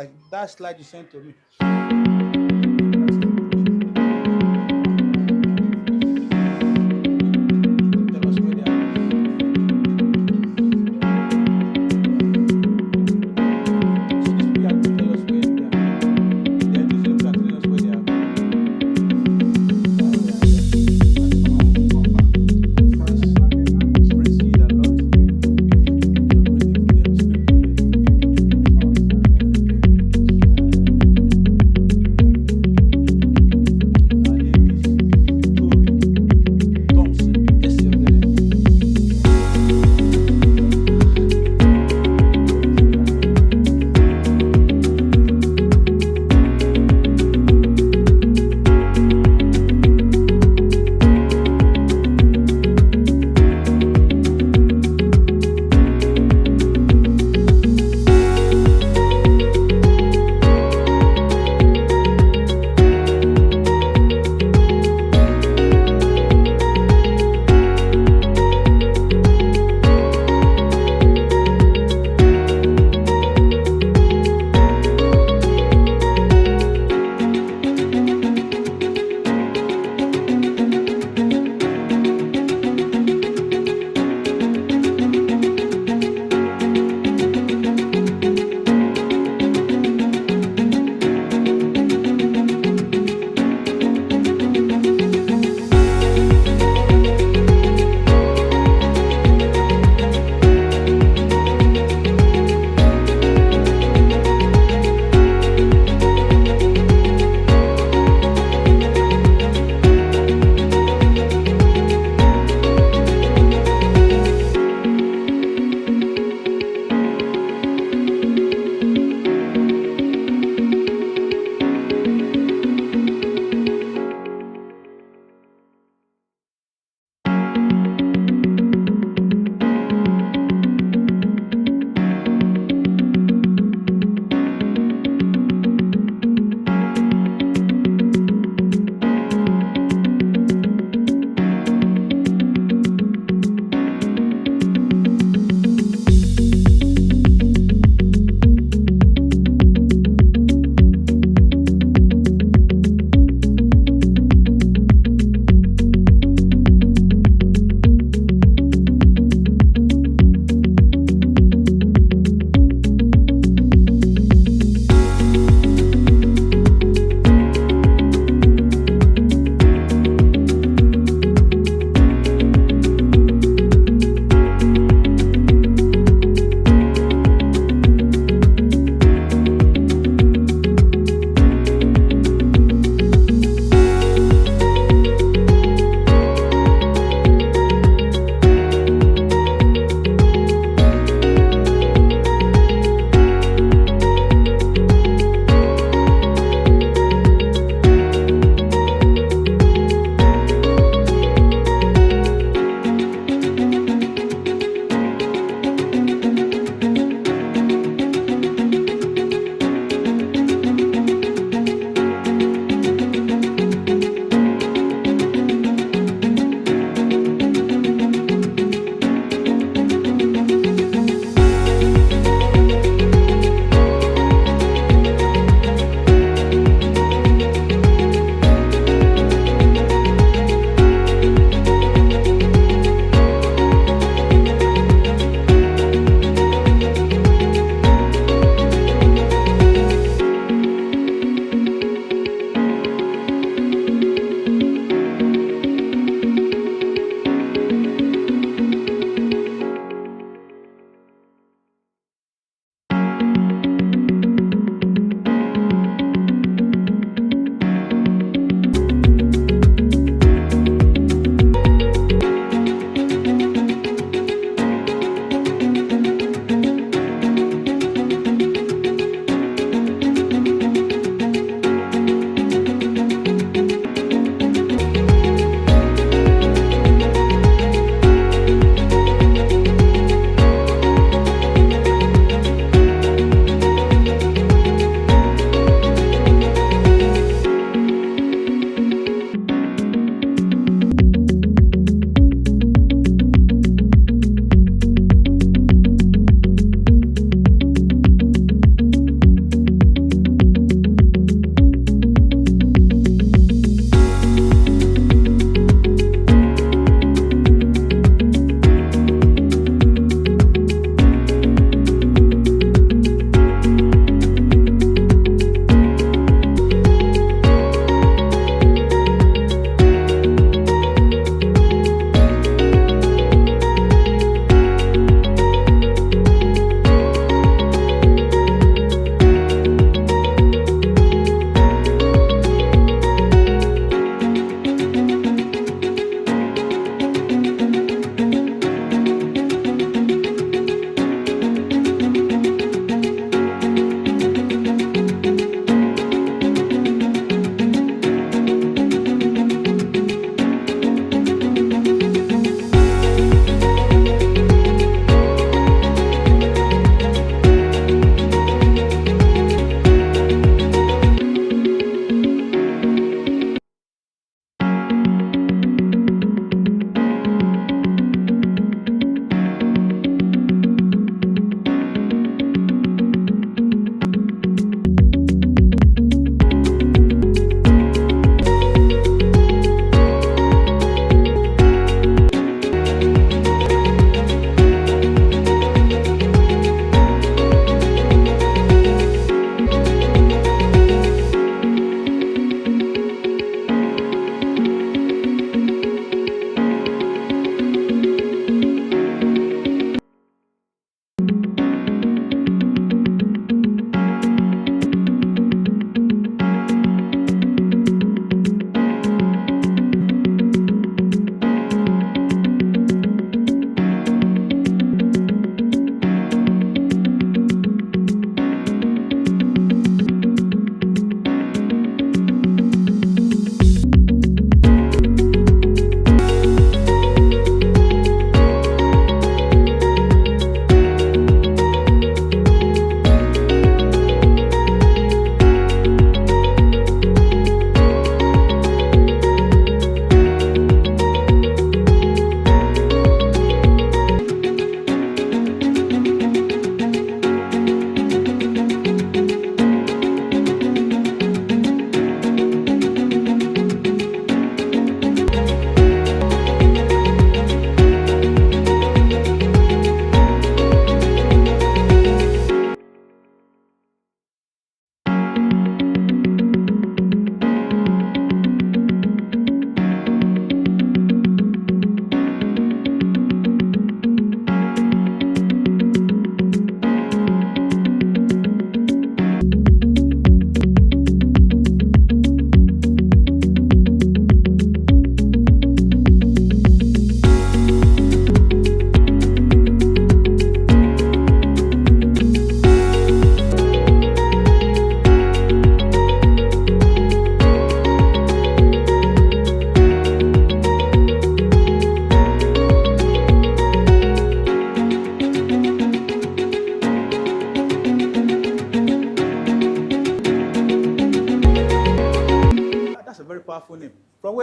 like that slide you sent to me. Tell us where they are. So this people have to tell us where they are. They are just telling us where they are. Proceed a lot. You're proceeding with them.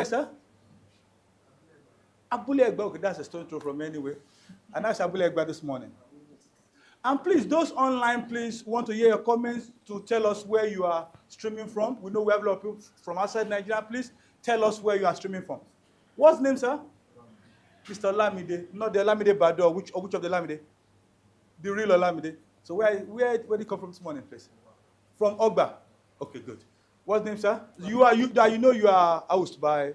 sir? Abule Egba. Okay, that's a stone throw from anyway. And that's Abule Egba this morning. And please, those online, please want to hear your comments to tell us where you are streaming from. We know we have a lot of people from outside Nigeria. Please tell us where you are streaming from. What's the name, sir? Mr. Lamide. Not the Lamide Bado. Which of the Lamide? The real Lamide. So where did you come from this morning, please? From Ogba. Okay, good. What's the name, sir? You are housed by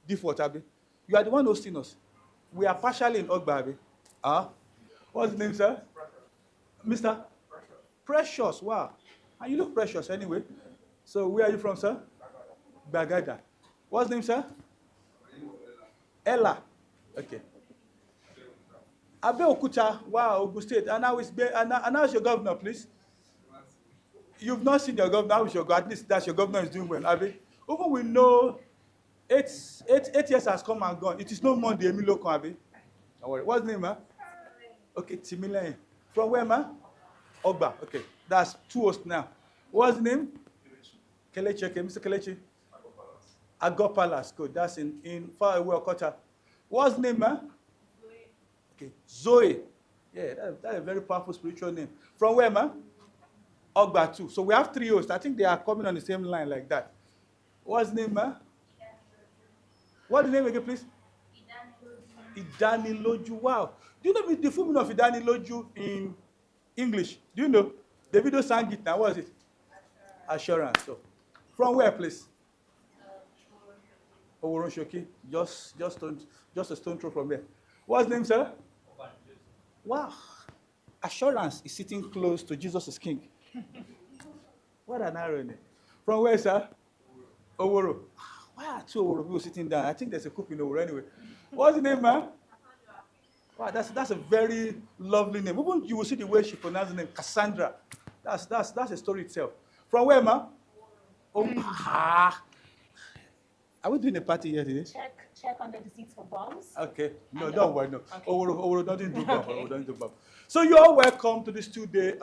default, Abi. You are the one hosting us. We are partially in Ogba, Abi. What's the name, sir? Mr. Precious. Wow. And you look precious anyway. So where are you from, sir? Bagada. What's the name, sir? Ella. Okay. Abeokuta. Wow, Ogun State. And now is your governor, please. You've not seen your governor. How is your governor? At least that's your governor is doing well. Abi. Even we know 8 years has come and gone. It is no more the Emilio Abi. Don't worry. What's the name, ma? Okay, Timile. From where, ma? Ogba. Okay. That's 2 hosts now. What's the name? Kelechi. Okay, Mr. Kelechi. Agor Palace. Good. That's in far away Okota. What's the name, ma? Okay. Zoe. Yeah, that's a very powerful spiritual name. From where, ma? Ogba too. So we have 3 hosts. I think they are coming on the same line like that. What's the name, ma? What's the name again, please? Idani Loju. Wow. Do you know the full meaning of Idani Loju in English? Do you know? The video sang it now. What is it? Assurance. So, from where, please? Oworonshoki. Just a stone throw from there. What's the name, sir? Wow. Assurance is sitting close to Jesus is King. What an irony. From where, sir? Oworo. Why are 2 Oworo people sitting down? I think there's a cook in Oworo anyway. What's the name, man? Wow, that's a very lovely name. Even you will see the way she pronounced the name, Cassandra. That's a story itself. From where, ma? Are we doing a party here today? Check under the seats for bombs. Okay. No, don't worry. No. Okay. Oworo doesn't do bomb. Oworo doesn't do bomb. So you're all welcome to this 2-day.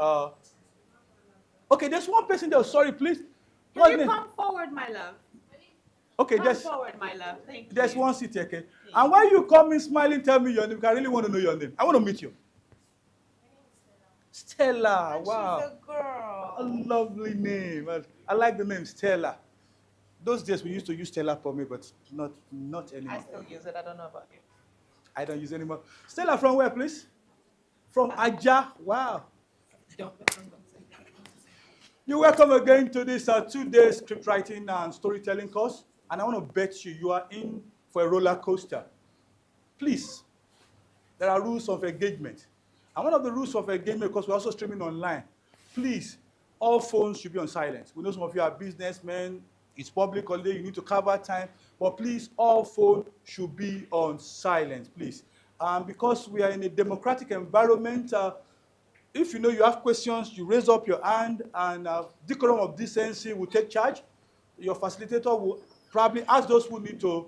Okay, there's one person there. Sorry, please. Can you come forward, my love? Okay, come forward, my love. Thank you. There's one seat here, okay? And when you come in smiling, tell me your name, because I really want to know your name. I want to meet you. Stella. Wow. She's a girl. A lovely name. I like the name Stella. Those days we used to use Stella for me, but not anymore. I still use it. I don't know about you. I don't use it anymore. Stella, from where, please? From Aja. Wow. You're welcome again to this 2-day scriptwriting and storytelling course. And I want to bet you are in for a roller coaster. Please, there are rules of engagement. And one of the rules of engagement, because we're also streaming online, please, all phones should be on silent. We know some of you are businessmen. It's public holiday. You need to cover time. But please, all phones should be on silent, please. Because we are in a democratic environment, if you know you have questions, you raise up your hand, and decorum of decency will take charge. Your facilitator will probably ask those who need to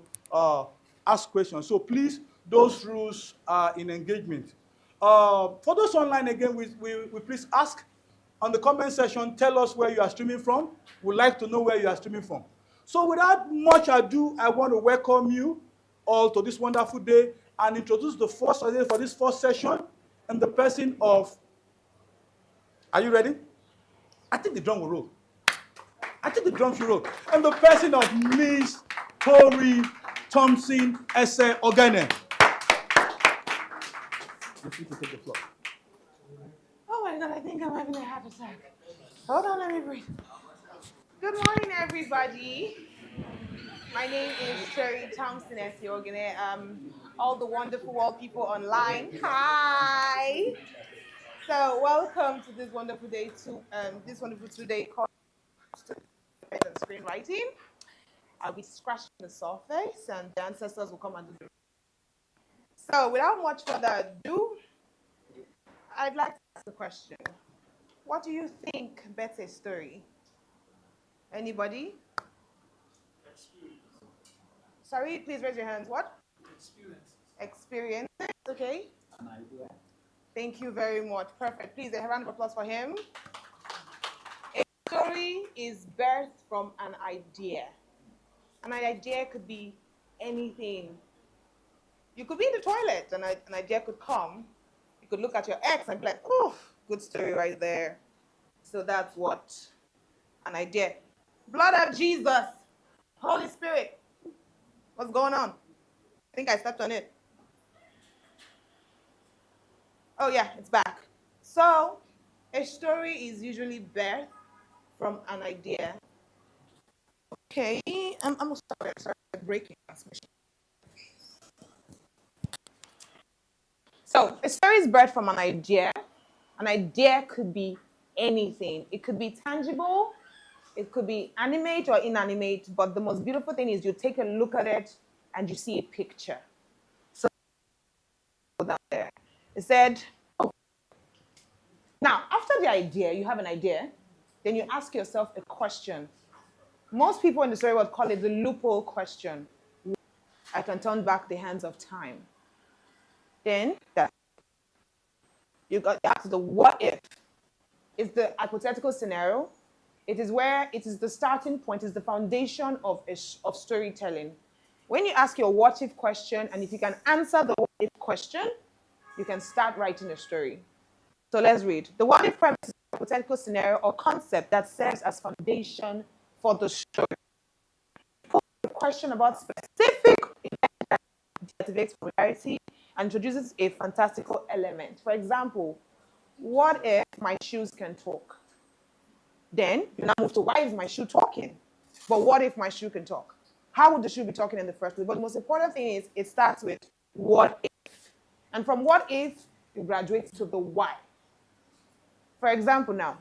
ask questions. So please, those rules are in engagement. For those online, again, we please ask on the comment section, tell us where you are streaming from. We'd like to know where you are streaming from. So without much ado, I want to welcome you all to this wonderful day and introduce the first for this first session and the person of... Are you ready? I think the drum will roll. I think the drum should roll. And the person of Miss Tori Thompson Ese Ogene. You're free to take the floor. Oh my God, I think I'm having a heart attack. Hold on, let me breathe. Good morning, everybody. My name is Tori Thompson Ese Ogene. All the wonderful world people online. Hi. So welcome to this wonderful day this wonderful 2-day course on screenwriting. I'll be scratching the surface and the ancestors will come and do it. So without much further ado, I'd like to ask a question. What do you think bets a story? Anybody? Experience. Sorry, please raise your hands. What? Experience. Experience. Okay. An idea. Thank you very much. Perfect. Please, a round of applause for him. A story is birthed from an idea. An idea could be anything. You could be in the toilet and an idea could come. You could look at your ex and be like, oh, good story right there. So that's what an idea. Blood of Jesus, Holy Spirit. What's going on? I think I stepped on it. Oh yeah, it's back. So a story is usually birthed from an idea. Okay, I'm sorry, breaking transmission. So a story is birthed from an idea. An idea could be anything. It could be tangible, it could be animate or inanimate, but the most beautiful thing is you take a look at it and you see a picture. So down there. It said, oh. Now, after the idea, you have an idea, then you ask yourself a question. Most people in the story would call it the loophole question. I can turn back the hands of time. Then you got to ask the what if. It's the hypothetical scenario. It is where it is the starting point, is the foundation of storytelling. When you ask your what if question, and if you can answer the what if question, you can start writing a story. So let's read. The what if premise is a hypothetical scenario or concept that serves as foundation for the story. Put a question about specific event that activates familiarity and introduces a fantastical element. For example, what if my shoes can talk? Then you now move to why is my shoe talking? But what if my shoe can talk? How would the shoe be talking in the first place? But the most important thing is it starts with what if. And from what if, you graduate to the why. For example now,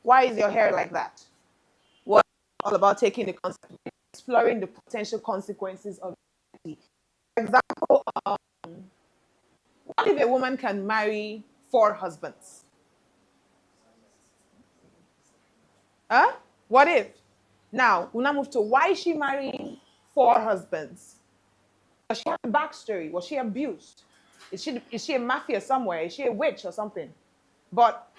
why is your hair like that? What all about taking the concept, exploring the potential consequences of it. For example, what if a woman can marry 4 husbands? Huh? What if? Now, we'll now move to why is she marrying 4 husbands? Does she have a backstory? Was she abused? Is she a mafia somewhere? Is she a witch or something? But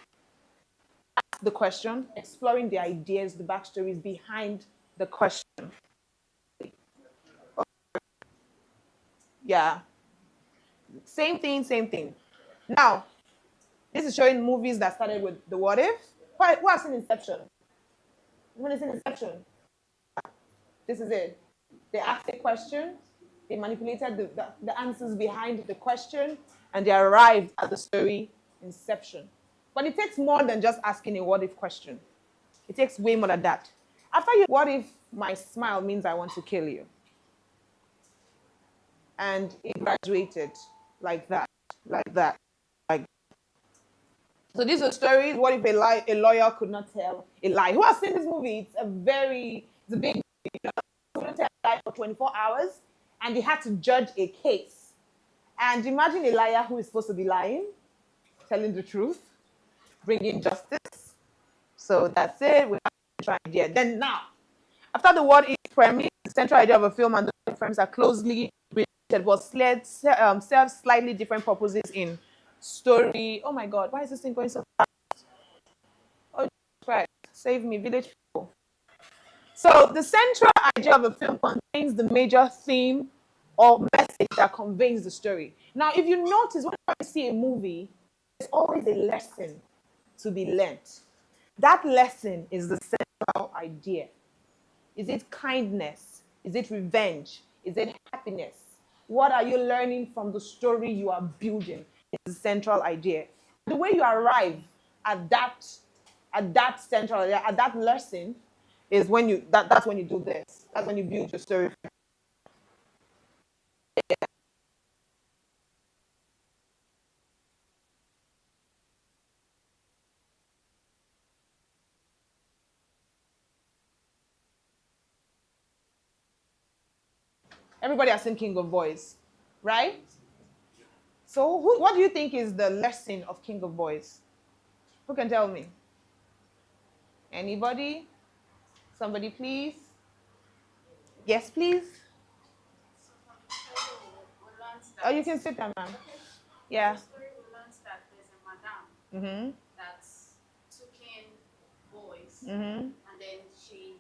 ask the question, exploring the ideas, the backstories behind the question. Yeah. Same thing, same thing. Now, this is showing movies that started with the what if. Who has seen Inception? When is Inception? This is it. They asked a question, they manipulated the answers behind the question, and they arrived at the story Inception. But it takes more than just asking a what if question. It takes way more than that. After you, what if my smile means I want to kill you? And it graduated like that, like that, like that. So these are stories. What if a lawyer could not tell a lie? Who has seen this movie? It's a big movie. Couldn't tell a lie for 24 hours, and they had to judge a case. And imagine a liar who is supposed to be lying, telling the truth, bringing justice. So that's it. We have a central idea. Then now, after the what if premise, the central idea of a film and the premise are closely related, but serve slightly different purposes in story. Oh my God, why is this thing going so fast? Oh, Christ, save me, village people. So the central idea of a film contains the major theme or message that conveys the story. Now, if you notice, whenever you see a movie, there's always a lesson to be learnt. That lesson is the central idea. Is it kindness? Is it revenge? Is it happiness? What are you learning from the story you are building? Is the central idea. The way you arrive at that central idea, at that lesson, is when that's when you do this. That's when you build your story. Everybody has seen King of Boys, right? So what do you think is the lesson of King of Boys? Who can tell me? Anybody? Somebody, please? Yes, please? Oh, you can sit down, ma'am. Yeah. The story we learned that there's a madam Mm-hmm. that's took in boys Mm-hmm. and then she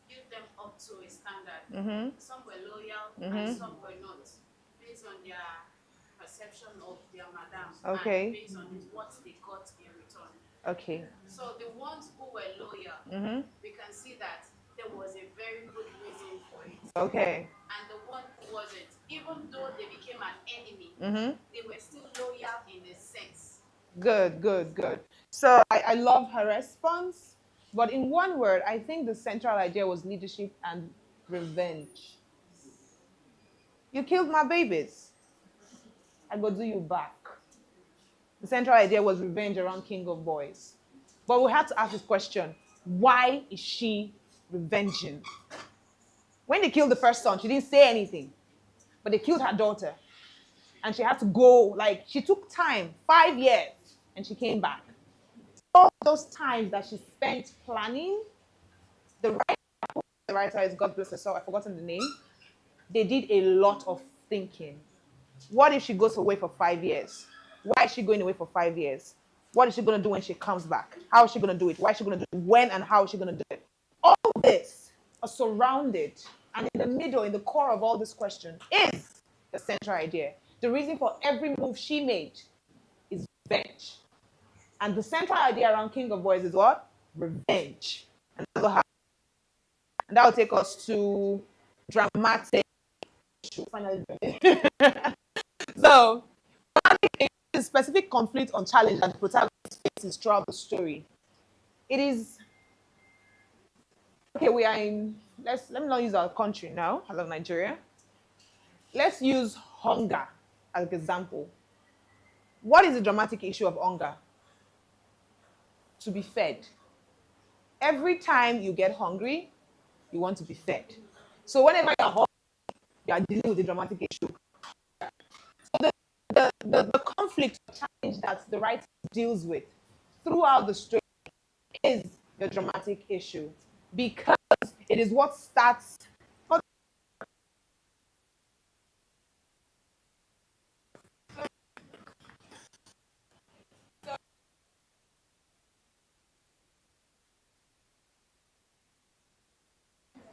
built them up to a standard. Mm-hmm. Some were loyal Mm-hmm. and some were not, based on their perception of their madam Okay. and based on what they got in return. Okay. So the ones who were loyal, Mm-hmm. we can see that there was a very good reason for it. Okay. And the one who wasn't, even though they became an enemy, Mm-hmm. they were still loyal in a sense. Good, good, good. So I love her response. But in one word, I think the central idea was leadership and revenge. You killed my babies. I go do you back. The central idea was revenge around King of Boys. But we had to ask this question: why is she revenging? When they killed the first son, she didn't say anything. But they killed her daughter. And she had to go, like, she took time, 5 years, and she came back. All those times that she spent planning, the writer is God bless her soul, I've forgotten the name. They did a lot of thinking. What if she goes away for 5 years? Why is she going away for 5 years? What is she going to do when she comes back? How is she going to do it? Why is she going to do it? When and how is she going to do it? All this are surrounded, and in the middle, in the core of all this question, is the central idea. The reason for every move she made is revenge. And the central idea around King of Boys is what? Revenge. And that's what happened. And that will take us to dramatic issue. Finally. So, the specific conflict or challenge that the protagonist faces throughout the story. It is okay. We are in. Let me not use our country now. I love Nigeria. Let's use hunger as an example. What is the dramatic issue of hunger? To be fed. Every time you get hungry, you want to be fed. So whenever you're hungry, you are dealing with a dramatic issue. So the conflict or challenge that the writer deals with throughout the story is the dramatic issue, because it is what starts.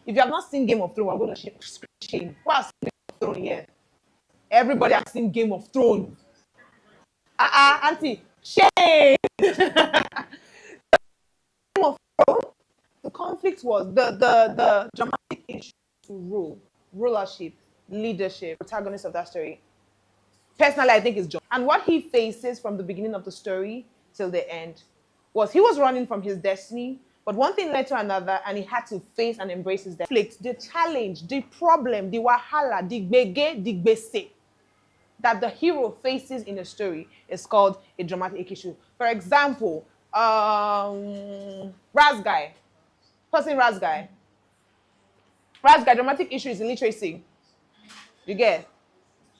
If you have not seen Game of Thrones, I'm going to shame. Who has seen Game of Thrones here? Everybody has seen Game of Thrones. Auntie, shame. Game of Thrones, the conflict was the dramatic issue to rule, rulership, leadership, protagonist of that story. Personally, I think it's John. And what he faces from the beginning of the story till the end was he was running from his destiny, but one thing led to another, and he had to face and embrace his conflict, the challenge, the problem, the wahala, the gbege, the gbese that the hero faces in a story is called a dramatic issue. For example, Raz guy, person Raz guy. Raz guy, dramatic issue is illiteracy. You get?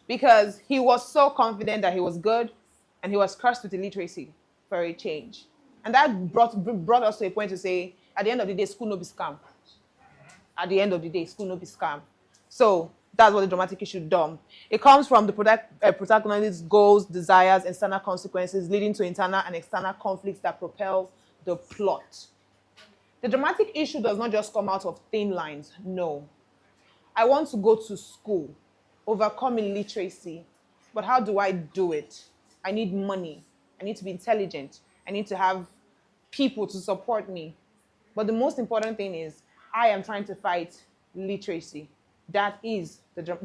Because he was so confident that he was good, and he was cursed with illiteracy for a change. And that brought us to a point to say, at the end of the day, school no be scam. At the end of the day, school no be scam. So that's what the dramatic issue done. It comes from the protagonist's goals, desires, external consequences, leading to internal and external conflicts that propel the plot. The dramatic issue does not just come out of thin lines. No. I want to go to school, overcome illiteracy, but how do I do it? I need money. I need to be intelligent. I need to have people to support me. But the most important thing is I am trying to fight literacy. That is the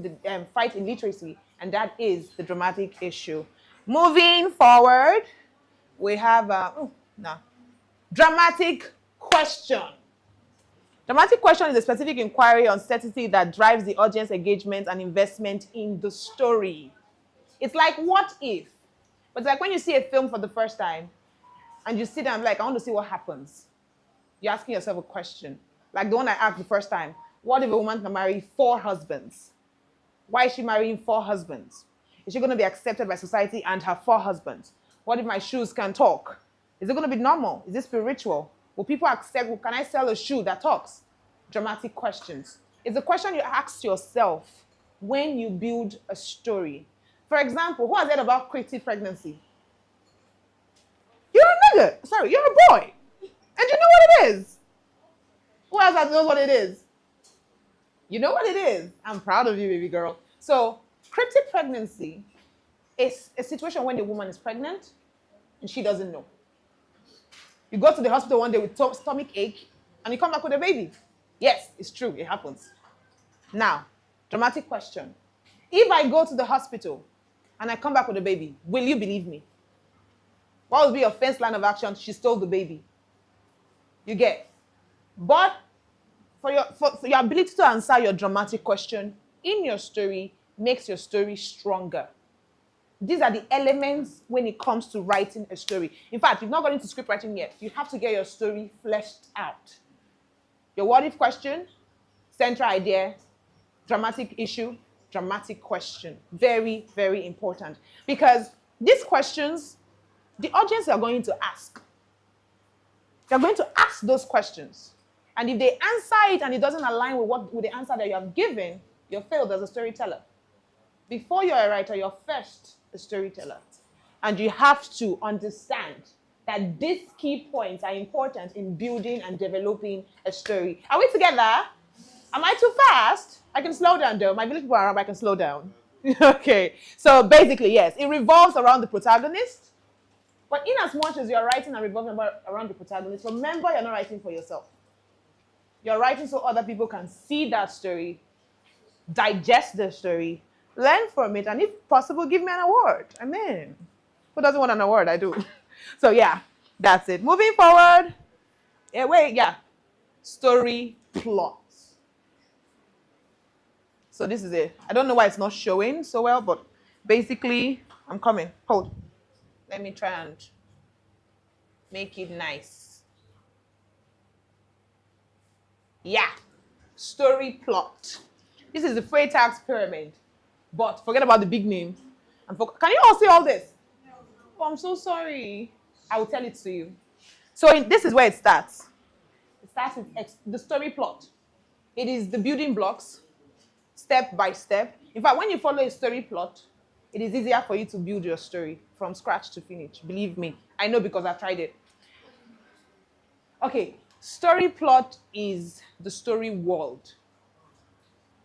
fight illiteracy, and that is the dramatic issue. Moving forward, we have dramatic question. Dramatic question is a specific inquiry or uncertainty that drives the audience engagement and investment in the story. It's like what if? But it's like when you see a film for the first time and you sit down like, I want to see what happens. You're asking yourself a question. Like the one I asked the first time. What if a woman can marry 4 husbands? Why is she marrying 4 husbands? Is she going to be accepted by society and her 4 husbands? What if my shoes can talk? Is it going to be normal? Is it spiritual? Will people accept? Can I sell a shoe that talks? Dramatic questions. It's a question you ask yourself when you build a story. For example, who has heard about creative pregnancy? You're a nigga. Sorry, you're a boy. And you know what it is? Who else knows what it is? You know what it is. I'm proud of you, baby girl. So, cryptic pregnancy is a situation when the woman is pregnant and she doesn't know. You go to the hospital one day with stomach ache and you come back with a baby. Yes, it's true. It happens. Now, dramatic question. If I go to the hospital and I come back with a baby, will you believe me? What would be your first line of action? She stole the baby. You get. But for your ability to answer your dramatic question in your story makes your story stronger. These are the elements when it comes to writing a story. In fact, you've not got into script writing yet. You have to get your story fleshed out. Your what if question, central idea, dramatic issue, dramatic question. Very, very important. Because these questions, the audience are going to ask. They're going to ask those questions. And if they answer it and it doesn't align with the answer that you have given, you're failed as a storyteller. Before you're a writer, you're first a storyteller. And you have to understand that these key points are important in building and developing a story. Are we together? Am I too fast? I can slow down though. My village people are around, I can slow down. Okay. So basically, yes, it revolves around the protagonist. But in as much as you're writing and revolving around the protagonist, remember you're not writing for yourself. You're writing so other people can see that story, digest the story, learn from it, and if possible, give me an award. Amen. Who doesn't want an award? I do. So yeah, that's it. Moving forward. Story plot. So this is it. I don't know why it's not showing so well, but basically, I'm coming. Hold. Let me try and make it nice. Yeah. Story plot. This is the Freytag's pyramid. But forget about the big name. Can you all see all this? Oh, I'm so sorry. I will tell it to you. So this is where it starts. It starts with the story plot. It is the building blocks, step by step. In fact, when you follow a story plot, it is easier for you to build your story from scratch to finish. Believe me. I know because I've tried it. Okay, story plot is the story world.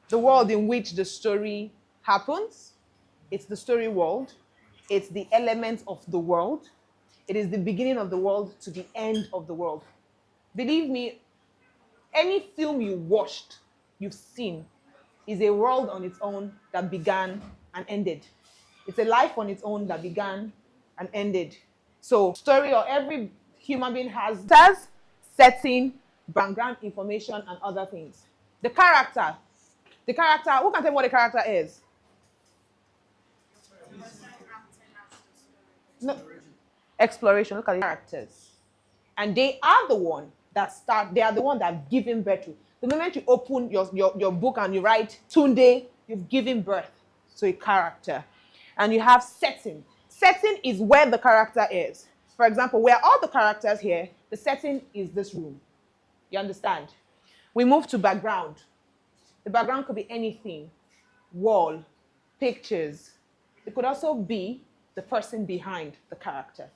The world in which the story happens. It's the story world. It's the elements of the world. It is the beginning of the world to the end of the world. Believe me, any film you watched, you've seen, is a world on its own that began and ended. It's a life on its own that began and ended. So story, or every human being has setting, background information, and other things. The character, who can tell me what the character is? No. Exploration. Look at the characters. And they are the one that have given birth to. The moment you open your book and you write Tunde, you've given birth to a character. And you have setting. Setting is where the character is. For example, where all the characters here, the setting is this room. You understand? We move to background. The background could be anything. Wall, pictures. It could also be the person behind the character.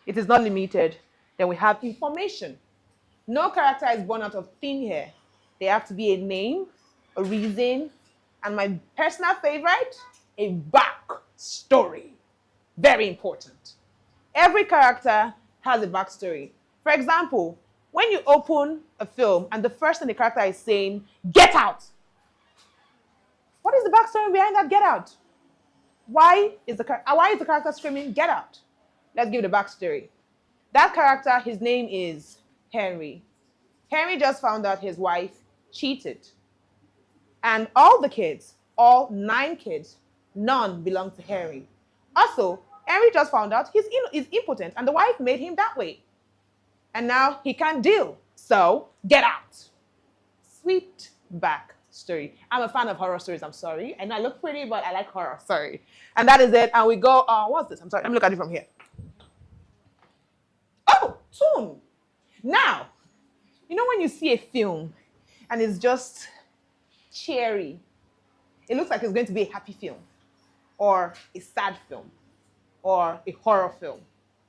It is not limited. Then we have information. No character is born out of thin air. They have to be a name, a reason, and my personal favorite, a backstory. Very important. Every character has a backstory. For example, when you open a film and the first thing the character is saying, "Get out!" What is the backstory behind that "get out"? Why is the character screaming, "Get out"? Let's give the backstory. That character, his name is Henry. Henry just found out his wife cheated. And all the kids, all 9 kids, none belong to Henry. Also, Henry just found out he's impotent and the wife made him that way. And now he can't deal. So, get out. Sweet back story. I'm a fan of horror stories, I'm sorry. And I look pretty, but I like horror, sorry. And that is it. And we go, what's this? I'm sorry, let me look at it from here. Oh, tune. Now, you know when you see a film and it's just cheery, it looks like it's going to be a happy film or a sad film or a horror film.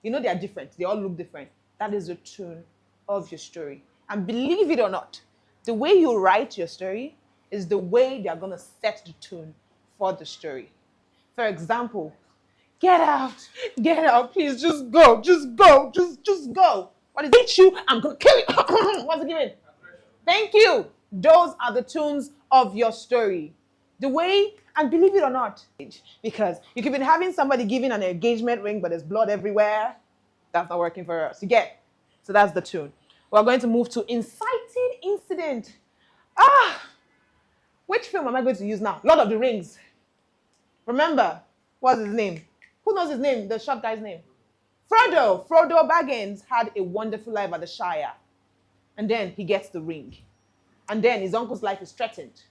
You know they are different. They all look different. That is the tune of your story. And believe it or not, the way you write your story is the way they are going to set the tone for the story. For example, get out, please, just go, just go. What is it? You, I'm going to kill you. What's it giving? Thank you. Those are the tunes of your story. The way, and believe it or not, because you could be having somebody giving an engagement ring, but there's blood everywhere. That's not working for us. You get? So that's the tune. We're going to move to inciting incident. Which film am I going to use now? Lord of the Rings. Remember, what's his name? Who knows his name? The short guy's name. Frodo. Frodo Baggins had a wonderful life at the Shire. And then he gets the ring. And then his uncle's life is threatened.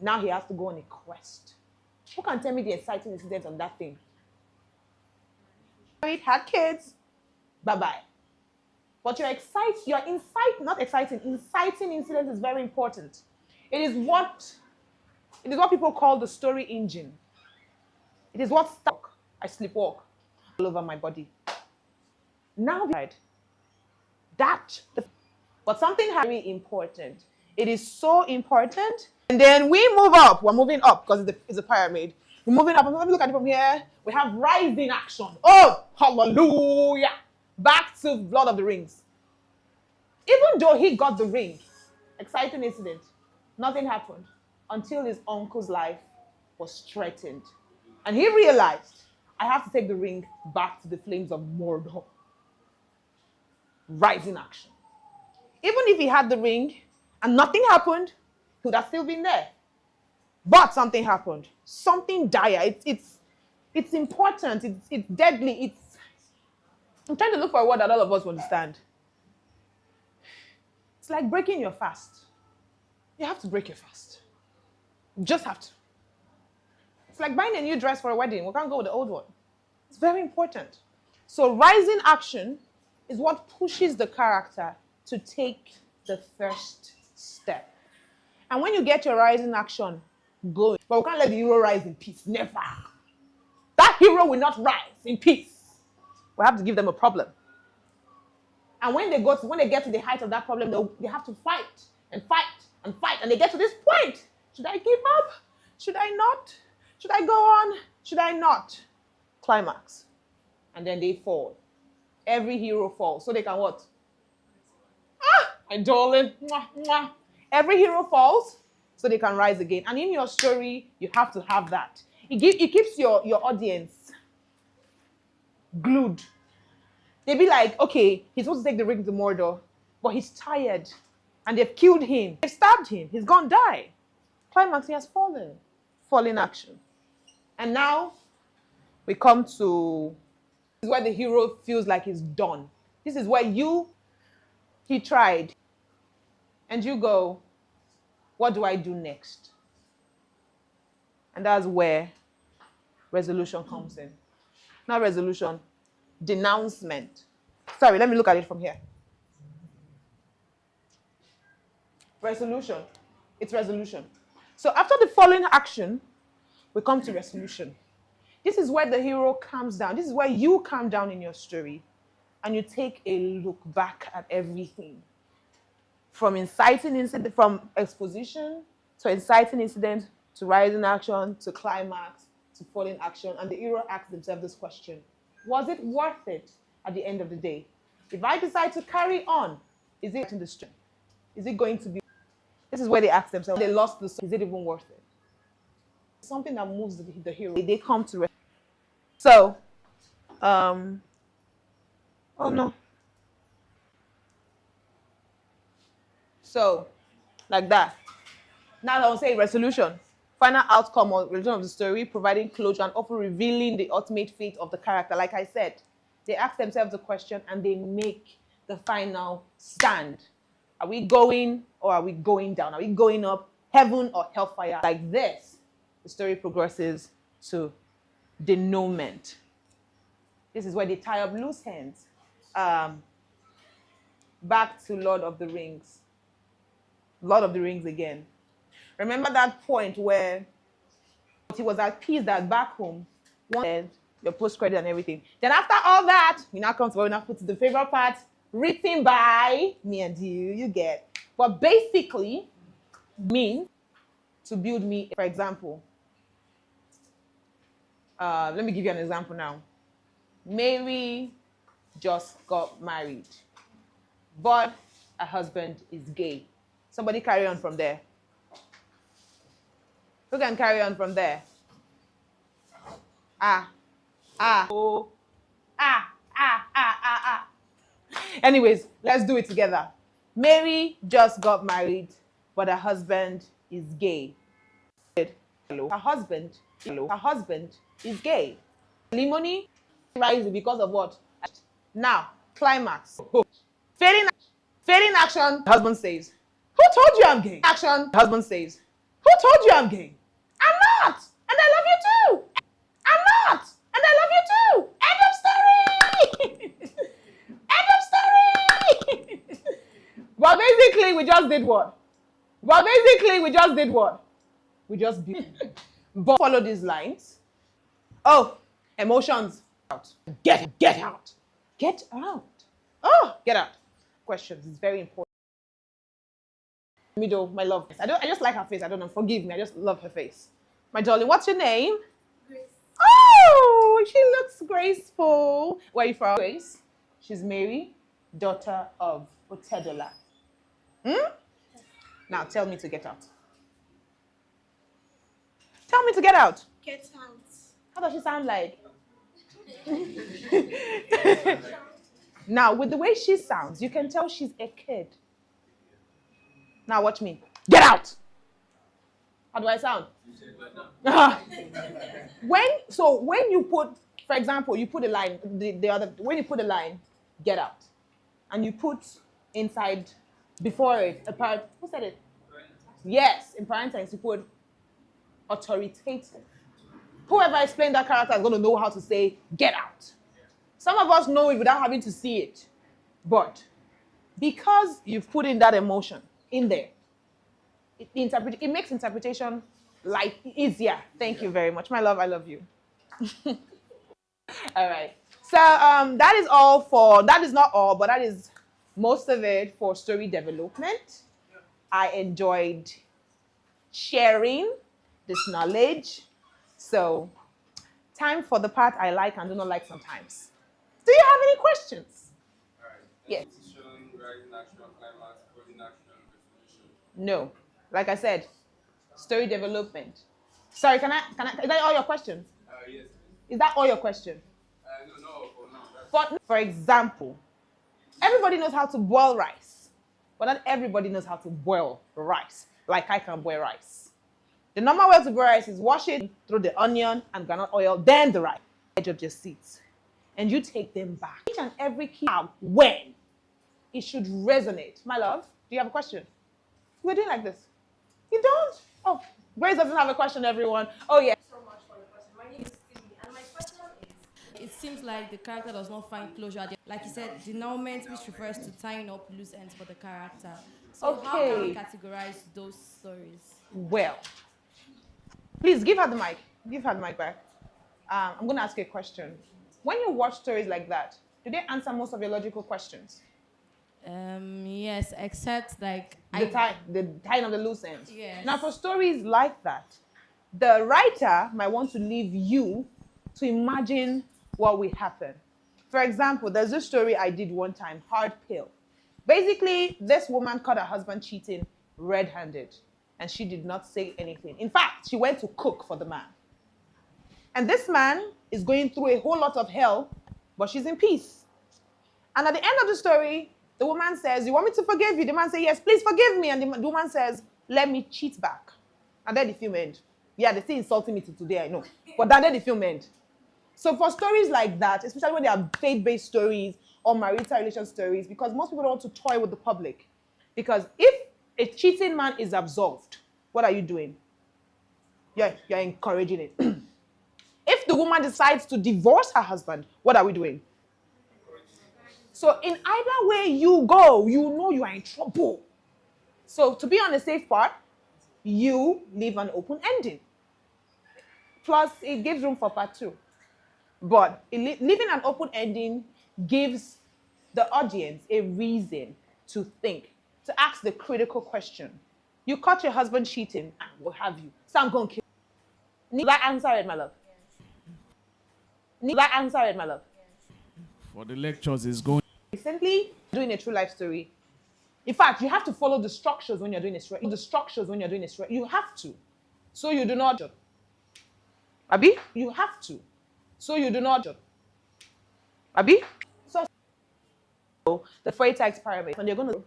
Now he has to go on a quest. Who can tell me the exciting incident on that thing? Married, had kids, bye-bye. But inciting incident is very important. It is what people call the story engine. It is what stuck. I sleepwalk all over my body. Now, but something very important. It is so important. And then we move up. We're moving up because it's a pyramid. We're moving up. And let me look at it from here. We have rising action. Oh, hallelujah. Back to Lord of the Rings. Even though he got the ring, exciting incident, nothing happened until his uncle's life was threatened. And he realized, I have to take the ring back to the flames of Mordor. Rising action. Even if he had the ring and nothing happened, he would have still been there. But something happened. Something dire. It's important. It's deadly. I'm trying to look for a word that all of us will understand. It's like breaking your fast. You have to break your fast. You just have to. It's like buying a new dress for a wedding. We can't go with the old one. It's very important. So rising action is what pushes the character to take the first step. And when you get your rising action going, but we can't let the hero rise in peace. Never. That hero will not rise in peace. We have to give them a problem. And when they get to the height of that problem, they have to fight and fight and fight. And they get to this point. Should I give up? Should I not? Should I go on? Should I not? Climax. And then they fall. Every hero falls. So they can what? My darling. Mwah, mwah. Every hero falls so they can rise again. And in your story, you have to have that. It keeps your audience glued. They be like, okay, he's supposed to take the ring to Mordor, but he's tired. And they've killed him. They've stabbed him. He's gonna die. Climax, he has fallen. Falling action. And now we come to this is where the hero feels like he's done. This is where he tried. And you go, what do I do next? And that's where resolution comes in. Not resolution, denouncement. Sorry, let me look at it from here. Resolution. It's resolution. So after the following action, we come to resolution. This is where the hero calms down. This is where you calm down in your story and you take a look back at everything. From inciting incident, from exposition to inciting incident to rising action to climax to falling action. And the hero asks himself this question: was it worth it at the end of the day? If I decide to carry on, is it in the stream? Is it going to be? This is where they ask themselves, they lost the soul, is it even worth it? Something that moves the hero. They come to so, oh no. So, like that. Now I'll say resolution. Final outcome or resolution of the story, providing closure and often revealing the ultimate fate of the character. Like I said, they ask themselves the question and they make the final stand. Are we going or are we going down? Are we going up, heaven or hellfire? Like this, the story progresses to denouement. This is where they tie up loose ends. Back to Lord of the Rings. Lord of the Rings again. Remember that point where he was at peace that back home, wanted your post-credit and everything. Then after all that, we now come to where we now put to the favorite part, written by me and you get. But basically, means to build me. For example, let me give you an example now. Mary just got married, but her husband is gay. Somebody carry on from there. Who can carry on from there? Oh, ah. Anyways, let's do it together. Mary just got married, but her husband is gay. Hello. Her husband is gay. Limony rises because of what? Now, climax. Failing action, husband says, who told you I'm gay? Action, husband says, who told you I'm gay? I'm not, and I love you too. I'm not, and I love you too. End of story. End of story. But basically, we just did what? We just built. But follow these lines. Oh, emotions. Out. Get out. Get out. Oh, get out. Questions is very important. Middle, my love. I just like her face. I don't know. Forgive me. I just love her face. My darling, what's your name? Grace. Oh, she looks graceful. Where are you from? Grace. She's Mary, daughter of Otedola. Now tell me to get out. Tell me to get out. Get out. How does she sound like? Now, with the way she sounds, you can tell she's a kid. Now watch me. Get out! How do I sound? when you put, for example, you put a line, when you put a line, get out, and you put inside, before it, a part, who said it? Yes, in parentheses, you put authoritative. Whoever explained that character is going to know how to say, get out. Some of us know it without having to see it. But because you've put in that emotion in there, it makes interpretation easier. Thank you very much. My love, I love you. All right. So that is not all, but that is most of it for story development. I enjoyed sharing this knowledge. So time for the part I like and do not like sometimes. Do you have any questions? All right. Yes. Writing action, climax, coding action, resolution. No. Like I said, story development. Sorry, is that all your questions? Yes. Is that all your question? No, for now. For example, everybody knows how to boil rice, but not everybody knows how to boil rice, like I can boil rice. The normal way to boil rice is wash it, throw the onion and groundnut oil, then the rice. Edge of your seats. And you take them back. Each and every key when it should resonate. My love, do you have a question? We're doing like this. You don't? Oh, Grace doesn't have a question, everyone. Oh, yeah. So much for the question. My name is Phoebe, and my question is, it seems like the character does not find closure. Like you said, denouement, which refers to tying up loose ends for the character. So how can we categorize those stories? Well, please give her the mic. Give her the mic back. I'm going to ask you a question. When you watch stories like that, do they answer most of your logical questions? Yes, except like The tying of the loose ends. Yes. Now, for stories like that, the writer might want to leave you to imagine what will happen. For example, there's this story I did one time, Hard Pill. Basically, this woman caught her husband cheating red-handed, and she did not say anything. In fact, she went to cook for the man. And this man is going through a whole lot of hell, but she's in peace. And at the end of the story, the woman says, you want me to forgive you? The man says, yes, please forgive me. And the woman says, let me cheat back. And then the film ends. Yeah, they're still insulting me to today, I know. But then the film ends. So for stories like that, especially when they are faith-based stories or marital relation stories, because most people don't want to toy with the public. Because if a cheating man is absolved, what are you doing? You're encouraging it. If the woman decides to divorce her husband, what are we doing? So in either way you go, you know you are in trouble. So to be on the safe part, you leave an open ending. Plus, it gives room for part 2. But leaving an open ending gives the audience a reason to think, to ask the critical question. You caught your husband cheating, what have you. So I'm going to kill you. Need that answer it, my love. Need that answer it, my love. For the lectures is going. Recently, doing a true life story. In fact, you have to follow the structures when you're doing it. The structures when you're doing it. You have to. So you do not. Abi, you have to. So you do not. Abi, so the freight tax pyramid. And you're going to.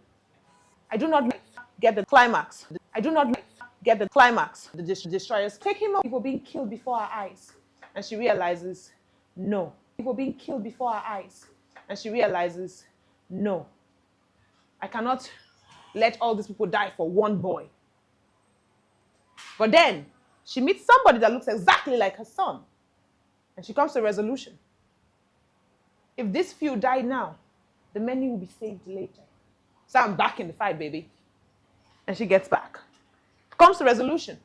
I do not get the climax. I do not get the climax. The destroyers take him up. People being killed before our eyes. And she realizes, no. People being killed before our eyes. And she realizes, no. I cannot let all these people die for one boy. But then she meets somebody that looks exactly like her son. And she comes to a resolution. If this few die now, the many will be saved later. So I'm back in the fight, baby. And she gets back. Comes to resolution.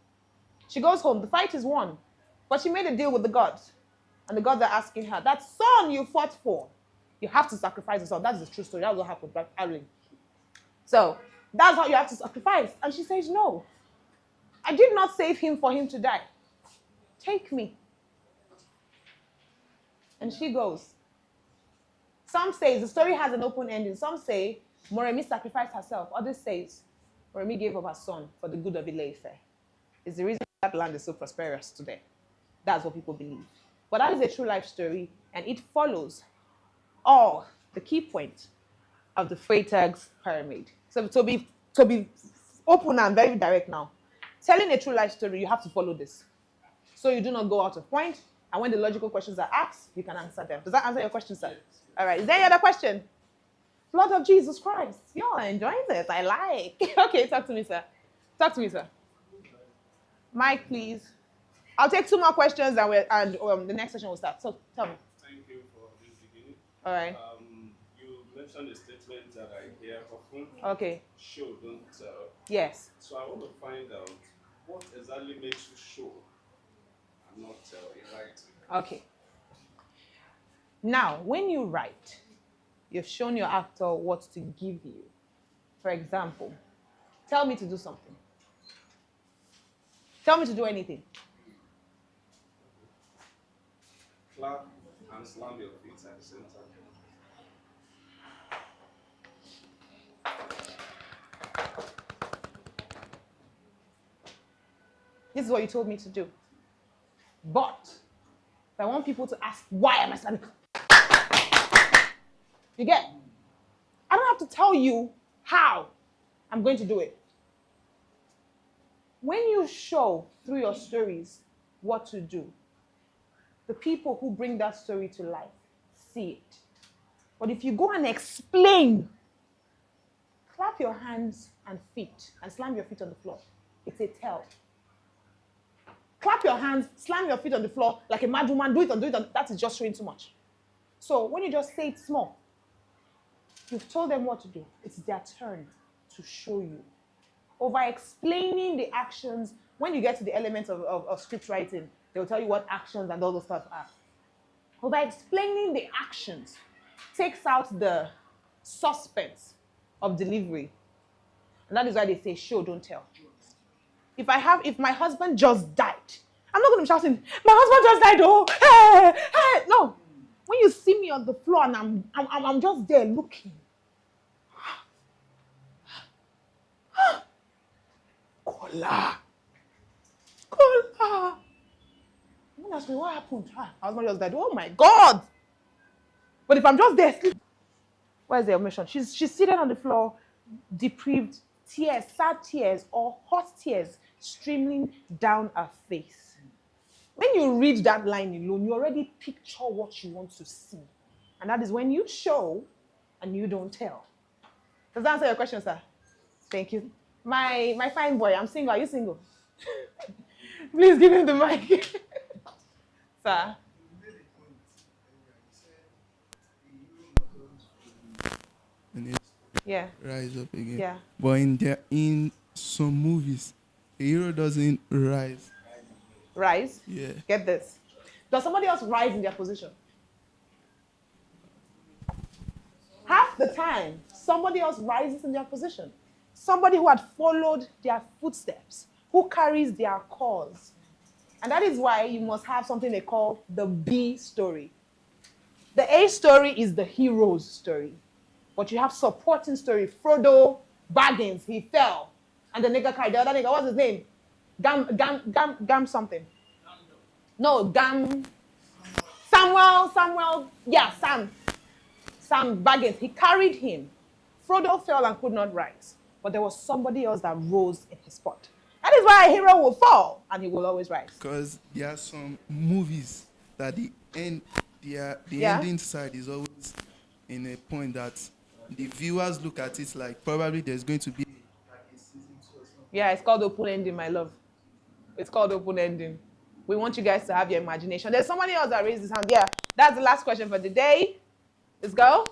She goes home. The fight is won. But she made a deal with the gods. And the gods are asking her, that son you fought for, you have to sacrifice the son. That's the true story. That's what happened back Adeline. So that's how you have to sacrifice. And she says, no. I did not save him for him to die. Take me. And she goes. Some say the story has an open ending. Some say Moremi sacrificed herself. Others say Moremi gave up her son for the good of Ile-Ife. It's the reason that land is so prosperous today. That's what people believe. But that is a true life story, and it follows all the key points of the Freytag's pyramid. So to be open and very direct now, telling a true life story, you have to follow this. So you do not go out of point, and when the logical questions are asked, you can answer them. Does that answer your question, sir? Yes. All right. Is there any other question? Blood of Jesus Christ. You're enjoying this. I like. Okay, talk to me, sir. Talk to me, sir. Mike, please. I'll take 2 more questions, and the next session will start. So tell me. Thank you for this beginning. All right. You mentioned a statement that I hear often. Okay. Show, don't tell. Yes. So I want to find out what exactly makes you show and not tell in writing. Okay. Now, when you write, you've shown your actor what to give you. For example, tell me to do something. Tell me to do anything. Clap and slam your feet at the same time. This is what you told me to do. But I want people to ask, why am I slamming? You get? I don't have to tell you how I'm going to do it. When you show through your stories what to do, the people who bring that story to life see it. But if you go and explain, clap your hands and feet and slam your feet on the floor, it's a tell. Clap your hands, slam your feet on the floor like a mad woman, do it, that is just showing too much. So when you just say it small, you've told them what to do. It's their turn to show you. Over explaining the actions, when you get to the elements of script writing, they'll tell you what actions and all those stuff are. Over explaining the actions takes out the suspense of delivery. And that is why they say, show, don't tell. If my husband just died, I'm not going to be shouting, my husband just died, oh, hey, hey. No. When you see me on the floor and I'm just there looking. Kola. Someone asked me, what happened? My husband just died. Oh my God. But if I'm just there sleeping, where's the emotion? She's sitting on the floor, deprived, tears, sad tears, or hot tears streaming down her face. When you read that line alone, you already picture what you want to see. And that is when you show and you don't tell. Does that answer your question, sir? Thank you. My fine boy, I'm single. Are you single? Please give him the mic. Sir. Yeah. Rise up again. Yeah. But in some movies, the hero doesn't rise. Rise? Yeah. Get this. Does somebody else rise in their position? Half the time, somebody else rises in their position. somebody who had followed their footsteps, who carries their cause. And that is why you must have something they call the B story. The A story is the hero's story. But you have supporting story. Frodo Baggins, he fell. And the nigga carried the other nigga, what's his name? Gam something. No, Samuel, yeah, Sam Baggins. He carried him. Frodo fell and could not rise. But there was somebody else that rose in his spot. That is why a hero will fall and he will always rise. Because there are some movies that the Yeah. ending side is always in a point that the viewers look at it like probably there's going to be like a season 2 or something. Yeah, it's called open ending, my love. It's called open ending. We want you guys to have your imagination. There's somebody else that raised his hand. Yeah, that's the last question for the day. Let's go.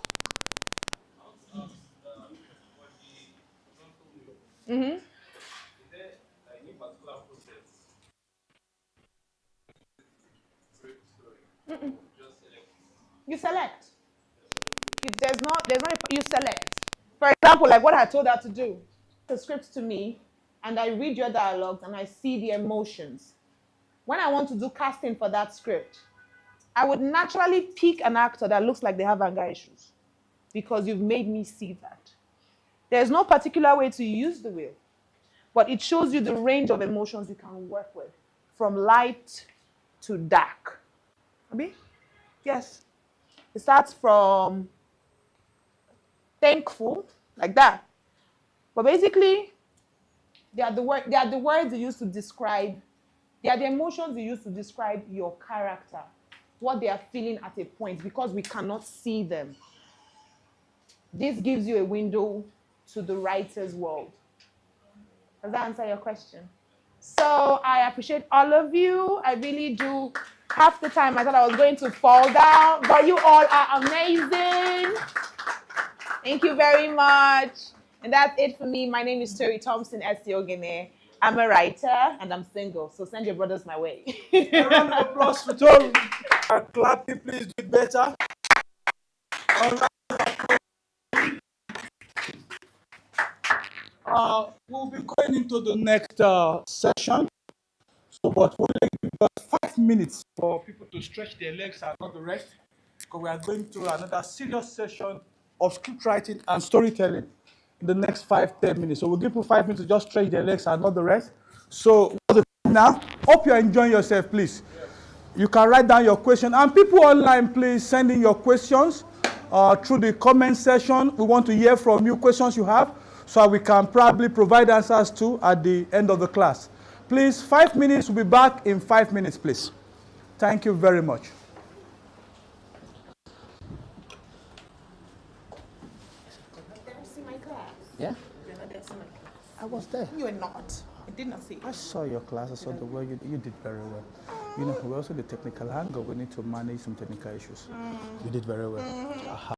Mm-hmm. You select. You select. For example, like what I told her to do. The script to me, and I read your dialogues and I see the emotions. When I want to do casting for that script, I would naturally pick an actor that looks like they have anger issues because you've made me see that. There's no particular way to use the wheel, but it shows you the range of emotions you can work with, from light to dark. Abi? Yes. It starts from thankful, like that. But basically, they are the words you use to describe, they are the emotions you use to describe your character, what they are feeling at a point, because we cannot see them. This gives you a window to the writer's world. Does that answer your question? So I appreciate all of you. I really do. Half the time I thought I was going to fall down, but you all are amazing. Thank you very much. And that's it for me. My name is Tori Thompson Ogene. I'm a writer and I'm single, so send your brothers my way. A round of applause for Tori. Clapping, please do it better. We'll be going into the next session. So, but we'll give us 5 minutes for people to stretch their legs and not the rest, because we are going to another serious session of script writing and storytelling in the next 5-10 minutes. So we'll give you 5 minutes to just stretch their legs and not the rest. So now, hope you're enjoying yourself, please. You can write down your question. And people online, please send in your questions through the comment section. We want to hear from you, questions you have, so we can probably provide answers to at the end of the class. Please, 5 minutes. We'll be back in 5 minutes, please. Thank you very much. See my class? Yeah? You're not there, see my class. I was there. You are not. I did not see you. I saw your class. I saw the way you did very well. You know, we also the technical angle. We need to manage some technical issues. You did very well.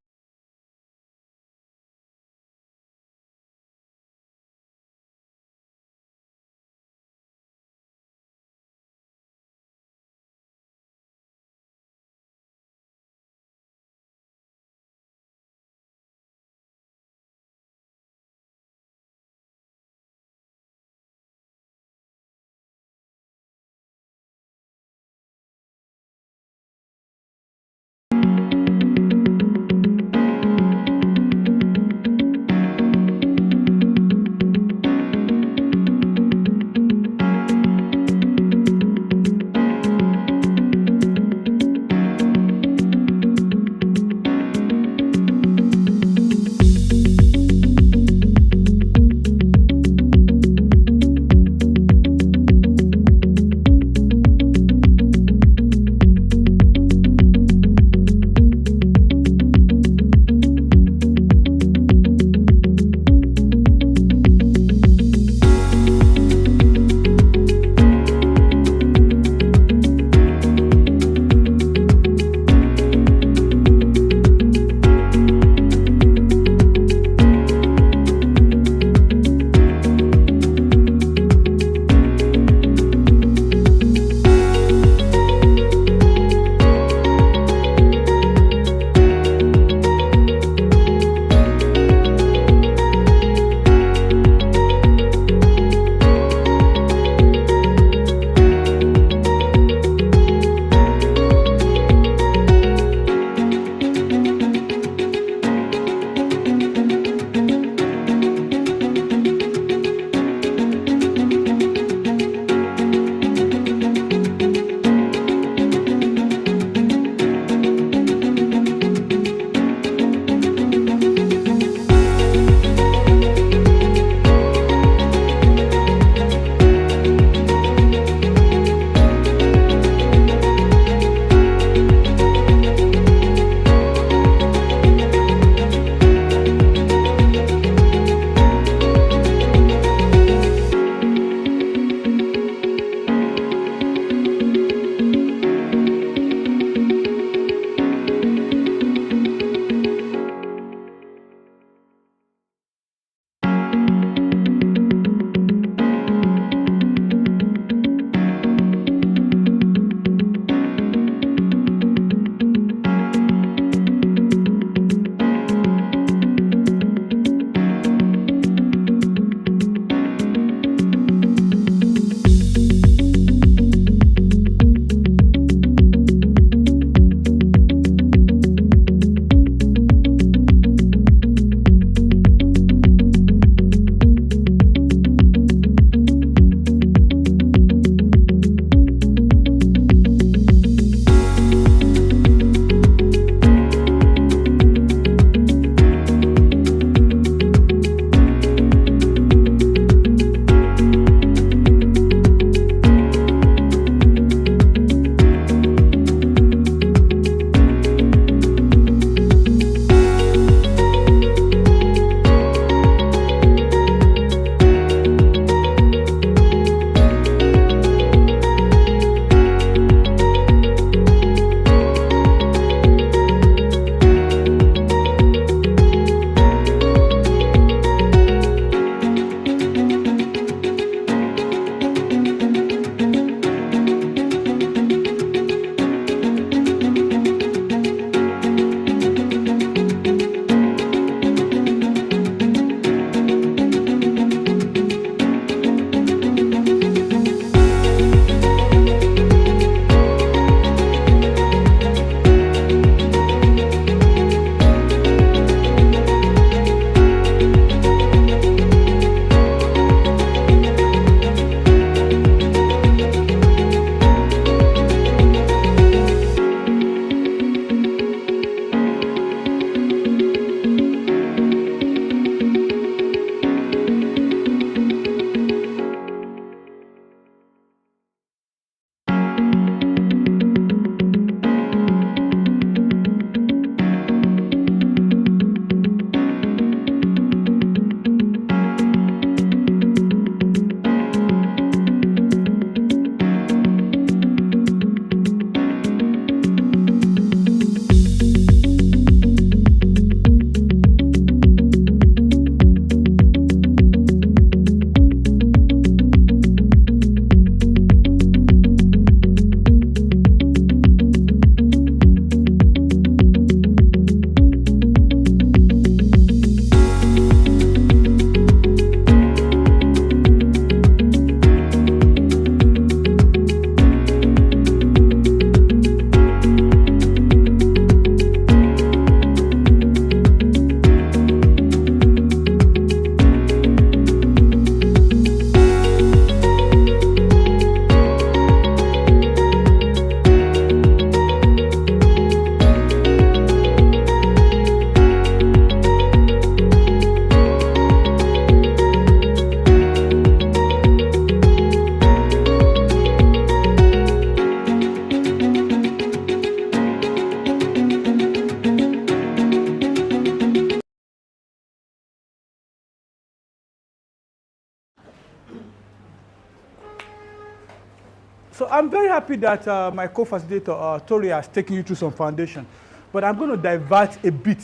So I'm very happy that my co-facilitator, Tori, has taken you through some foundation. But I'm going to divert a bit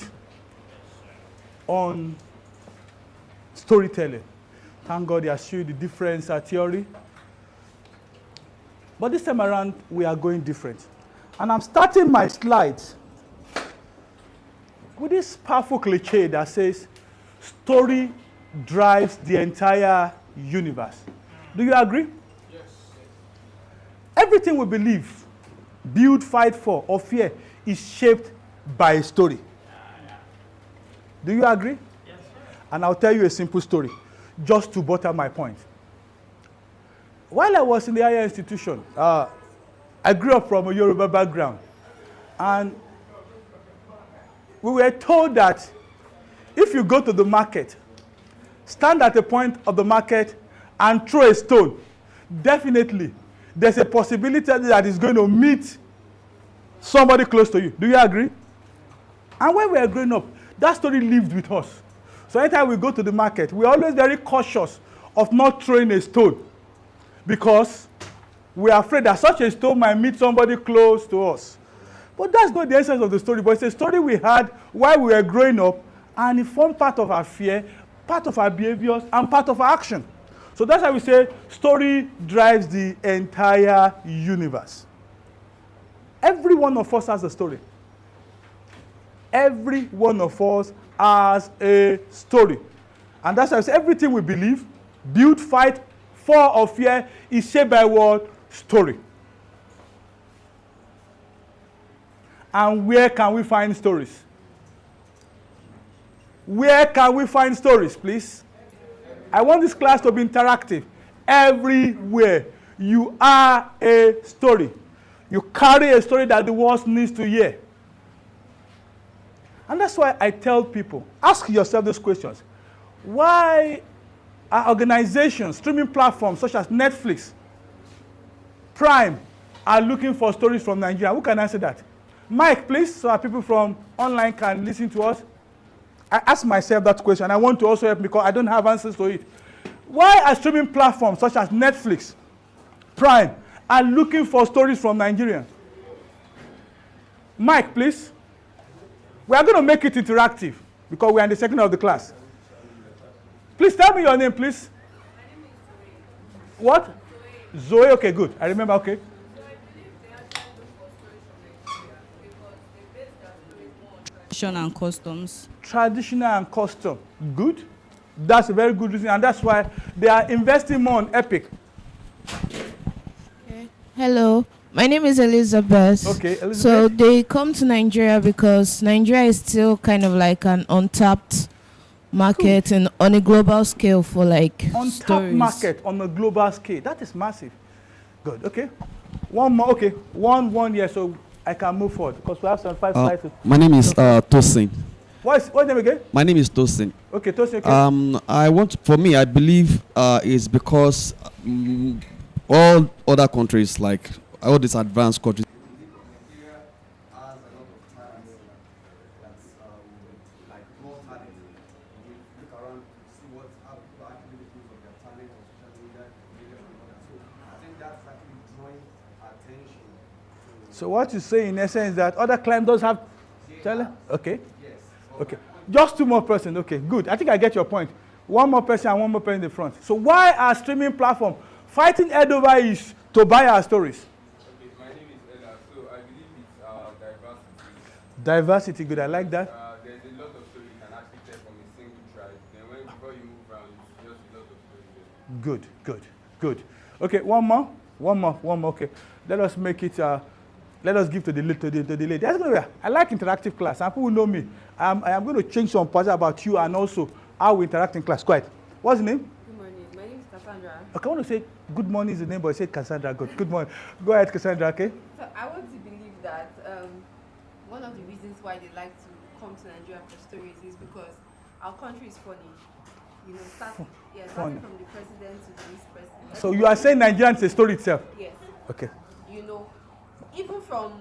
on storytelling. Thank God he has shown the difference theory. But this time around, we are going different. And I'm starting my slides with this powerful cliche that says, story drives the entire universe. Do you agree? Yes. Everything we believe, build, fight for, or fear is shaped by a story. Do you agree? Yes. And I'll tell you a simple story, just to butter my point. While I was in the higher institution, I grew up from a Yoruba background. And we were told that if you go to the market, stand at a point of the market and throw a stone, definitely there's a possibility that it's going to meet somebody close to you. Do you agree? And when we were growing up, that story lived with us. So anytime we go to the market, we're always very cautious of not throwing a stone because we are afraid that such a stone might meet somebody close to us. But that's not the essence of the story, but it's a story we had while we were growing up, and it formed part of our fear, part of our behaviors, and part of our action. So that's why we say story drives the entire universe. Every one of us has a story. Every one of us has a story. And that's why I say everything we believe, build, fight, for, or fear is shaped by what? Story. And where can we find stories? Where can we find stories, please? I want this class to be interactive. Everywhere. You are a story. You carry a story that the world needs to hear. And that's why I tell people, ask yourself these questions. Why are organizations, streaming platforms such as Netflix, Prime, are looking for stories from Nigeria? Who can answer that? Mike, please, so that people from online can listen to us. I ask myself that question. I want to also help because I don't have answers to it. Why are streaming platforms such as Netflix, Prime, are looking for stories from Nigeria? Mike, please. We are going to make it interactive because we are in the second half of the class. Please tell me your name, please. My name is Zoe. What? Zoe. Zoe, okay, good. I remember, okay. Tradition and customs. Traditional and custom. Good. That's a very good reason, and that's why they are investing more on Epic. Okay. Hello, my name is Elizabeth. Okay, Elizabeth. So they come to Nigeria because Nigeria is still kind of like an untapped market and on a global scale for like untapped stories. Market on a global scale. That is massive. Good. Okay. One more. Okay. One year, so I can move forward because we have some 5 slides. My name is Tosin. What's name again? My name is Tosin. Okay, Tosin. Okay. For me, I believe it's because all other countries, like all these advanced countries, So what you say in essence is that other clients don't have talent? Okay. Yes. Okay. Just 2 more persons. Okay, good. I think I get your point. 1 more person and 1 more person in the front. So why are streaming platform fighting head over ears to buy our stories? Okay, my name is Ella. So I believe it's diversity. Diversity, good. I like that. There's a lot of stories you can actually tell from a single tribe. Then before you move around, it's just a lot of stories there. Good. Okay, one more. Okay, let us make it. Let us give to the lady. I like interactive class. And people know me. I am going to change some parts about you and also how we interact in class. Quiet. What's the name? Good morning. My name is Cassandra. Okay, I want to say good morning is the name, but I said Cassandra. Good morning. Go ahead, Cassandra. Okay. So I want to believe that one of the reasons why they like to come to Nigeria for stories is because our country is funny. You know, starting from the president to the vice president. So you are saying Nigerian is a story itself? Yes. Okay. You know, even from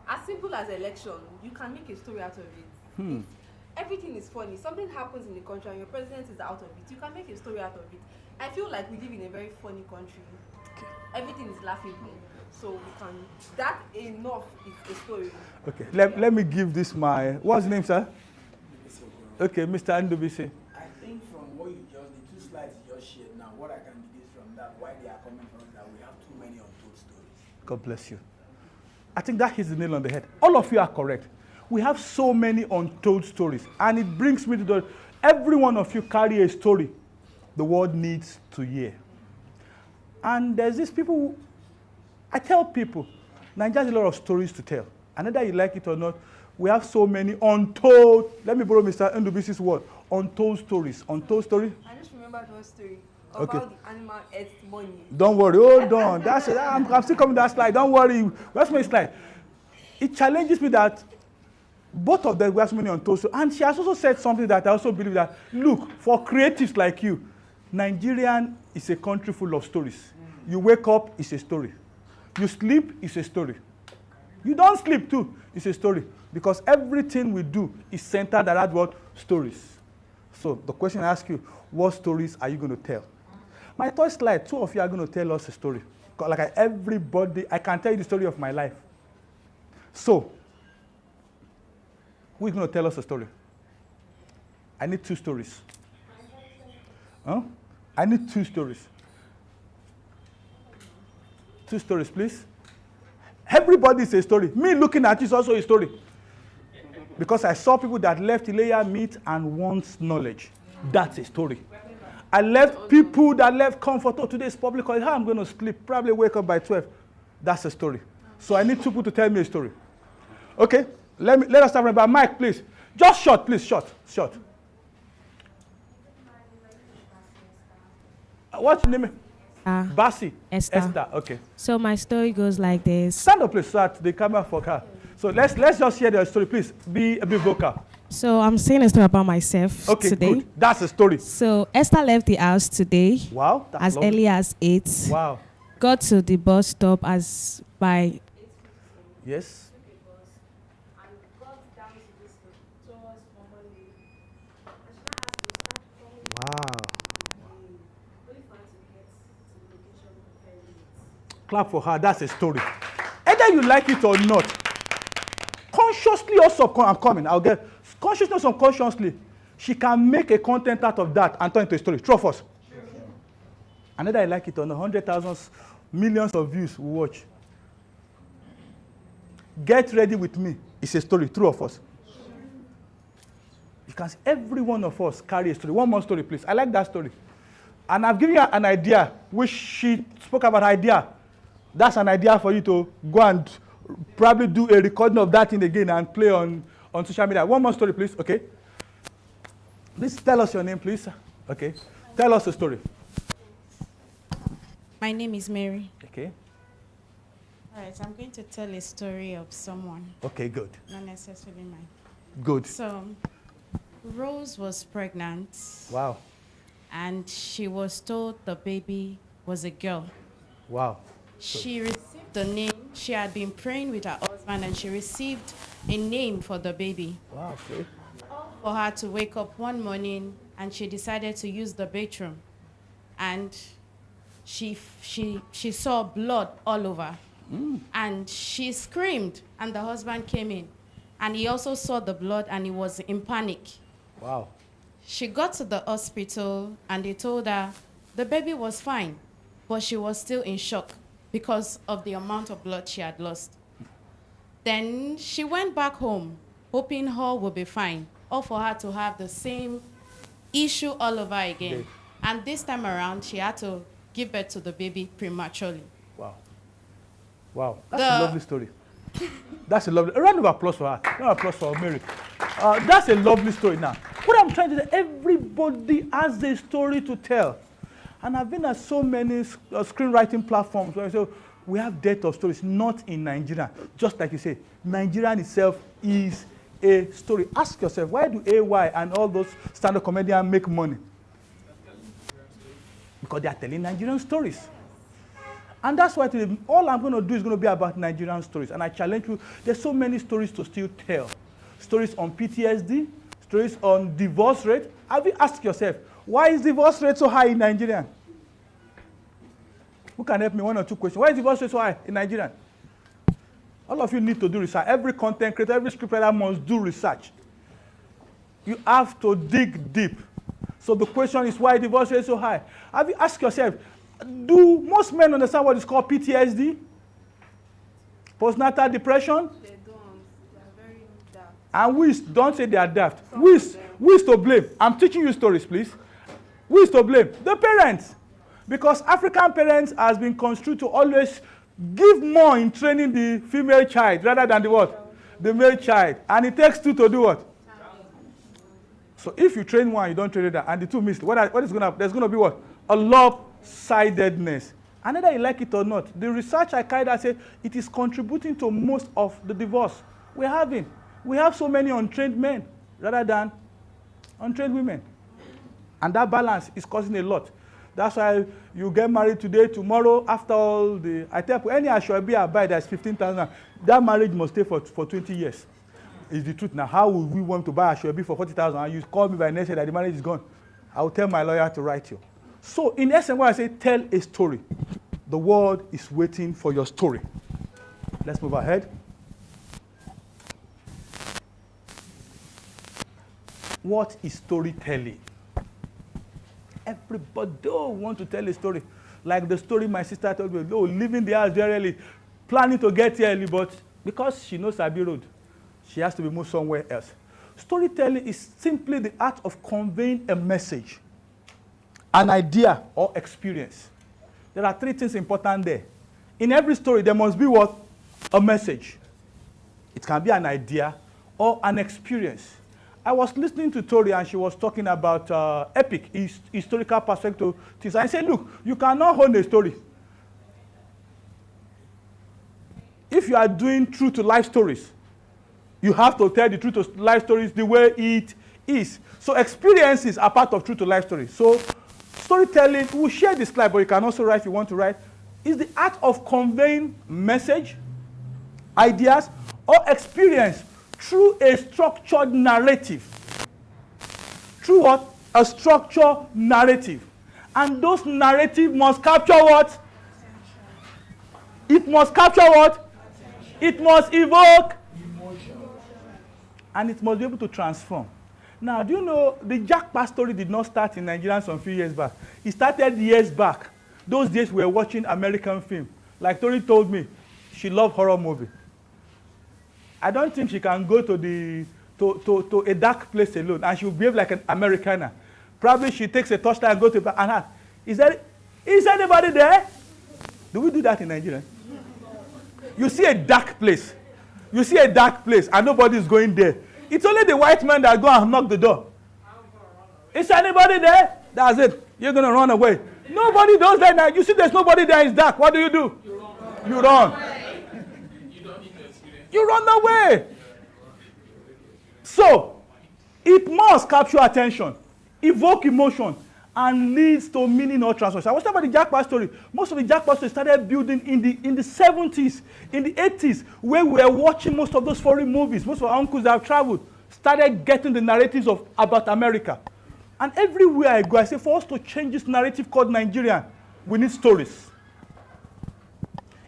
as simple as election, you can make a story out of it. Everything is funny. Something happens in the country and your president is out of it. You can make a story out of it. I feel like we live in a very funny country. Okay. everything is laughable. So we can, that enough is a story. Okay, let me give this my, what's his name, sir? Okay, Mr. Ndubisi. I think from what you just, the 2 slides you just shared now, what I can deduce from that, why they are coming from is that we have too many untold stories. God bless you. I think that hits the nail on the head. All of you are correct. We have so many untold stories, and it brings me to the, every one of you carry a story the world needs to hear. And there's these people, I tell people, Nigeria has a lot of stories to tell. And whether you like it or not, we have so many untold, let me borrow Mr. Ndubisi's word, untold stories. Untold story? I just remembered one story about the animal ate money. Don't worry, hold on. I'm still coming to that slide. Don't worry. Where's my slide? It challenges me that both of them have so many untold stories. And she has also said something that I also believe that, look, for creatives like you, Nigerian is a country full of stories. You wake up, it's a story. You sleep, it's a story. You don't sleep too, it's a story. Because everything we do is centered around what? Stories. So the question I ask you, what stories are you going to tell? My third slide, 2 of you are going to tell us a story. Like everybody, I can tell you the story of my life. So, who is going to tell us a story? I need 2 stories. Huh? I need 2 stories. 2 stories, please. Everybody is a story. Me looking at you is also a story. Because I saw people that left Ileya meat and wants knowledge. That's a story. I left people that left comfort. Oh, today is public holiday. How I'm going to sleep? Probably wake up by 12. That's a story. So I need 2 people to tell me a story. Okay? Let us start by Mike, please. Just short, please. Short. What's your name? Basi. Esther. Okay. So my story goes like this. Stand up, please, so that the camera for her. So let's just hear the story, please. Be a bit vocal. So I'm saying a story about myself today. Good. That's a story. So Esther left the house today. Wow. As lovely. Early as 8. Wow. Got to the bus stop as by. Yes. Wow. Clap for her. That's a story. Either you like it or not, consciously or subconsciously, I'm coming. I'll get consciously or subconsciously, she can make a content out of that and turn it into a story. True of us. And whether I like it or not, 100,000, millions of views will watch. Get ready with me. It's a story. True of us. Because every one of us carry a story. One more story, please. I like that story. And I've given you an idea, which she spoke about idea. That's an idea for you to go and probably do a recording of that thing again and play on social media. One more story, please. Okay. Please tell us your name, please. Okay. Tell us a story. My name is Mary. Okay. All right, I'm going to tell a story of someone. Okay, good. Not necessarily mine. Good. So, Rose was pregnant. Wow. And she was told the baby was a girl. Wow. She received the name. She had been praying with her husband and she received a name for the baby. Wow, okay. For her to wake up one morning and she decided to use the bathroom. And she saw blood all over. And she screamed and the husband came in. And he also saw the blood and he was in panic. Wow. She got to the hospital and they told her the baby was fine, but she was still in shock because of the amount of blood she had lost. Then she went back home, hoping all would be fine, or for her to have the same issue all over again. Okay. And this time around, she had to give birth to the baby prematurely. Wow. Wow. That's a lovely story. That's a lovely. A round of applause for her. A round of applause for Mary. That's a lovely story now. What I'm trying to say, everybody has a story to tell. And I've been at so many screenwriting platforms where I say, we have depth of stories, not in Nigeria. Just like you say, Nigeria itself is a story. Ask yourself, why do AY and all those stand-up comedians make money? Because they are telling Nigerian stories. And that's why today, all I'm going to do is going to be about Nigerian stories. And I challenge you, there's so many stories to still tell. Stories on PTSD, stories on divorce rate. Have you asked yourself, why is divorce rate so high in Nigeria? Who can help me? 1 or 2 questions. Why is divorce rate so high in Nigeria? All of you need to do research. Every content creator, every scriptwriter must do research. You have to dig deep. So the question is, why divorce rate is so high? Have you asked yourself, do most men understand what is called PTSD? Postnatal depression? They don't. They are very daft. And don't say they are daft. Who is to blame? I'm teaching you stories, please. Who is to blame? The parents. Because African parents has been construed to always give more in training the female child rather than the what? The male child. And it takes two to do what? So if you train one, you don't train the other, and the two miss, what is going to happen? There's going to be what? A lopsidedness. And whether you like it or not, the research I carried out said it is contributing to most of the divorce we're having. We have so many untrained men rather than untrained women. And that balance is causing a lot. That's why you get married today, tomorrow, after all the, I tell you, any Ashwabi I buy that's 15,000, that marriage must stay for 20 years. Is the truth. Now, how would we want to buy Ashwabi for 40,000 and you call me by next year that the marriage is gone? I will tell my lawyer to write you. So, in essence, when I say tell a story, the world is waiting for your story. Let's move ahead. What is storytelling? Everybody wants to tell a story. Like the story my sister told me, oh, leaving the house very early, planning to get here early, but because she knows Abbey Road, she has to be moved somewhere else. Storytelling is simply the art of conveying a message, an idea, or experience. There are 3 things important there. In every story, there must be what? A message. It can be an idea or an experience. I was listening to Tori and she was talking about epic, historical perspective. I said, look, you cannot own a story. If you are doing true to life stories, you have to tell the true to life stories the way it is. So experiences are part of true to life stories. So storytelling, we'll share this slide, but you can also write if you want to write, is the art of conveying message, ideas, or experience through a structured narrative. Through what? A structured narrative. And those narratives must capture what? It must capture what? It must evoke emotion. And it must be able to transform. Now, do you know the Jackpot story did not start in Nigeria some few years back. It started years back. Those days we were watching American film. Like Tori told me, she loved horror movie. I don't think she can go to a dark place alone and she will behave like an Americana. Probably she takes a torchlight and go to and ask, is anybody there? Do we do that in Nigeria? You see a dark place. You see a dark place and nobody is going there. It's only the white man that go and knock the door. Is anybody there? That's it. You're going to run away. Nobody does that now. You see there's nobody there, it's dark. What do? You run. You run away. So, it must capture attention, evoke emotion, and leads to meaning or transformation. I was talking about the Jackpot story. Most of the Jackpot stories started building in the 70s, in the 80s, where we were watching most of those foreign movies. Most of our uncles that have traveled started getting the narratives about America. And everywhere I go, I say, for us to change this narrative called Nigerian, we need stories.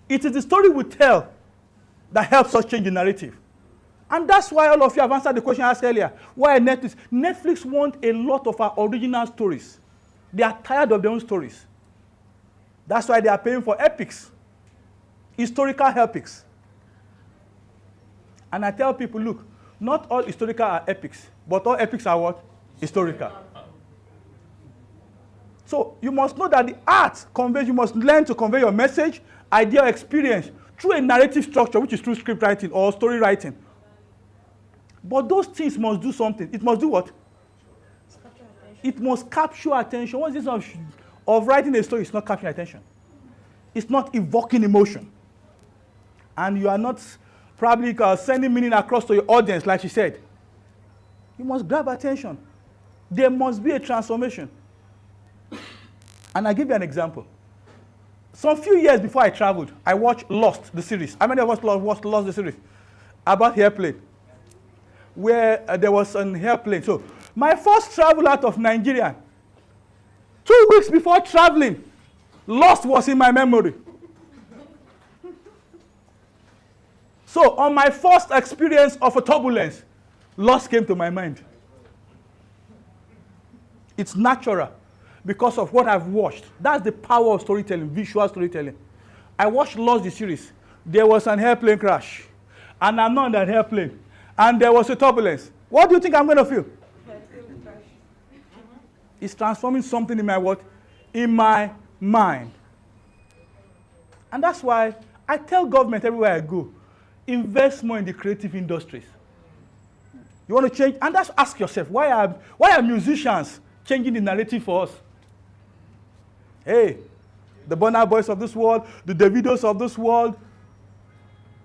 It is the story we tell that helps us change the narrative. And that's why all of you have answered the question I asked earlier. Why Netflix? Netflix wants a lot of our original stories. They are tired of their own stories. That's why they are paying for epics, historical epics. And I tell people, look, not all historical are epics, but all epics are what? Historical. So you must know that the art conveys, you must learn to convey your message, idea, experience through a narrative structure, which is through script writing or story writing. But those things must do something. It must do what? It must capture attention. What's this of writing a story? It's not capturing attention. It's not evoking emotion. And you are not probably sending meaning across to your audience, like she said. You must grab attention. There must be a transformation. And I'll give you an example. Some few years before I traveled, I watched Lost, the series. How many of us watched Lost, the series? About airplane. Where there was an airplane. So, my first travel out of Nigeria, 2 weeks before traveling, Lost was in my memory. So on my first experience of a turbulence, loss came to my mind. It's natural because of what I've watched. That's the power of storytelling, visual storytelling. I watched Lost the series. There was an airplane crash, and I'm not on that airplane, and there was a turbulence. What do you think I'm going to feel? It's transforming something in my what? In my mind. And that's why I tell government everywhere I go, invest more in the creative industries. You want to change? And that's ask yourself, why are musicians changing the narrative for us? Hey, the Burna Boys of this world, the Davidos of this world,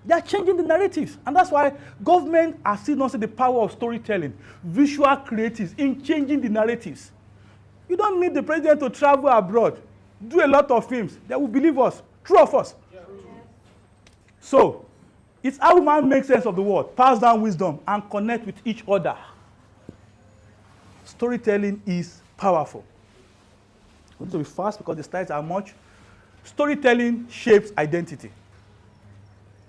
they are changing the narratives. And that's why government has still not seen the power of storytelling, visual creatives in changing the narratives. You don't need the president to travel abroad, do a lot of films. They will believe us, true of us. So, it's how man makes sense of the world, pass down wisdom, and connect with each other. Storytelling is powerful. I'm going to be fast because the slides are much. Storytelling shapes identity.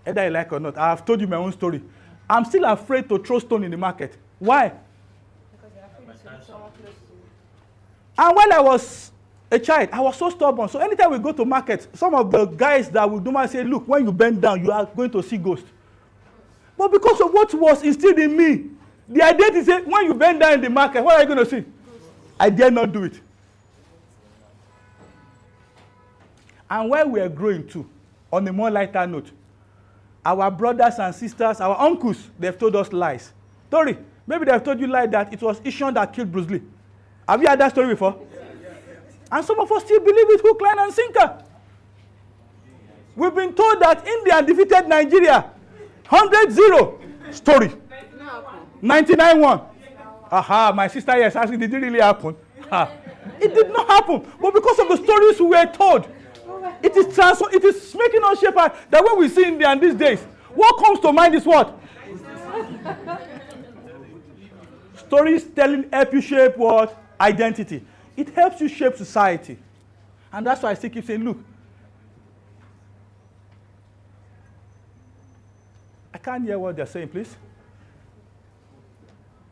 Either you like or not, I have told you my own story. I'm still afraid to throw stone in the market. Why? Because you're afraid to someone close to you. And when I was a child, I was so stubborn. So anytime we go to market, some of the guys that would normally say, look, when you bend down, you are going to see ghosts. But because of what was instilled in me, the identity said, when you bend down in the market, what are you going to see? I dare not do it. And while we are growing too, on a more lighter note, our brothers and sisters, our uncles, they've told us lies. Tori, maybe they've told you lies that it was Ishon that killed Bruce Lee. Have you heard that story before? And some of us still believe it, hook, line, and sinker. We've been told that India defeated Nigeria 100-0. Story. 99-1. Aha, my sister here is asking, did it really happen? It did not happen. But because of the stories we were told, it is making us shape that when we see India in these days, what comes to mind is what? Stories telling help you shape what? Identity. It helps you shape society. And that's why I still keep saying, look, I can't hear what they're saying, please.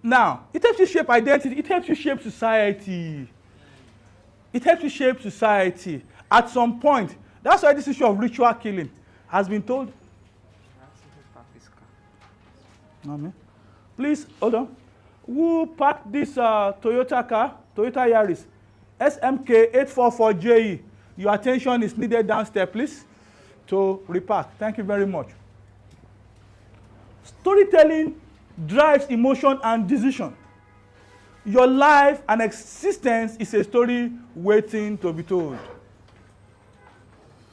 Now, it helps you shape identity. It helps you shape society. It helps you shape society. At some point, that's why this issue of ritual killing has been told. Please, hold on. Who packed this Toyota car, Toyota Yaris, SMK 844JE? Your attention is needed downstairs, please, to repack. Thank you very much. Storytelling drives emotion and decision. Your life and existence is a story waiting to be told.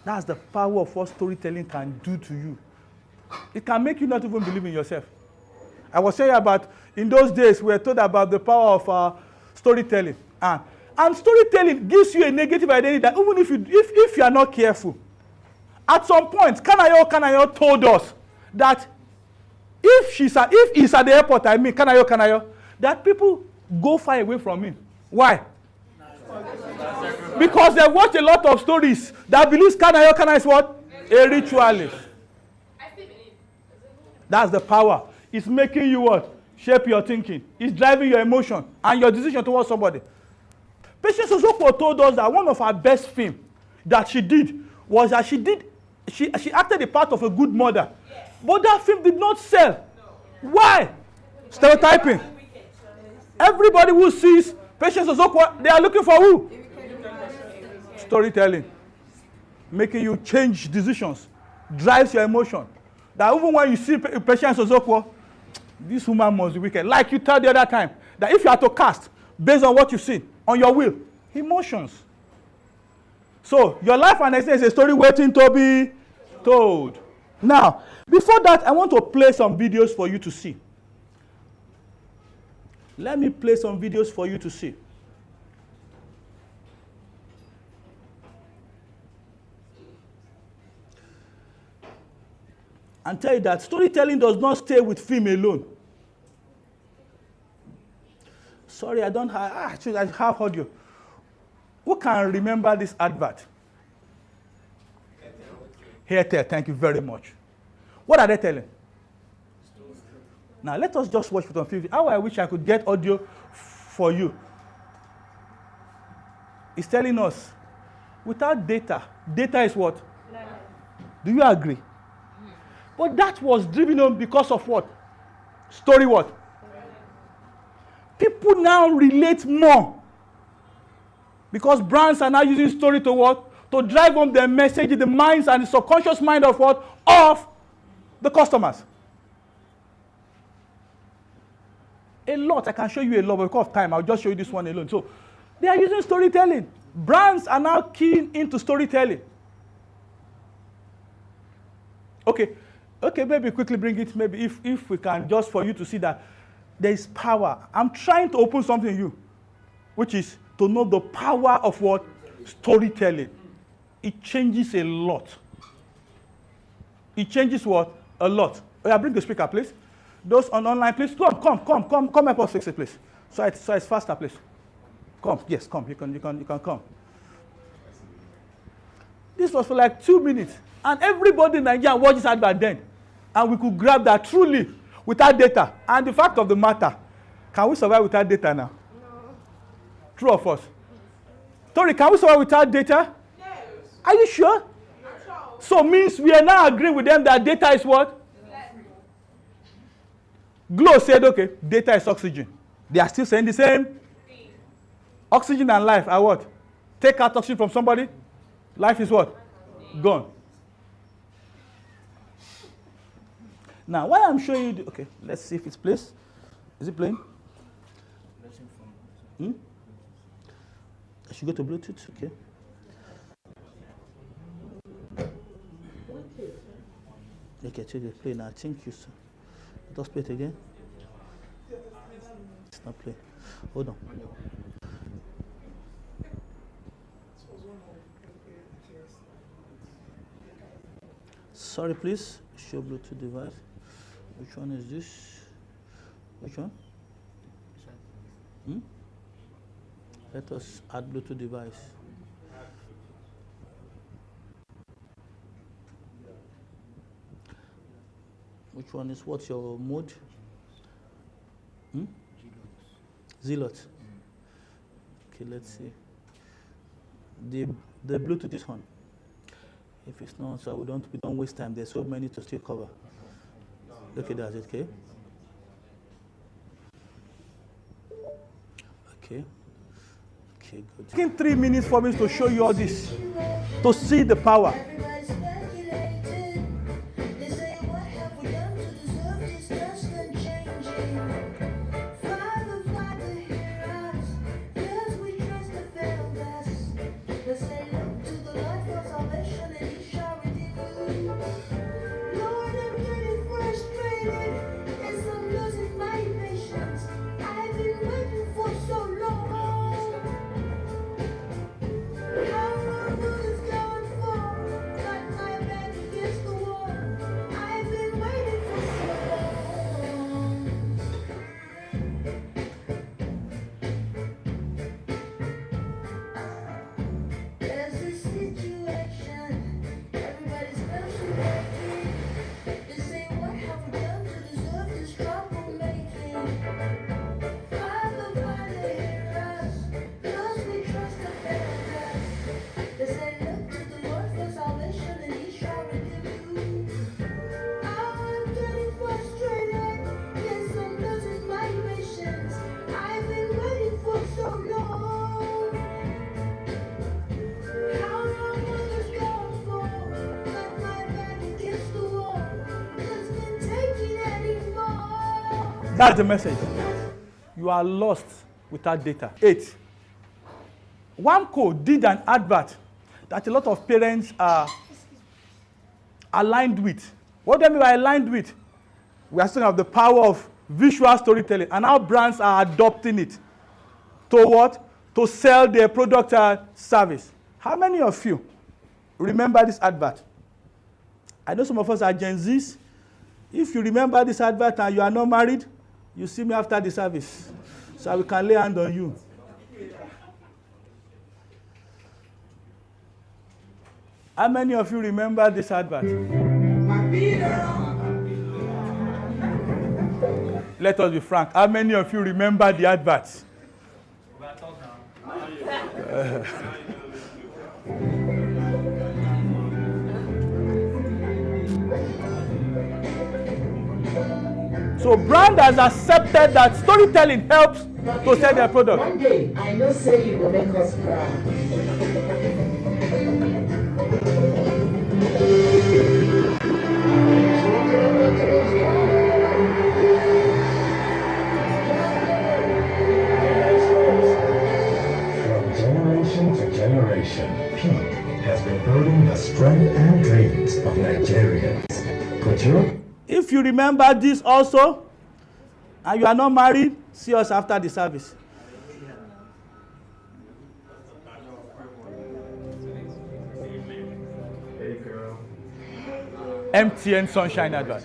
That's the power of what storytelling can do to you. It can make you not even believe in yourself. I was saying about, in those days, we were told about the power of storytelling. And storytelling gives you a negative identity that even if you are not careful, at some point, Kanayo told us that if he's at the airport, Kanayo, that people go far away from him. Why? Because they watch a lot of stories that believes Kanayo is what? A ritualist. That's the power. It's making you what? Shape your thinking. It's driving your emotion and your decision towards somebody. Patience Ozokwo told us that one of her best films that she did was that she acted the part of a good mother. Yes. But that film did not sell. No. Why? Stereotyping. Everybody who sees Patience Ozokwo, they are looking for who? Storytelling. Making you change decisions. Drives your emotion. That even when you see Patience Ozokwo, this woman must be wicked. Like you told the other time, that if you are to cast, based on what you see, on your will, emotions. So, your life and existence is a story waiting to be told. Now, before that, I want to play some videos for you to see. Let me play some videos for you to see. And tell you that storytelling does not stay with film alone. Sorry, I don't have, I have audio. Who can remember this advert? Airtel, thank you very much. What are they telling? Now, let us just watch it on 50. How I wish I could get audio for you. It's telling us, without data, data is what? Do you agree? But that was driven home because of what? Story what? People now relate more. Because brands are now using story to what? To drive home their message in the minds and the subconscious mind of what? Of the customers. A lot. I can show you a lot, but because of time, I'll just show you this one alone. So, they are using storytelling. Brands are now keen into storytelling. Okay, maybe quickly bring it, maybe if we can, just for you to see that there is power. I'm trying to open something in you, which is to know the power of what? Storytelling. It changes a lot. It changes what? A lot. Oh, yeah, bring the speaker, please. Those on online, please. Come help us fix it, please. So it's faster, please. Come, yes, come. You can come. This was for like 2 minutes. And everybody in Nigeria watches advert then. And we could grab that truly without data. And the fact of the matter, can we survive without data now? No. True or false? Tori, can we survive without data? Yes. Are you sure? Sure. So means we are now agreeing with them that data is what? Yes. Glow said, okay, data is oxygen. They are still saying the same. Oxygen and life are what? Take out oxygen from somebody, life is what? Gone. Now, why I'm showing you, okay, let's see if it's placed. Is it playing? I should go to Bluetooth, okay. Okay, check the play now. I think you saw. Let us play it again. It's not playing. Hold on. Sorry, please. Show Bluetooth device. Which one is this? Which one? Let us add Bluetooth device. Which one is what's your mode? Zealot. Okay, let's see. The Bluetooth is on. If it's not, so we don't waste time. There's so many to still cover. Okay, that's it, okay? Okay, good. It's taking 3 minutes for me to show you all this, to see the power. That's the message. You are lost without data. 8. Wamco did an advert that a lot of parents are aligned with. What do I mean by aligned with? We are speaking of the power of visual storytelling and how brands are adopting it to what? To sell their product or service. How many of you remember this advert? I know some of us are Gen Zs. If you remember this advert and you are not married, you see me after the service, so we can lay hand on you. How many of you remember this advert? Let us be frank. How many of you remember the adverts? So brand has accepted that storytelling helps to sell their product. One day, I know say you will make us proud. From generation to generation, Pete has been building the strength and dreams of Nigerians. Put your If you remember this also, and you are not married, see us after the service. MTN Sunshine advert.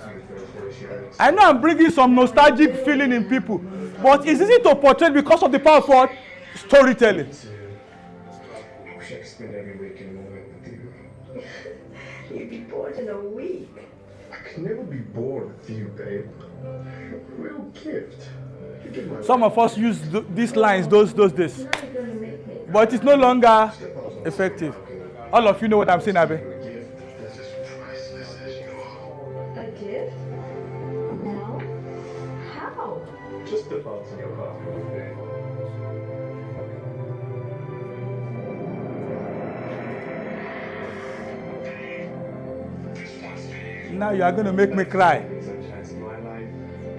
I know I'm bringing some nostalgic feeling in people, but it's easy to portray because of the power of what? Storytelling. You'd be bored in a week. I can never be bored with you, babe. Real gift. Some of us use these lines those days, but it's no longer effective. All of you know what I'm saying, Abe. A gift? No. How? Just step out in your car, babe. Now you are going to make me cry.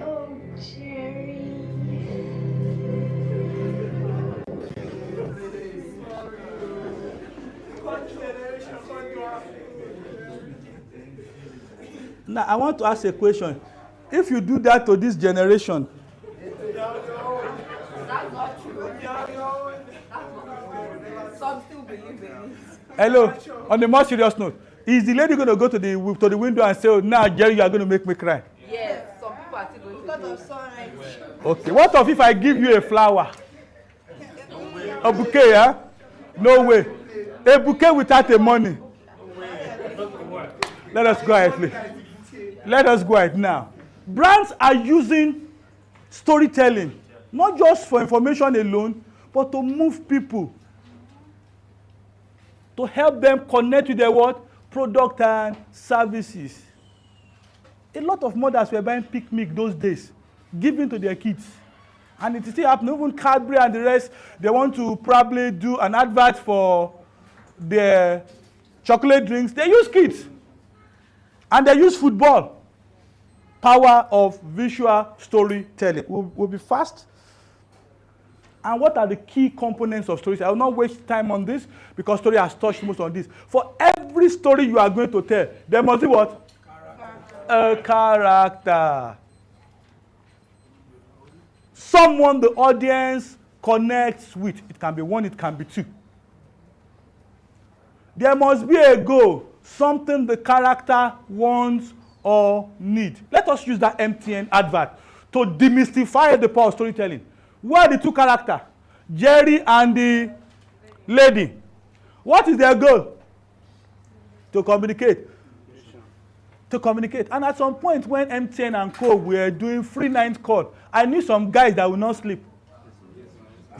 Oh, Jerry. Now I want to ask a question. If you do that to this generation, Some still believe in it. hello, on a more serious note, is the lady going to go to the window and say, oh, now, Jerry, you are going to make me cry? Yes, some people are still going to Because of sunlight. Okay, what if I give you a flower? A bouquet, huh? No way. A bouquet without the money. Let us go ahead, please. Let us go ahead now. Brands are using storytelling, not just for information alone, but to move people, to help them connect with their what? Product and services. A lot of mothers were buying picnic those days, giving to their kids. And it is still happening. Even Cadbury and the rest, they want to probably do an advert for their chocolate drinks. They use kids. And they use football. Power of visual storytelling. We'll be fast. And what are the key components of stories? I will not waste time on this because story has touched most on this. For every story you are going to tell, there must be what? A character. Someone the audience connects with. It can be one, it can be two. There must be a goal, something the character wants or needs. Let us use that MTN advert to demystify the power of storytelling. Where are the two characters? Jerry and the lady. What is their goal? To communicate. To communicate. And at some point when MTN and Co were doing free night call, I knew some guys that would not sleep.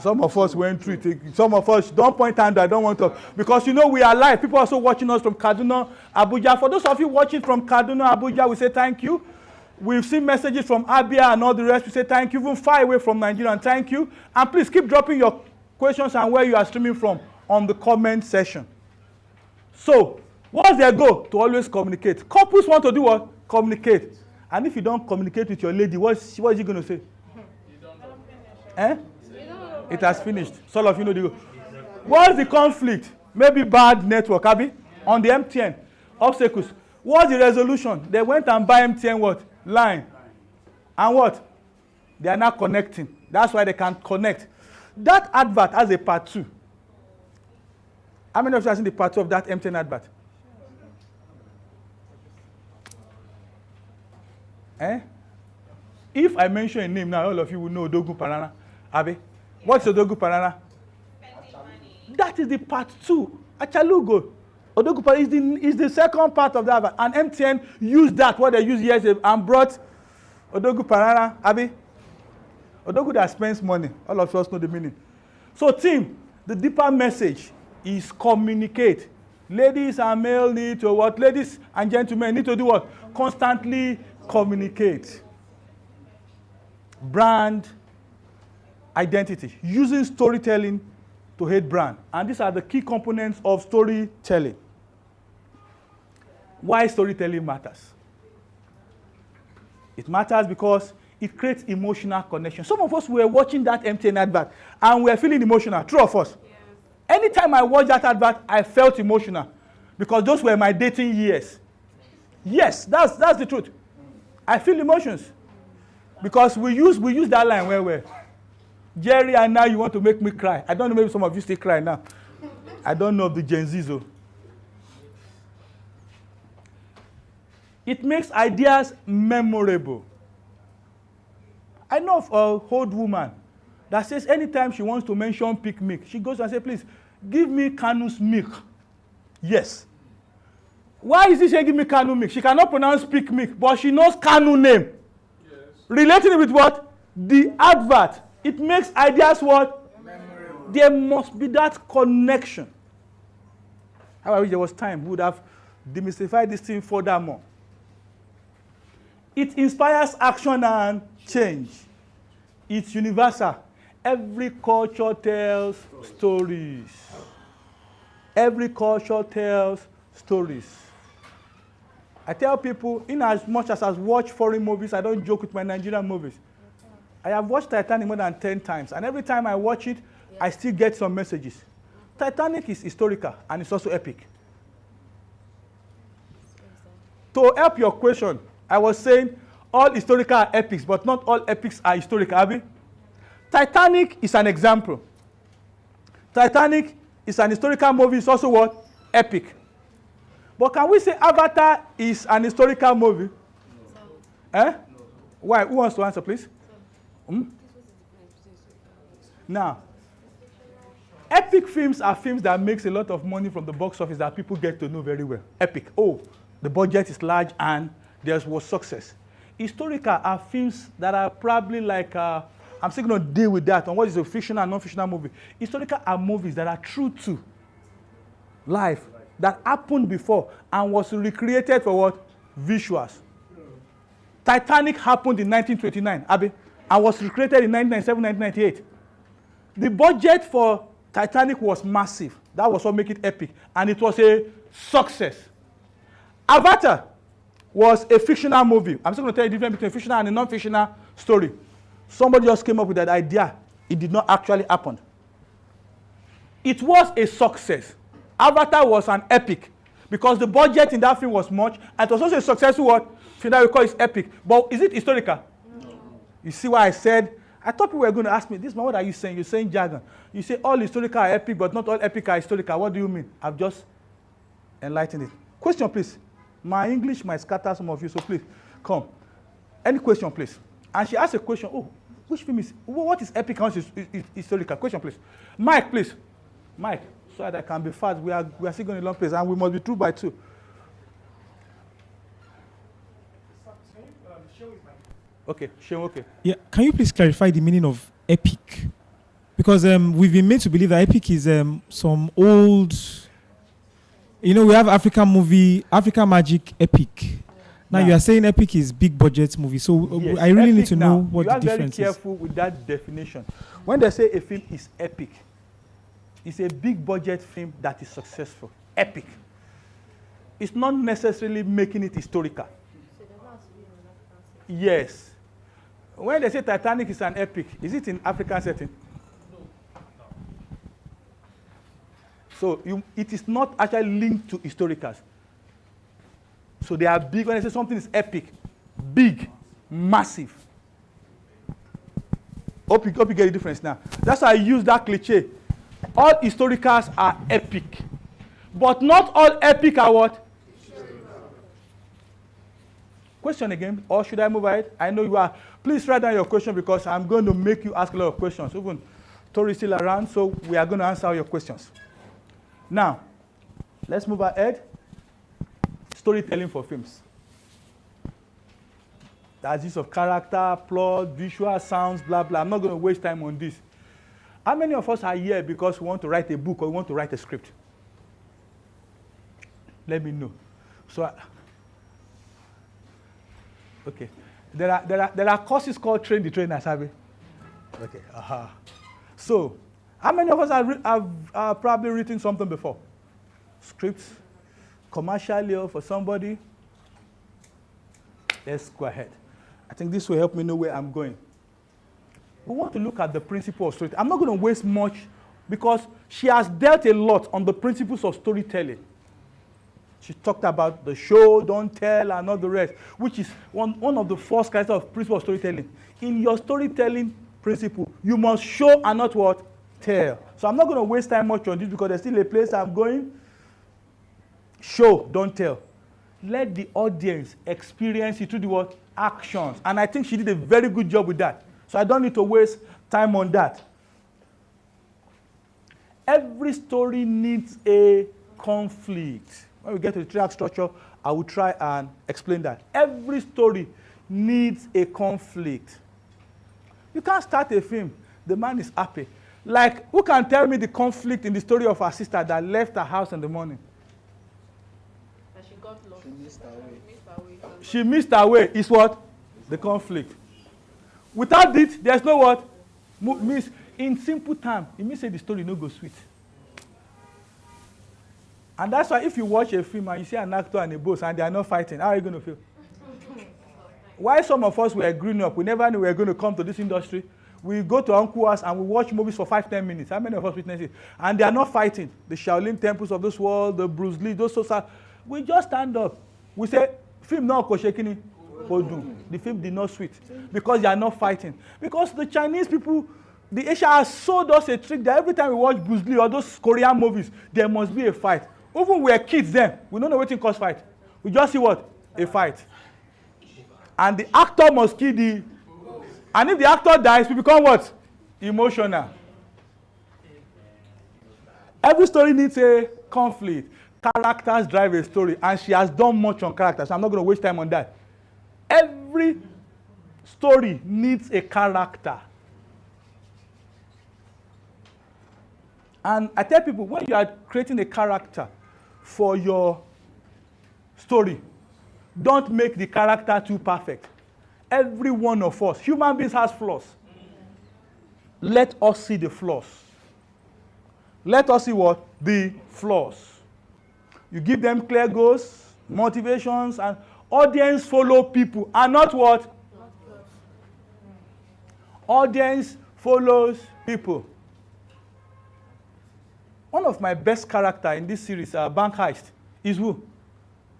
Some of us went through it. Some of us, don't point out, I don't want to. Because you know we are live. People are also watching us from Kaduna, Abuja. For those of you watching from Kaduna, Abuja, we say thank you. We've seen messages from Abia and all the rest. We say thank you. Even far away from Nigeria, and thank you. And please keep dropping your questions and where you are streaming from on the comment section. So, what's their goal? To always communicate. Couples want to do what? Communicate. And if you don't communicate with your lady, what is she going to say? It has finished. So all of you know the goal. What's the conflict? Maybe bad network, Abi? On the MTN. Obstacles. What's the resolution? They went and buy MTN what? Line. And what? They are now connecting. That's why they can connect. That advert has a part 2. How many of you have seen the part 2 of that MTN advert? If I mention a name now, all of you will know Odogu Parana. Abi? What's Odogu Parana? That is the part 2. Achalugo. Ojodu Parana is the second part of the advert. And MTN used that, what they used yesterday, and brought Ojodu Parana, Abi. Ojodu that spends money. All of us know the meaning. So, team, the deeper message is communicate. Ladies and male need to what? Ladies and gentlemen need to do what? Constantly communicate. Brand identity. Using storytelling to hate brand. And these are the key components of storytelling. Why storytelling matters? It matters because it creates emotional connection. Some of us were watching that MTN advert and we were feeling emotional. True of us. Yeah. Anytime I watched that advert, I felt emotional because those were my dating years. Yes, that's the truth. I feel emotions because we use that line where Jerry, and now you want to make me cry. I don't know, maybe some of you still cry now. I don't know of the Gen Zs though. It makes ideas memorable. I know of an old woman that says anytime she wants to mention peak milk, she goes and says, please, give me Kanu's milk. Yes. Why is she saying give me Kanu milk? She cannot pronounce peak milk, but she knows Kanu name. Yes. Relating it with what? The advert. It makes ideas what? Memorable. There must be that connection. How I wish there was time, we would have demystified this thing furthermore. It inspires action and change. It's universal. Every culture tells stories. Every culture tells stories. I tell people, in as much as I watch foreign movies, I don't joke with my Nigerian movies. I have watched Titanic more than 10 times, and every time I watch it, I still get some messages. Titanic is historical, and it's also epic. To help your question, I was saying all historical are epics, but not all epics are historical, Abi. Titanic is an example. Titanic is an historical movie, it's also what? Epic. But can we say Avatar is an historical movie? No. Eh? No. Why? Who wants to answer, please? Now, epic films are films that makes a lot of money from the box office that people get to know very well. Epic. Oh, the budget is large and there was success. Historical are films that are probably like, I'm still going to deal with that on what is a fictional and non-fictional movie. Historical are movies that are true to life, that happened before and was recreated for what? Visuals. Titanic happened in 1929, Abi, and was recreated in 1997, 1998. The budget for Titanic was massive. That was what made it epic. And it was a success. Avatar was a fictional movie. I'm still going to tell you the difference between a fictional and a non-fictional story. Somebody just came up with that idea. It did not actually happen. It was a success. Avatar was an epic because the budget in that film was much, and it was also a successful what? Film that we call it epic. But is it historical? No. You see why I said, I thought people were going to ask me, this man, what are you saying? You're saying jargon. You say all historical are epic, but not all epic are historical. What do you mean? I've just enlightened it. Question, please. My English might scatter some of you, so please, come. Any question, please? And she asked a question, oh, which film is, what is epic and historical? Question, please. Mike, please. Mike, so that I can be fast. We are still going a long place, and we must be through by 2. Okay, Shane, okay. Yeah, can you please clarify the meaning of epic? Because we've been made to believe that epic is some old, we have African Magic epic. Now you are saying epic is big budget movie. So yes, I really need to know what the difference is. You are very careful with that definition. When they say a film is epic, it's a big budget film that is successful. Epic. It's not necessarily making it historical. Yes. When they say Titanic is an epic, is it in African setting? No. So it is not actually linked to historicals. So they are big. When they say something is epic, big, massive. Hope you get the difference now. That's why I use that cliche. All historicals are epic. But not all epic are what? Question again, or should I move ahead? I know you are. Please write down your question because I'm going to make you ask a lot of questions. Even Tori is still around, so we are going to answer all your questions. Now, Let's move ahead. Storytelling for films. That's use of character, plot, visual sounds, blah, blah. I'm not going to waste time on this. How many of us are here because we want to write a book or we want to write a script? Let me know. So, okay. There are courses called Train the Trainers, have you? Okay. So, how many of us have probably written something before? Scripts, commercially or for somebody? Let's go ahead. I think this will help me know where I'm going. We want to look at the principle of storytelling. I'm not going to waste much because she has dealt a lot on the principles of storytelling. She talked about the show, don't tell, and all the rest, which is one of the first kinds of principles of storytelling. In your storytelling principle, you must show and not what? Tell. So I'm not going to waste time much on this because there's still a place I'm going. Show, don't tell. Let the audience experience it through the what? Actions. And I think she did a very good job with that. So I don't need to waste time on that. Every story needs a conflict. When we get to the three-act structure, I will try and explain that. Every story needs a conflict. You can't start a film. The man is happy. Like, who can tell me the conflict in the story of her sister that left her house in the morning? That she got lost. She missed her way. She missed her way. Is what? The conflict. Without it, there's no what? Miss. In simple terms, it means say the story no go sweet. And that's why if you watch a film and you see an actor and a boss and they are not fighting, how are you going to feel? Why some of us were growing up, we never knew we were going to come to this industry. We go to Uncle House and we watch movies for 5-10 minutes. How many of us witness it? And they are not fighting. The Shaolin temples of this world, the Bruce Lee, those sorts of. We just stand up. We say, film no koshekini. The film did not sweet. Because they are not fighting. Because the Chinese people, the Asia has sold us a trick that every time we watch Bruce Lee or those Korean movies, there must be a fight. Even we were kids then, we don't know what it cause fight. We just see what? A fight. And the actor must kill the... And if the actor dies, we become what? Emotional. Every story needs a conflict. Characters drive a story. And she has done much on characters. So I'm not going to waste time on that. Every story needs a character. And I tell people, when you are creating a character for your story, don't make the character too perfect. Every one of us, human beings has flaws. Let us see the flaws. Let us see what? The flaws. You give them clear goals, motivations, and audience follow people. And not what? Audience follows people. One of my best character in this series, Bank Heist, is who?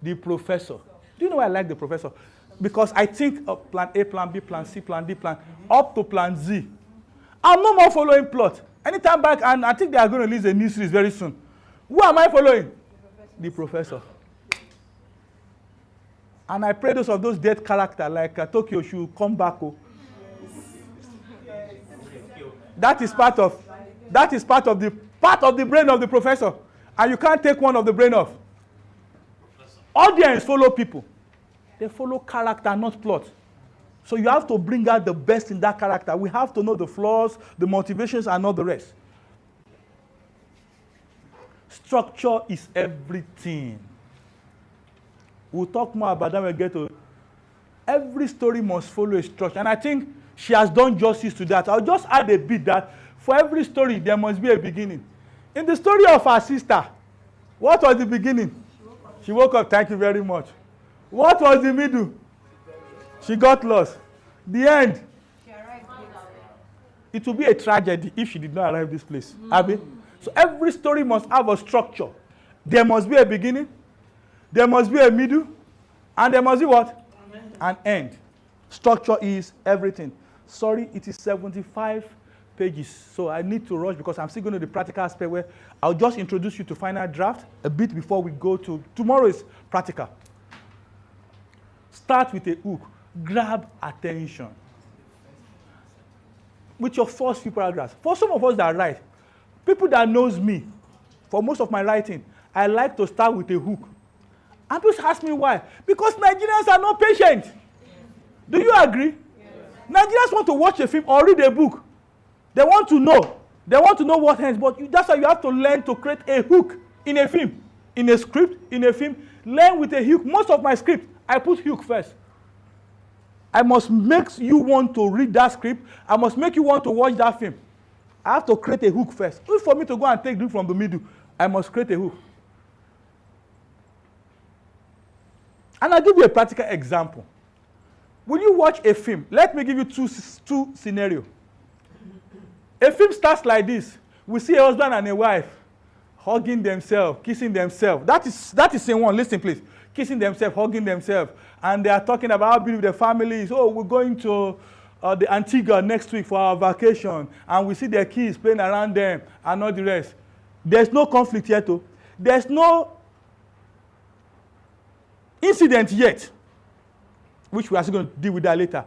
The professor. Do you know why I like the professor? Because I think of plan A, plan B, plan C, plan D, plan up to plan Z. I'm no more following plot. Anytime back, and I think they are going to release a new series very soon. Who am I following? The professor. And I pray those of those dead characters like Tokyo should come back. Oh. That is part of the brain of the professor. And you can't take one of the brain off. Audience follow people. They follow character, not plot. So you have to bring out the best in that character. We have to know the flaws, the motivations, and all the rest. Structure is everything. We'll talk more about that when we get to... Every story must follow a structure. And I think she has done justice to that. I'll just add a bit that for every story, there must be a beginning. In the story of her sister, what was the beginning? She woke up. Thank you very much. What was the middle? She got lost. The end. It will be a tragedy if she did not arrive this place. Abby? So every story must have a structure. There must be a beginning. There must be a middle. And there must be what? An end. Structure is everything. Sorry, it is 75 pages. So I need to rush because I'm still going to the practical aspect where I'll just introduce you to final draft a bit before we go to... Tomorrow is practical. Start with a hook. Grab attention. With your first few paragraphs. For some of us that write, people that knows me, for most of my writing, I like to start with a hook. And people ask me why. Because Nigerians are not patient. Do you agree? Nigerians want to watch a film or read a book. They want to know. They want to know what ends. But that's why you have to learn to create a hook in a film, in a script, in a film. Learn with a hook. Most of my script, I put hook first. I must make you want to read that script. I must make you want to watch that film. I have to create a hook first. If for me to go and take it from the middle, I must create a hook. And I'll give you a practical example. When you watch a film, let me give you two scenarios. A film starts like this. We see a husband and a wife hugging themselves, kissing themselves. That is scene one. Listen, please. Kissing themselves, hugging themselves. And they are talking about how beautiful the family is. Oh, we're going to the Antigua next week for our vacation. And we see their kids playing around them and all the rest. There's no conflict yet, though. There's no incident yet, which we are still going to deal with that later.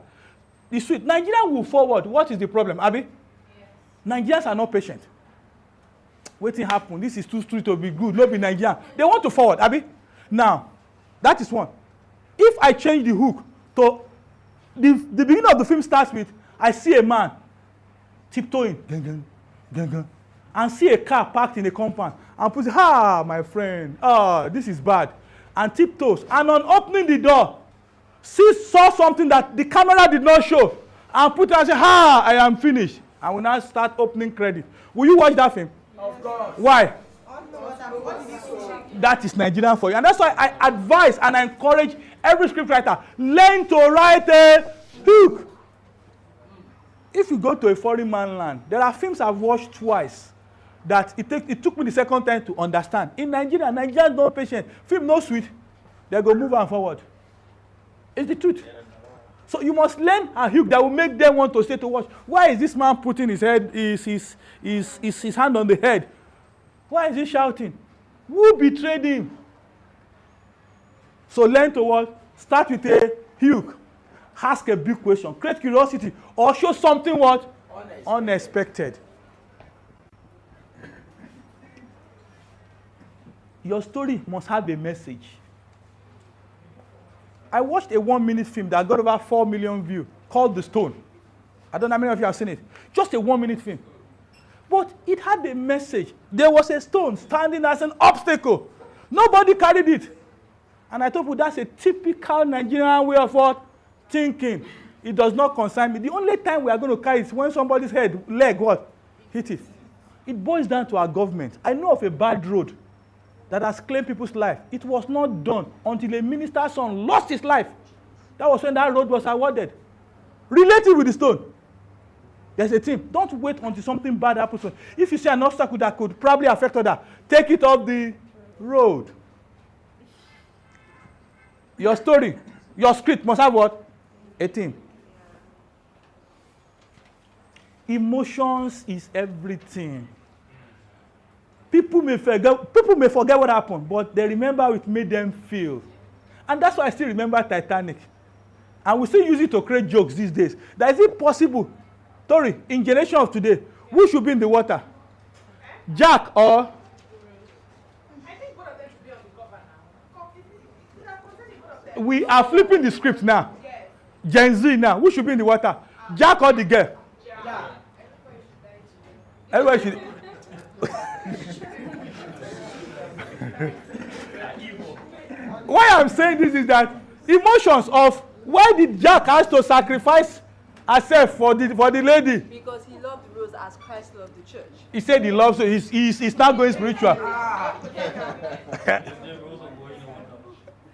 The sweet. Nigeria will forward. What is the problem, Abi? Yes. Nigerians are not patient. Waiting happen. This is too sweet to be good. Not be Nigerian. They want to forward, Abi. Now, that is one. If I change the hook to the beginning of the film starts with, I see a man tiptoeing, and see a car parked in a compound, and put, my friend, this is bad, and tiptoes, and on opening the door, saw something that the camera did not show, and put it and say, I am finished, and we now start opening credit. Will you watch that film? Of course. Why? That is Nigerian for you. And that's why I advise and I encourage every scriptwriter, learn to write a hook. If you go to a foreign man land, there are films I've watched twice that it took me the second time to understand. In Nigeria, Nigerians don't patient. Film no sweet. They go move on forward. It's the truth. So you must learn a hook that will make them want to stay to watch. Why is this man putting his hand on the head? Why is he shouting? Who betrayed him? So learn to what? Start with a hook. Ask a big question. Create curiosity. Or show something what? Unexpected. Your story must have a message. I watched a 1-minute film that got over 4 million views called The Stone. I don't know how many of you have seen it. Just a 1-minute film. But it had a message. There was a stone standing as an obstacle. Nobody carried it. And I thought, well, that's a typical Nigerian way of what? Thinking. It does not concern me. The only time we are going to carry it is when somebody's leg, what? Hit it. It boils down to our government. I know of a bad road that has claimed people's life. It was not done until a minister's son lost his life. That was when that road was awarded. Related with the stone. There's a team. Don't wait until something bad happens. If you see an obstacle that could probably affect others, take it off the road. Your story, your script must have what? A team. Emotions is everything. People may forget what happened, but they remember how it made them feel. And that's why I still remember Titanic. And we still use it to create jokes these days. That is it possible? Tori, in generation of today, who should be in the water? Jack or? I think both of them should be on the cover now. We are flipping the script now. Yes. Gen Z now. Who should be in the water? Jack or the girl? Jack. Everybody should. Why I'm saying this is that emotions of why did Jack have to sacrifice herself for the lady? Because he loved Rose as Christ loved the church. He said he loves her. He's not going spiritual.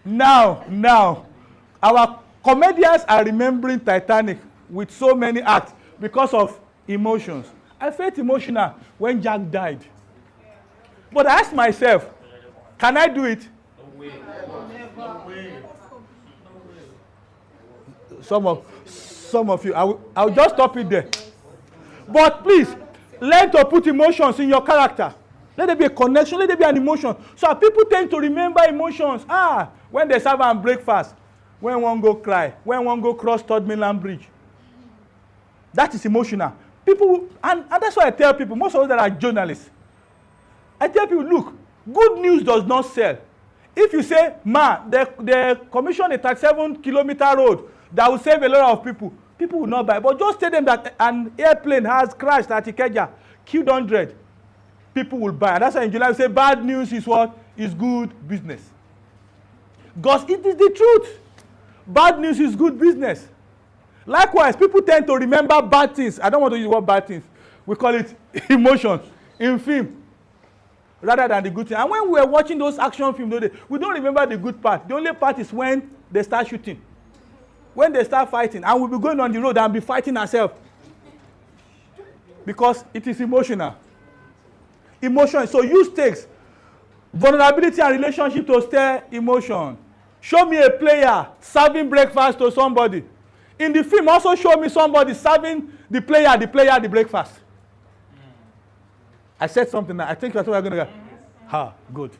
Now, our comedians are remembering Titanic with so many acts because of emotions. I felt emotional when Jack died. But I asked myself, can I do it? Some of you, I'll just stop it there. But please, learn to put emotions in your character. Let there be a connection, let there be an emotion. So people tend to remember emotions. When they serve and breakfast, when one go cry, when one go cross Third Mainland Bridge. That is emotional. People, and that's why I tell people, most of us that are journalists, I tell people, look, Good news does not sell. If you say, they commissioned a 37-kilometer road that will save a lot of people, people will not buy. But just tell them that an airplane has crashed at Ikeja, killed 100, people will buy. And that's why in July we say bad news is what? Is good business. Because it is the truth. Bad news is good business. Likewise, people tend to remember bad things. I don't want to use the word bad things. We call it emotions in film rather than the good thing. And when we were watching those action films, we don't remember the good part. The only part is when they start shooting. When they start fighting, and we'll be going on the road and be fighting ourselves. Because it is emotional. Emotion. So use takes vulnerability and relationship to stir emotion. Show me a player serving breakfast to somebody. In the film, also show me somebody serving the player the breakfast. I said something. I think that's what we're going to get. Good.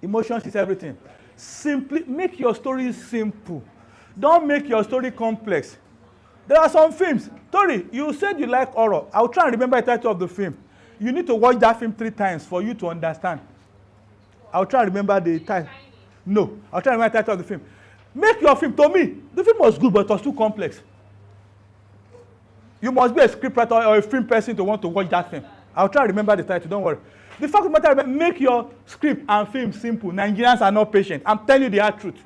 Emotions is everything. Simply make your story simple. Don't make your story complex. There are some films. Tori, you said you like horror. I'll try and remember the title of the film. You need to watch that film 3 times for you to understand. I'll try and remember the title. No, I'll try and remember the title of the film. Make your film. To me, the film was good, but it was too complex. You must be a scriptwriter or a film person to want to watch that film. I'll try to remember the title, don't worry. The fact of the matter is, make your script and film simple. Nigerians are not patient. I'm telling you the hard truth.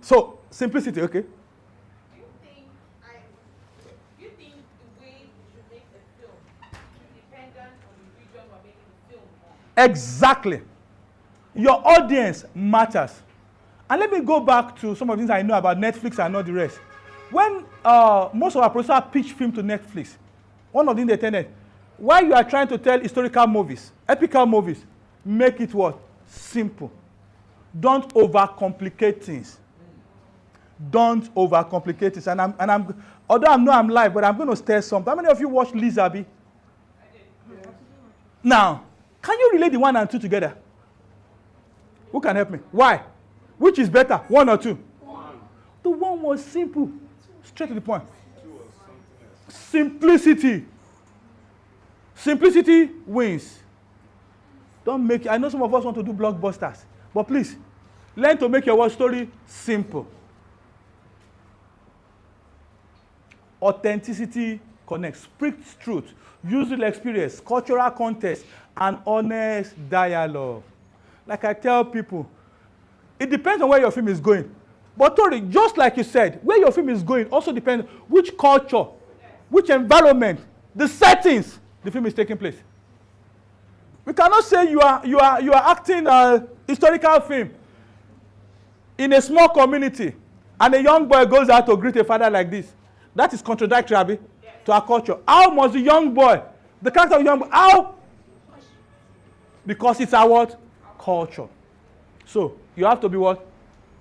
So, simplicity, okay? Do you think the way you should make a film is dependent on the region we're making the film on? Exactly. Your audience matters. And let me go back to some of the things I know about Netflix and not the rest. When most of our producers pitch film to Netflix, one of the things they tell, while you are trying to tell historical movies, epical movies, make it what? Simple. Don't overcomplicate things. Don't overcomplicate things. Although I'm live, but I'm going to stir something. How many of you watched Lizabi? Now, can you relate the 1 and 2 together? Who can help me? Why? Which is better, 1 or 2? 1. The 1 was simple. Straight to the point. 2 was something else. Simplicity. Simplicity wins. Don't make. I know some of us want to do blockbusters, but please learn to make your story simple. Authenticity connects. Speak truth. Usual experience, cultural context, and honest dialogue. Like I tell people, it depends on where your film is going. But Tori, just like you said, where your film is going also depends which culture, which environment, the settings the film is taking place. We cannot say you are acting a historical film in a small community and a young boy goes out to greet a father like this. That is contradictory, Abi, to our culture. How must the young boy, the character of the young boy, how? Because it's our what? Culture. So you have to be what?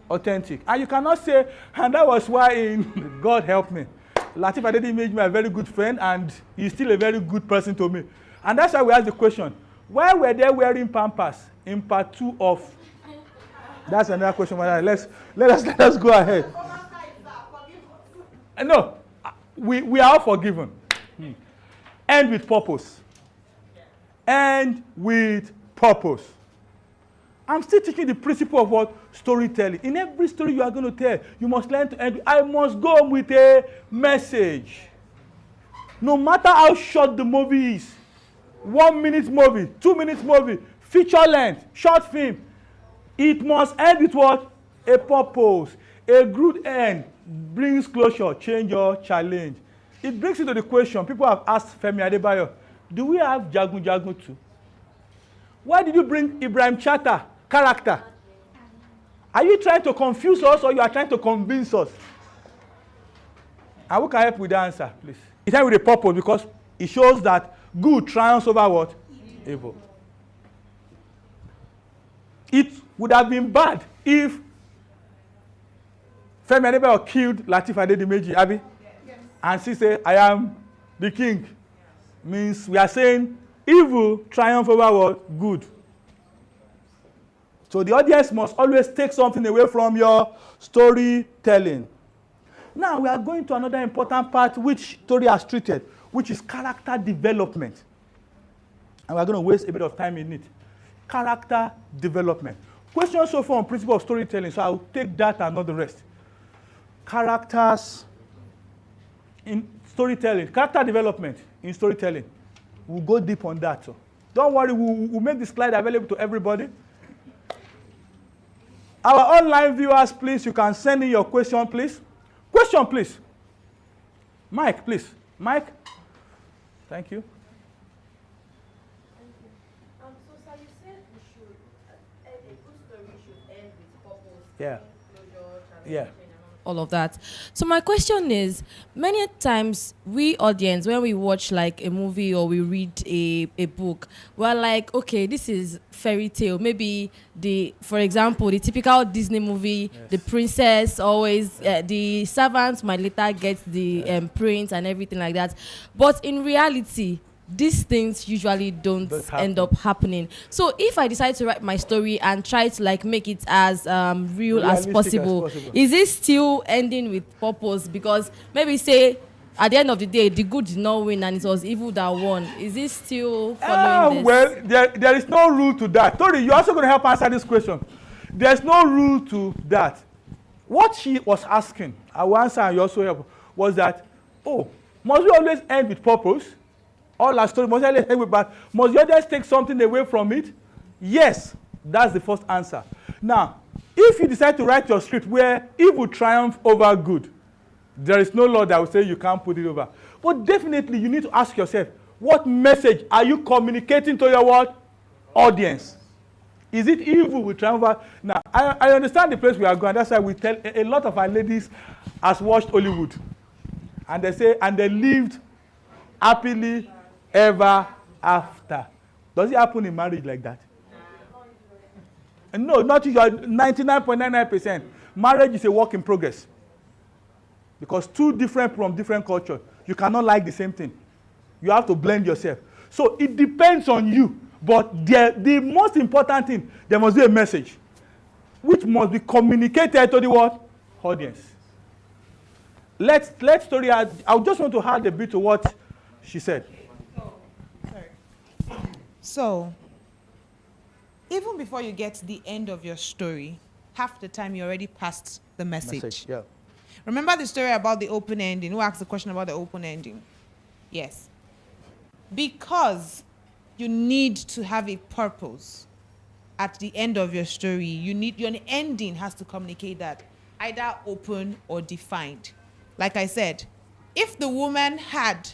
Authentic. And you cannot say, and that was why in God help me. Latif Adedi made me a very good friend and he's still a very good person to me. And that's why we ask the question, why were they wearing Pampers in part 2 of? That's another question. Let us go ahead. No, we are all forgiven. End with purpose. End with purpose. I'm still teaching the principle of what? Storytelling. In every story you are going to tell, you must learn to end. I must go with a message. No matter how short the movie is, 1 minute movie, 2 minutes movie, feature length, short film, it must end with what? A purpose. A good end brings closure, change or challenge. It brings you to the question, people have asked Femi Adebayo, do we have Jagun Jagun too? Why did you bring Ibrahim Chatta character? Are you trying to confuse us or you are trying to convince us? And who can help with the answer, please? It ends with a purpose because it shows that good triumphs over what? Evil. It would have been bad if Femi Adebayo killed Latif Adedimeji, Abi, and she said, I am the king. Means we are saying evil triumph over what? Good. So the audience must always take something away from your storytelling. Now we are going to another important part which story has treated, which is character development. and we're going to waste a bit of time in it. Character development. Question so far on principle of storytelling, so I'll take that and not the rest. Characters in storytelling, character development in storytelling. We'll go deep on that. So don't worry, we'll make the slide available to everybody. Our online viewers, please, you can send in your question, please. Question, please. Mike, please. Mike. Thank you. So, sir, you said we should, a good story should end with purpose, Yeah. closure, Yeah. All of that. So my question is, many times we audience, when we watch like a movie or we read a book, we're like, okay, this is fairy tale. Maybe for example, the typical Disney movie, yes, the princess always, the servants might later get the prince and everything like that. But in reality, these things usually don't end up happening. So if I decide to write my story and try to like make it as real as possible, is it still ending with purpose? Because maybe say at the end of the day, the good did not win and it was evil that won. Is it still following this? Well, there is no rule to that. Tori, you're also going to help answer this question. There's no rule to that. What she was asking, I will answer and you also help, was that, must we always end with purpose? All our story must always end with, but must you always take something away from it? Yes, that's the first answer. Now, if you decide to write your script where evil triumph over good, there is no law that will say you can't put it over. But definitely you need to ask yourself, what message are you communicating to your audience? Is it evil will triumph over? Now, I understand the place we are going. That's why we tell a lot of our ladies has watched Hollywood. And they say, and they lived happily ever after. Does it happen in marriage like that? No, not usually. 99.99%. Marriage is a work in progress. Because two different from different cultures, you cannot like the same thing. You have to blend yourself. So it depends on you. But the most important thing, there must be a message, which must be communicated to the audience. Let's story. I just want to add a bit to what she said. So, even before you get to the end of your story, half the time you're already past the message. Yeah. Remember the story about the open ending? Who asked the question about the open ending? Yes. Because you need to have a purpose at the end of your story. Your ending has to communicate that, either open or defined. Like I said, if the woman had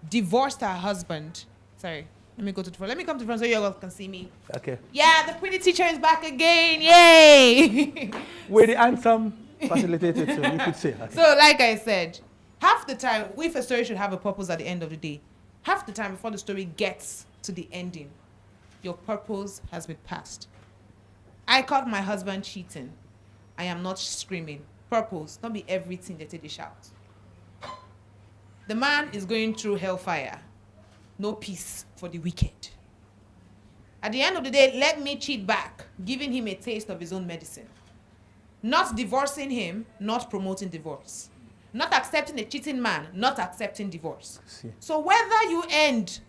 divorced her husband, sorry, let me go to the front. Let me come to the front so you all can see me. Okay. Yeah, the pretty teacher is back again. Yay! With the handsome facilitated, so you could say. Okay. So, like I said, half the time, if a story should have a purpose at the end of the day, half the time before the story gets to the ending, your purpose has been passed. I caught my husband cheating. I am not screaming. Purpose, not be everything that they shout. The man is going through hellfire. No peace for the wicked. At the end of the day, let me cheat back, giving him a taste of his own medicine. Not divorcing him, not promoting divorce. Not accepting a cheating man, not accepting divorce. So whether you end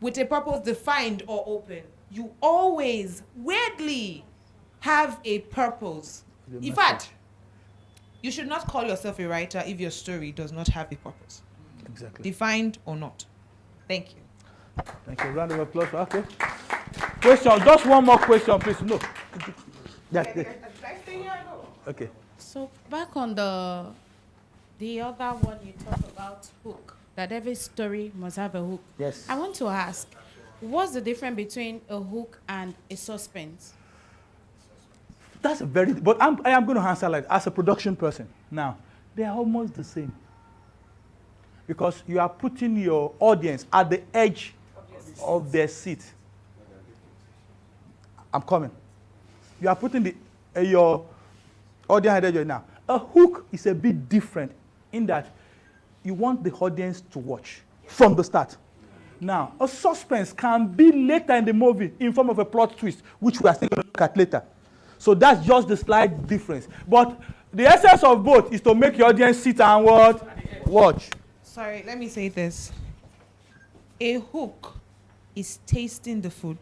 with a purpose defined or open, you always, weirdly, have a purpose. In fact, you should not call yourself a writer if your story does not have a purpose. Exactly. Defined or not. Thank you. Thank you. Round of applause. Okay. Question. Just one more question, please. No. Okay. So back on the other one you talked about, hook, that every story must have a hook. Yes. I want to ask, what's the difference between a hook and a suspense? That's a very, but I am going to answer like as a production person. Now, they are almost the same. Because you are putting your audience at the edge of their seat. I'm coming. You are putting your audience at the edge now. A hook is a bit different in that you want the audience to watch from the start. Now, a suspense can be later in the movie in form of a plot twist, which we are still going to look at later. So that's just the slight difference. But the essence of both is to make your audience sit and watch. Sorry, let me say this. A hook is tasting the food.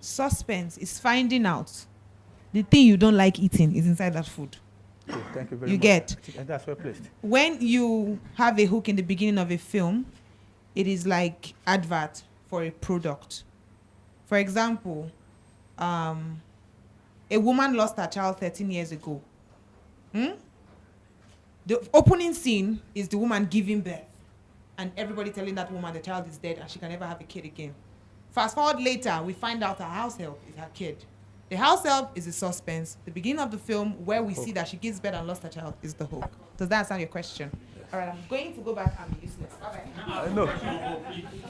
Suspense is finding out the thing you don't like eating is inside that food. Okay, thank you very You much. get? And that's well placed. When you have a hook in the beginning of a film, it is like advert for a product. For example, a woman lost her child 13 years ago. The opening scene is the woman giving birth and everybody telling that woman the child is dead and she can never have a kid again. Fast forward later, we find out her house help is her kid. The house help is the suspense. The beginning of the film where we see that she gives birth and lost her child is the hook. Does that answer your question? All right, I'm going to go back and be useless. Bye-bye. No.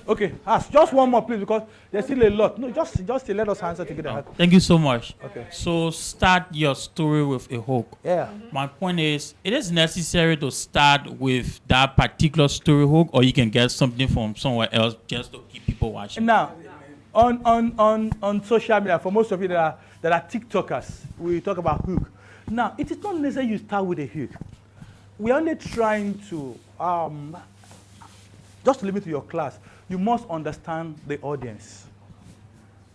Okay, ask just one more, please, because there's still a lot. No, just let us answer together. Thank you so much. Okay. So start your story with a hook. Yeah. My point is, it is necessary to start with that particular story hook, or you can get something from somewhere else just to keep people watching. Now, on social media, for most of you that are TikTokers, we talk about hook. Now, it is not necessary you start with a hook. We're only trying to, just to limit to your class, you must understand the audience.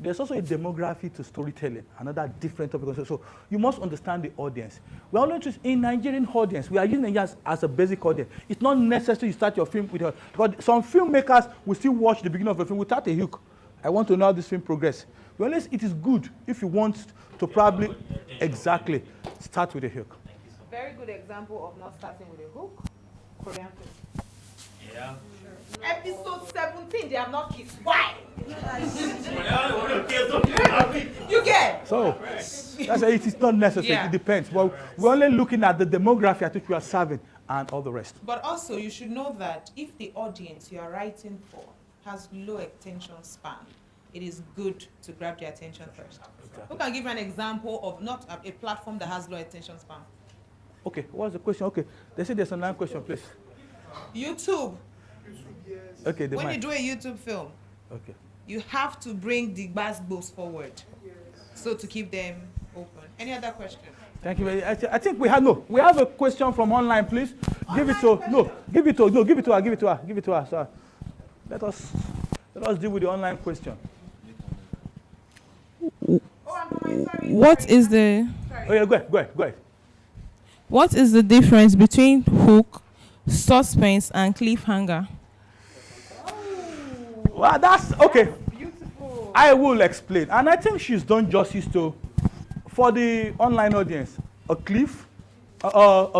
There's also a demography to storytelling, another different topic. So you must understand the audience. We're only interested in Nigerian audience. We are using it as a basic audience. It's not necessary you start your film with a, because some filmmakers will still watch the beginning of a film without a hook. I want to know how this film progress. Well, it is good if you want to probably exactly start with a hook. Very good example of not starting with a hook. Korean film. Yeah. Episode 17, they have not kissed. Why? You get? So that's it is not necessary. Yeah. It depends. Well, we're only looking at the demography at which we are serving and all the rest. But also, you should know that if the audience you are writing for has low attention span, it is good to grab their attention first. Who can give an example of not a platform that has low attention span? Okay, what's the question? Okay, they say there's another question, please. YouTube. Okay, the When mic. you do a YouTube film, Okay. you have to bring the basketballs forward, so to keep them open. Any other question? Thank you very much. I think we have a question from online, please. Give it to her. So let us deal with the online question. What is the Oh yeah, go ahead. What is the difference between hook, suspense, and cliffhanger? Well, that's okay. Beautiful. I will explain, and I think she's done justice to, for the online audience, a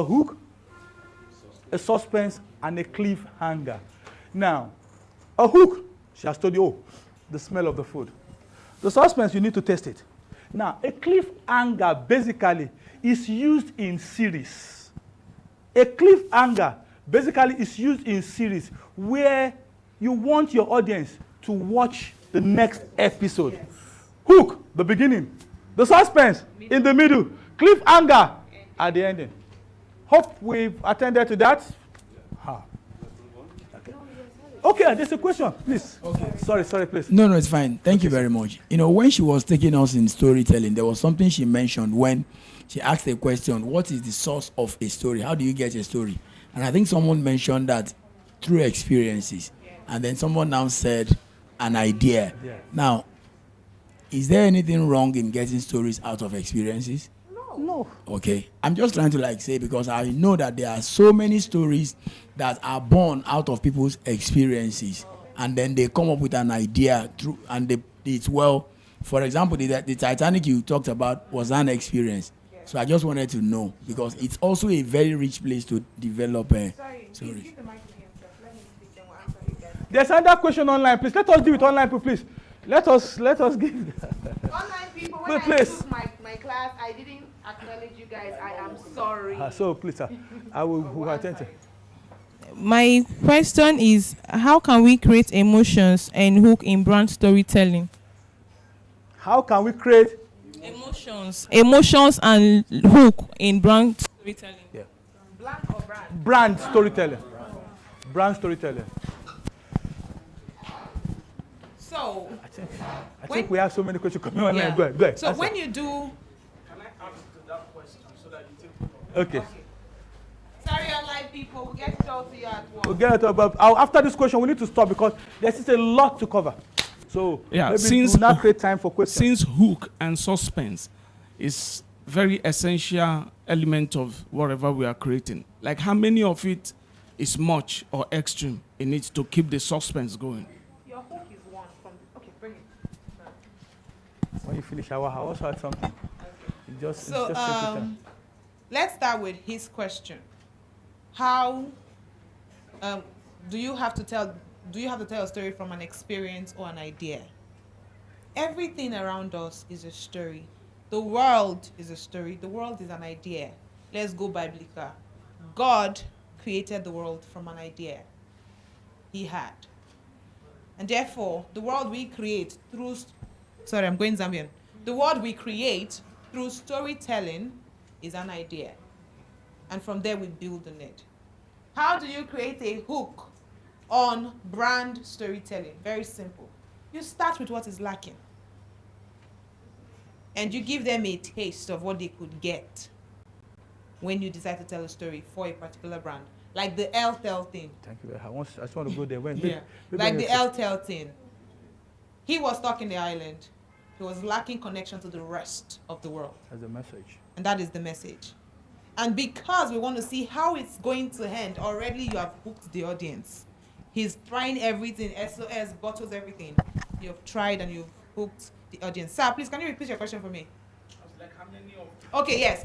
hook, a suspense, and a cliffhanger. Now, a hook, she has told you, the smell of the food. The suspense, you need to taste it. Now, a cliffhanger basically is used in series. A cliffhanger basically is used in series where you want your audience to watch the next episode. Yes. Hook, the beginning. The suspense, in the middle. Cliffhanger, at the ending. Hope we've attended to that. Okay, there's a question, please. Okay. Sorry, please. No, it's fine. Thank you very much. You know, when she was taking us in storytelling, there was something she mentioned when she asked a question, what is the source of a story? How do you get a story? And I think someone mentioned that through experiences. And then someone now said an idea. Yeah. Now, is there anything wrong in getting stories out of experiences? No. Okay. I'm just trying to say, because I know that there are so many stories that are born out of people's experiences. And then they come up with an idea through, and it's well, for example, the Titanic you talked about was an experience. So I just wanted to know, because it's also a very rich place to develop a story. There's another question online, please. Let us deal with online people, please. Let us give. Online people, when I took my class, I didn't acknowledge you guys. I am sorry. So please, I will attend to. My question is, how can we create emotions and hook in brand storytelling? How can we create emotions and hook in brand storytelling? Yeah. Brand or brand? Brand storytelling. Brand storytelling. So I think we have so many questions coming online. Yeah. Go ahead. So when you do, can I answer that question so that you take? Okay. Sorry, online people. people. We'll get it all to you at once. We'll get it, but after this question, we need to stop because there's still a lot to cover. So Yeah, maybe since we'll not create time for questions. Since hook and suspense is very essential element of whatever we are creating, like how many of it is much or extreme in it to keep the suspense going? Your hook is one from. Okay, bring it. When you finish, I also had something. So let's start with his question. How do you have to tell a story from an experience or an idea? Everything around us is a story. The world is a story. The world is an idea. Let's go biblical. God created the world from an idea he had. And therefore, the world we create through, sorry, I'm going Zambian. The world we create through storytelling is an idea. And from there, we build on it. How do you create a hook on brand storytelling? Very simple. You start with what is lacking. And you give them a taste of what they could get when you decide to tell a story for a particular brand. Like the LTL thing. Thank you. I just want to go there. Yeah. Like the LTL thing. He was stuck in the island. He was lacking connection to the rest of the world. That's the message. And that is the message. And because we want to see how it's going to end, already you have hooked the audience. He's trying everything, SOS, bottles, everything. You've tried and you've hooked the audience. Sir, please, can you repeat your question for me? Like how many of Okay, yes.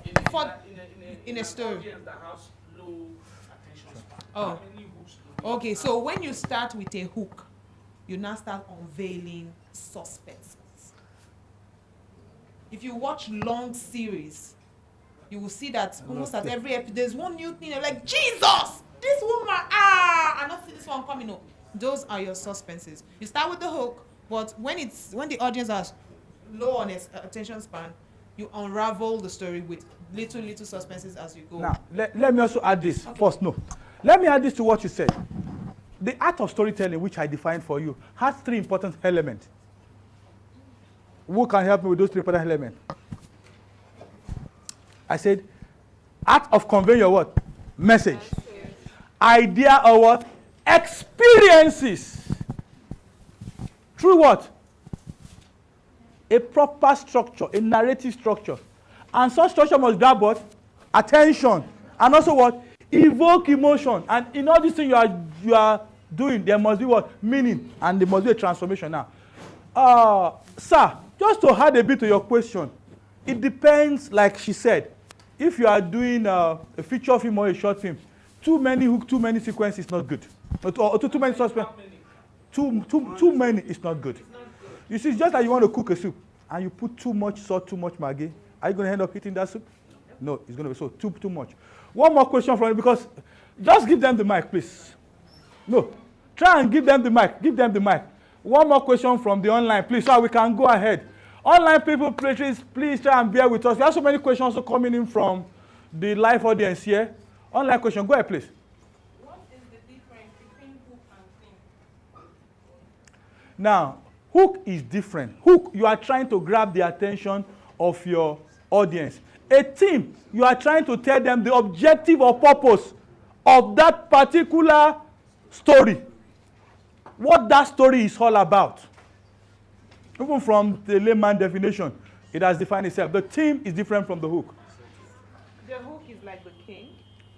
In a story. That has low attention span. Oh. How many hooks do we Okay, so when you start with a hook, you now start unveiling suspenses. If you watch long series, you will see that almost at every episode, there's one new thing. You're like, Jesus, this woman, I not see this one coming up. Those are your suspenses. You start with the hook, but when the audience has low on its attention span, you unravel the story with little suspenses as you go. Now, let me also add this. Okay. First, no. Let me add this to what you said. The art of storytelling, which I defined for you, has 3 important elements. Who can help me with those 3 important elements? I said, art of conveying your what? Message. Idea or what? Experiences. Through what? A proper structure, a narrative structure. And such structure must grab what? Attention. And also what? Evoke emotion. And in all these things you are doing, there must be what? Meaning. And there must be a transformation now. Sir, just to add a bit to your question, it depends, like she said. If you are doing a feature film or a short film, too many hooks, too many sequences is not good. Or too many suspense. Too many is not good. You see, it's just like you want to cook a soup and you put too much salt, too much maggi. Are you going to end up eating that soup? No, it's going to be so too much. One more question from you, because just give them the mic, please. No, try and give them the mic. Give them the mic. One more question from the online, please, so we can go ahead. Online people, please try and bear with us. We have so many questions also coming in from the live audience here. Online question, go ahead, please. What is the difference between hook and theme? Now, hook is different. Hook, you are trying to grab the attention of your audience. A theme, you are trying to tell them the objective or purpose of that particular story. What that story is all about. Even from the layman definition, it has defined itself. The theme is different from the hook. The hook is like the king.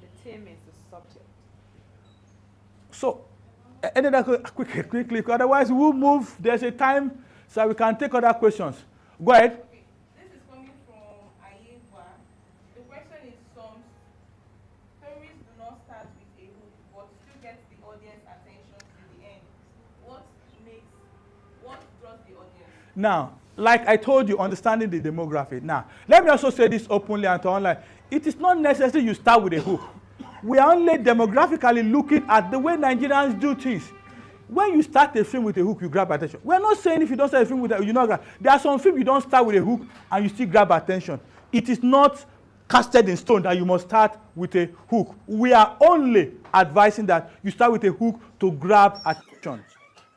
The theme is the subject. So, another quickly. Otherwise, we'll move. There's a time so we can take other questions. Go ahead. Okay. This is coming from Ayewa. The question is, some stories do not start with a hook, but still get the audience attention to the end. What draws the audience? Now, like I told you, understanding the demography. Now, let me also say this openly and to online. It is not necessary you start with a hook. We are only demographically looking at the way Nigerians do things. When you start a film with a hook, you grab attention. We are not saying if you don't start a film with a hook, you not grab. There are some films you don't start with a hook and you still grab attention. It is not casted in stone that you must start with a hook. We are only advising that you start with a hook to grab attention.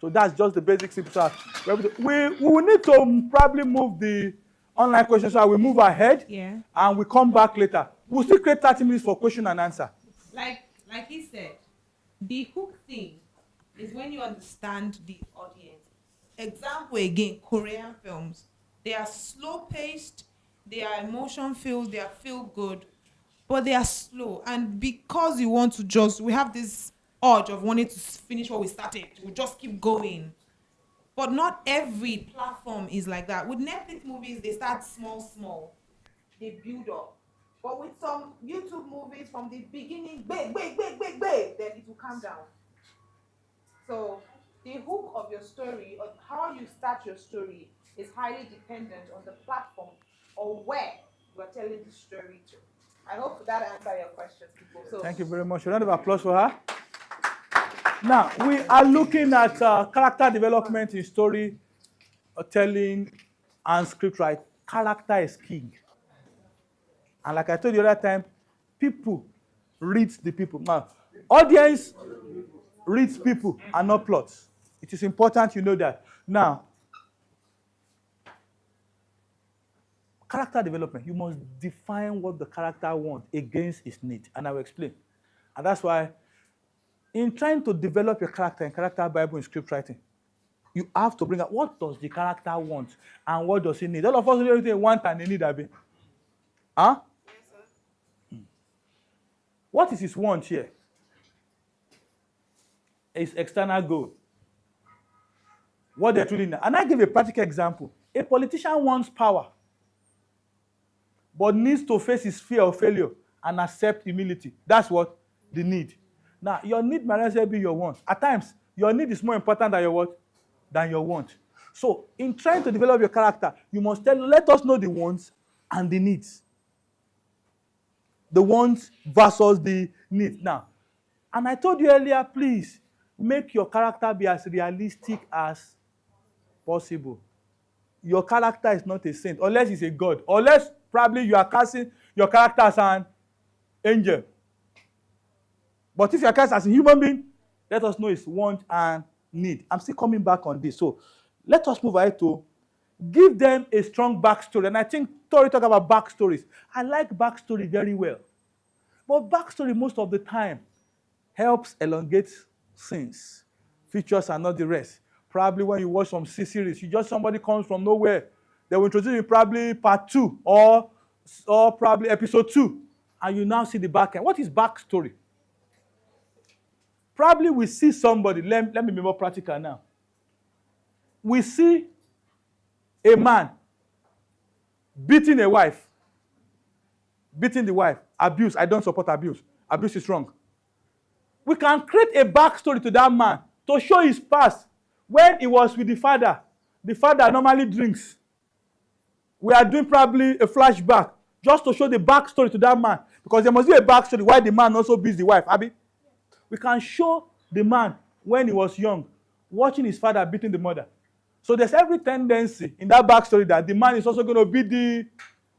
So that's just the basic simple stuff. We will need to probably move the online questions, so we move ahead, Yeah. and we come back later. We'll still create 30 minutes for question and answer. Like like he said, the hook thing is when you understand the audience. Example again, Korean films. They are slow paced, they are emotion filled, they are feel good, but they are slow. And because you want to we have this urge of wanting to finish what we started. We just keep going. But not every platform is like that. With Netflix movies, they start small, they build up. But with some YouTube movies, from the beginning, then it will calm down. So the hook of your story, or how you start your story, is highly dependent on the platform or where you are telling the story to. I hope that answered your questions, people. So Thank you very much. A round of applause for her. Now, we are looking at character development in story telling and script writing. Character is king. And like I told you the other time, people read the people. Now, audience reads people and not plots. It is important you know that. Now, character development, you must define what the character wants against its need. And I will explain. And that's why in trying to develop your character in character Bible and script writing, you have to bring up what does the character want and what does he need. All of us know everything want and they need, Abi. Huh? Yes, sir. What is his want here? His external goal. What they're truly need. And I give a practical example. A politician wants power, but needs to face his fear of failure and accept humility. That's what? The need. Now, your need might not be your want. At times, your need is more important than your what? Than your want. So, in trying to develop your character, you must let us know the wants and the needs. The wants versus the needs. Now, and I told you earlier, please, make your character be as realistic as possible. Your character is not a saint, unless it's a god. Unless probably you are casting your character as an angel. But if you are cast as a human being, let us know his want and need. I'm still coming back on this. So let us move ahead to give them a strong backstory. And I think Tori talk about backstories. I like backstory very well. But backstory most of the time helps elongate scenes. Features are not the rest. Probably when you watch some series, somebody comes from nowhere. They will introduce you probably part 2 or probably episode 2. And you now see the back end. What is backstory? Probably we see somebody, let me be more practical now. We see a man beating a wife, beating the wife, abuse. I don't support abuse. Abuse is wrong. We can create a backstory to that man to show his past. When he was with the father normally drinks. We are doing probably a flashback just to show the backstory to that man. Because there must be a backstory why the man also beats the wife, Abi. We can show the man when he was young, watching his father beating the mother. So there's every tendency in that backstory that the man is also going to beat the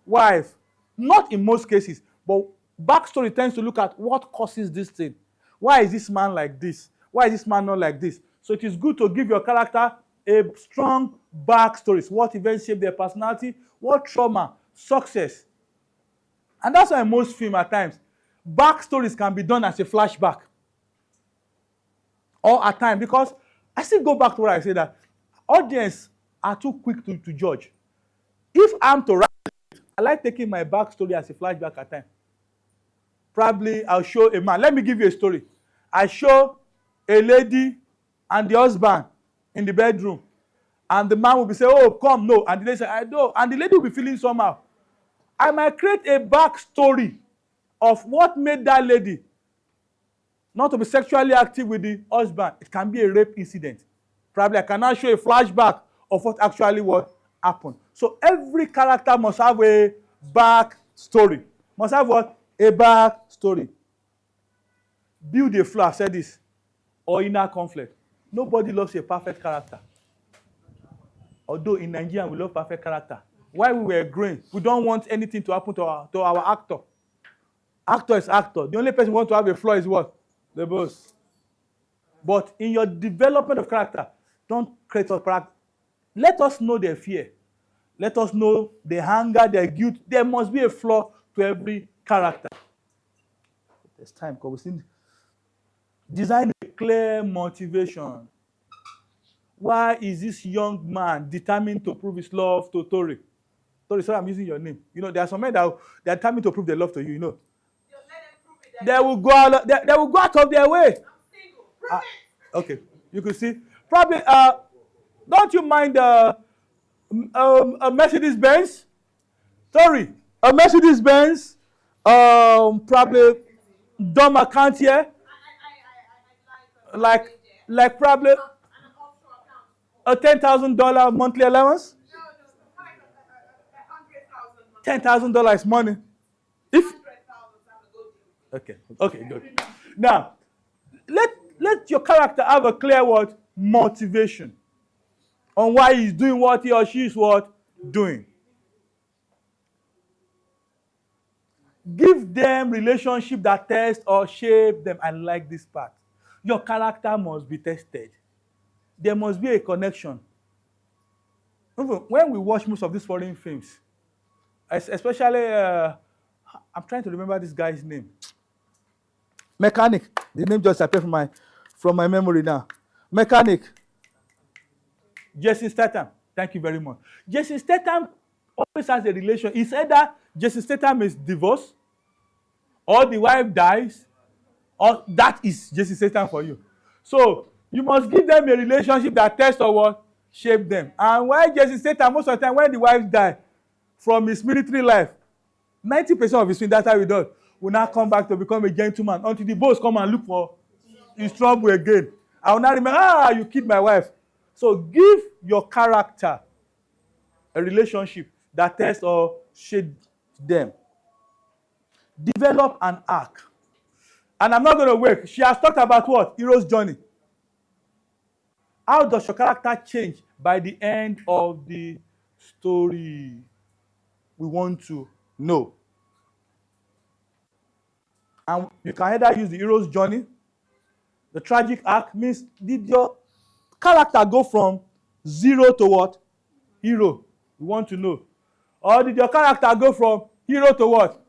wife. Not in most cases, but backstory tends to look at what causes this thing. Why is this man like this? Why is this man not like this? So it is good to give your character a strong backstory. What events shape their personality? What trauma? Success? And that's why in most films at times, backstories can be done as a flashback. Or at times, because I still go back to what I said, that audience are too quick to judge. If I'm to write, I like taking my backstory as a flashback at times. Probably I'll show a man. Let me give you a story. I show a lady and the husband in the bedroom. And the man will be saying, oh, come, no. And the lady say, I don't. And the lady will be feeling somehow. I might create a backstory of what made that lady not to be sexually active with the husband. It can be a rape incident. Probably I cannot show a flashback of what happened. So every character must have a backstory. Must have what? A backstory. Build a flaw, I said this, or inner conflict. Nobody loves a perfect character. Although in Nigeria we love perfect character. While we were growing, we don't want anything to happen to our actor. Actor is actor. The only person who wants to have a flaw is what? The boss. But in your development of character, don't create a character. Let us know their fear. Let us know their anger, their guilt. There must be a flaw to every character. There's time because we still Design a clear motivation. Why is this young man determined to prove his love to Tori? Tori, sorry, I'm using your name. You know, there are some men that they are determined to prove their love to you, you know. They will go out of their way. Okay, you could see. Probably, don't you mind a Mercedes Benz? Sorry, a Mercedes Benz. Probably dumb account here. Like probably a $10,000 monthly allowance. $10,000 is money. If okay, good. Now, let your character have a clear word motivation on why he's doing what he or she is doing. Give them relationship that test or shape them. I like this part. Your character must be tested. There must be a connection. When we watch most of these foreign films, especially, I'm trying to remember this guy's name. Mechanic. The name just appeared from my memory now. Mechanic. Jason Statham. Thank you very much. Jason Statham always has a relation. It's either Jason Statham is divorced, or the wife dies, or that is Jason Statham for you. So you must give them a relationship that tests or what shape them. And why Jason Statham, most of the time when the wife die from his military life, 90% of his swing, that's how he does, will now come back to become a gentleman until the boss come and look for his trouble again. I will not remember, you killed my wife. So give your character a relationship that tests or shapes them. Develop an arc. And I'm not going to wait. She has talked about what? Hero's journey. How does your character change by the end of the story? We want to know. And you can either use the hero's journey. The tragic arc means, did your character go from 0 to what? Hero. We want to know. Or did your character go from hero to what?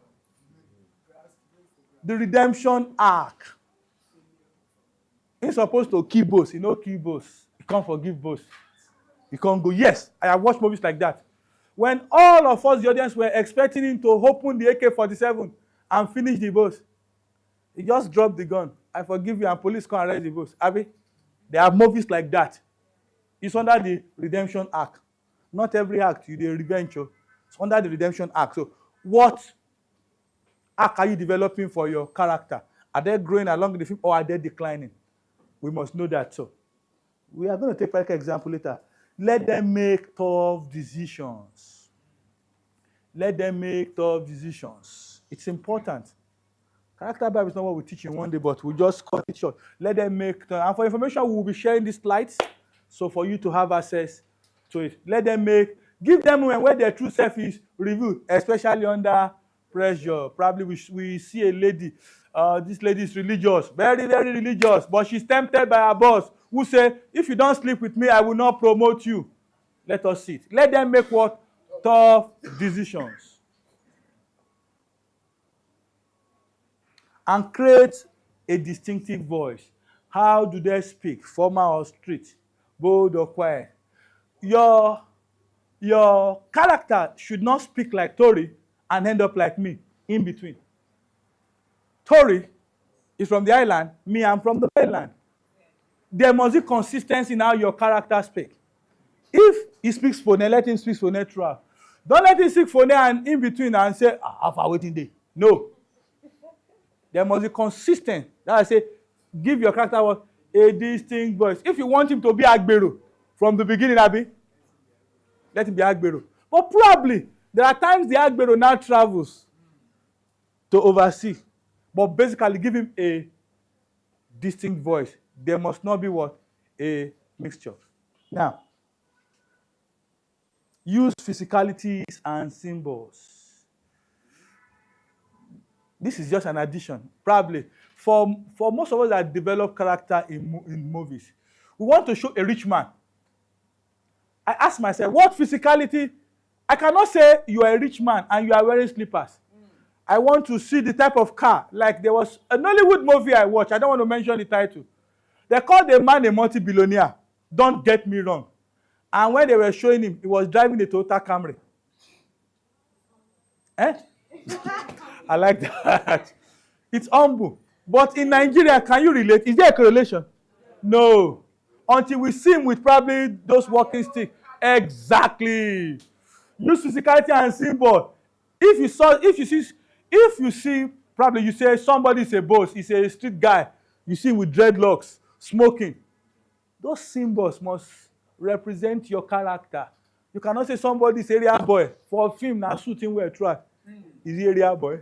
The redemption arc. He's supposed to kill boss. You know, kill boss. You can't forgive boss. You can't go, yes, I have watched movies like that. When all of us, the audience, were expecting him to open the AK-47 and finish the boss, he just dropped the gun. I forgive you, and police can't arrest the boss. Abi, there are movies like that. It's under the redemption arc. Not every act you do revenge. It's under the redemption arc. So what arc are you developing for your character? Are they growing along the film or are they declining? We must know that. So we are going to take an example later. Let them make tough decisions. Let them make tough decisions. It's important. Character Bible is not what we teach in one day, but we just cut it short. Let them make tough. And for information, we will be sharing these slides. So for you to have access to it. Let them give them where their true self is revealed, especially under pressure. Probably we see a lady. This lady is religious, very, very religious, but she's tempted by her boss, who say, if you don't sleep with me, I will not promote you. Let us see it. Let them make what? Tough decisions. And create a distinctive voice. How do they speak? Formal or street? Bold or quiet? Your character should not speak like Tori and end up like me, in between. Tori is from the island, me, I'm from the mainland. There must be consistency in how your character speaks. If he speaks phone, let him speak phone throughout. Don't let him speak phone and in between and say, how far waiting day. No. There must be consistent. That I say, give your character what? A distinct voice. If you want him to be Agbero from the beginning, Abi, let him be Agbero. But probably, there are times the Agbero now travels to oversee. But basically, give him a distinct voice. There must not be what? A mixture. Now, use physicalities and symbols. This is just an addition. Probably, for most of us that develop character in movies, we want to show a rich man. I ask myself, what physicality? I cannot say you are a rich man and you are wearing slippers. I want to see the type of car. Like there was an Hollywood movie I watched. I don't want to mention the title. They called the man a multi-billionaire. Don't get me wrong. And when they were showing him, he was driving a Toyota Camry. I like that. It's humble. But in Nigeria, can you relate? Is there a correlation? No. Until we see him with probably those walking sticks. Exactly. Use physicality and symbol. If you see, probably you say somebody is a boss, he's a street guy. You see him with dreadlocks, smoking. Those symbols must represent your character. You cannot say somebody is area boy. For a film, now shooting where try. Is he area boy?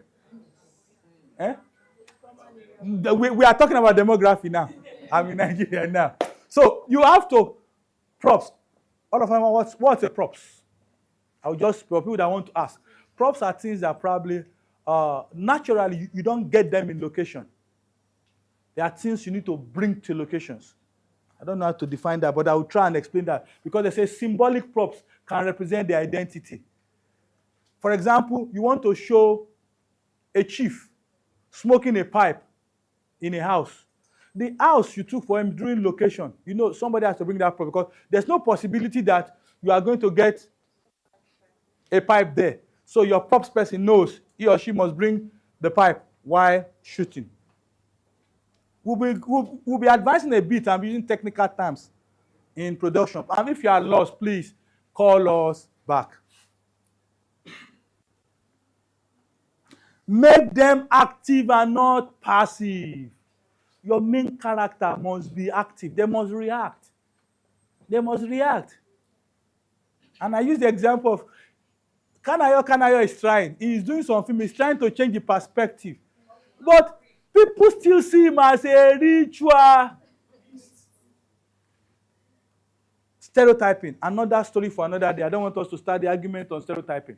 We are talking about demography now. I'm in Nigeria now. So you have to props. All of them, what's a props? I'll just, for people that want to ask. Props are things that probably, naturally, you don't get them in location. They are things you need to bring to locations. I don't know how to define that, but I will try and explain that. Because they say symbolic props can represent the identity. For example, you want to show a chief smoking a pipe in a house. The house you took for him during location, you know, somebody has to bring that prop because there's no possibility that you are going to get a pipe there. So your props person knows he or she must bring the pipe while shooting. We'll be advancing a bit and using technical terms in production. And if you are lost, please call us back. Make them active and not passive. Your main character must be active. They must react. They must react. And I use the example of Kanayo is trying. He's doing something. He's trying to change the perspective. But people still see him as a ritual. Stereotyping. Another story for another day. I don't want us to start the argument on stereotyping.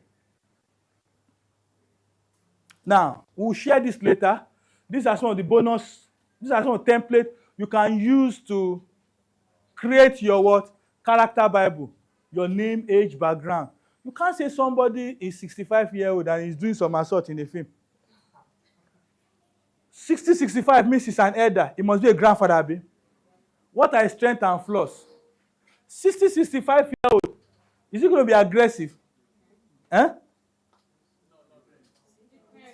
Now, we'll share this later. These are some of the bonus. These are some of the templates you can use to create your what? Character Bible. Your name, age, background. You can't say somebody is 65-year-old and is doing some assault in a film. 60, 65 means he's an elder. He must be a grandfather, Abi. What are his strengths and flaws? 60, 65-year-old. Is he going to be aggressive?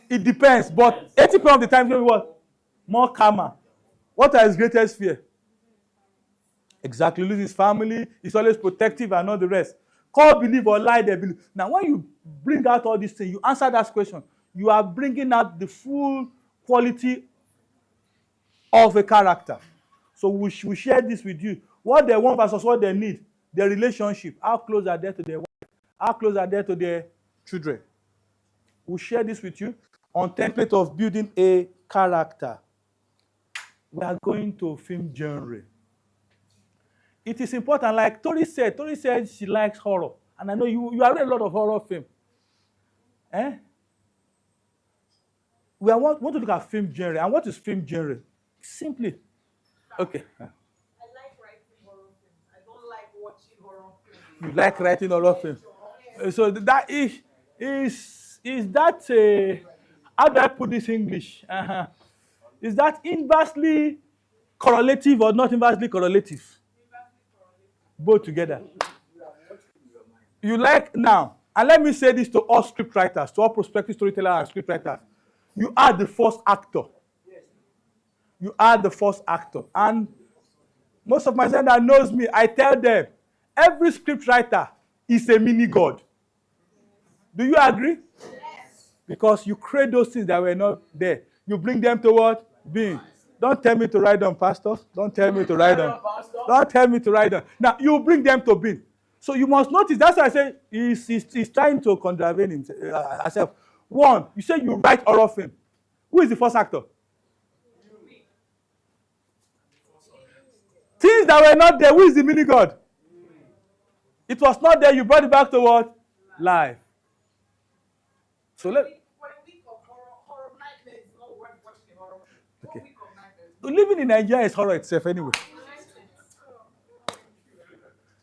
It depends, but 80% of the time, he's going to be what? More calmer. What are his greatest fear? Exactly, lose his family. He's always protective and all the rest. Call, believe, or lie, they believe. Now, when you bring out all these things, you answer that question. You are bringing out the full quality of a character. So we share this with you. What they want versus what they need. Their relationship. How close are they to their wife? How close are they to their children? We'll share this with you on template of building a character. We are going to film genre. It is important, like Tori said she likes horror. And I know you have read a lot of horror film. We want to look at film genre. And what is film genre? Simply. Okay. I like writing horror films. I don't like watching horror films. You like writing horror films. So that is that how do I put this in English? Is that inversely correlative or not inversely correlative? Both together. You like now, and let me say this to all script writers, to all prospective storytellers and script writers. You are the first actor. You are the first actor. And most of my friends that knows me, I tell them, every script writer is a mini god. Do you agree? Yes. Because you create those things that were not there. You bring them to what? Being. Don't tell me to write them, Pastor. Don't tell me to write them. Don't tell me to write them. Now, you bring them to being. So you must notice, that's why I say he's trying to contravene himself. One, you say you write horror film. Who is the first actor? Things that were not there, who is the mini god? It was not there, you brought it back to what? Life. So let. Okay. Living in Nigeria is horror itself anyway.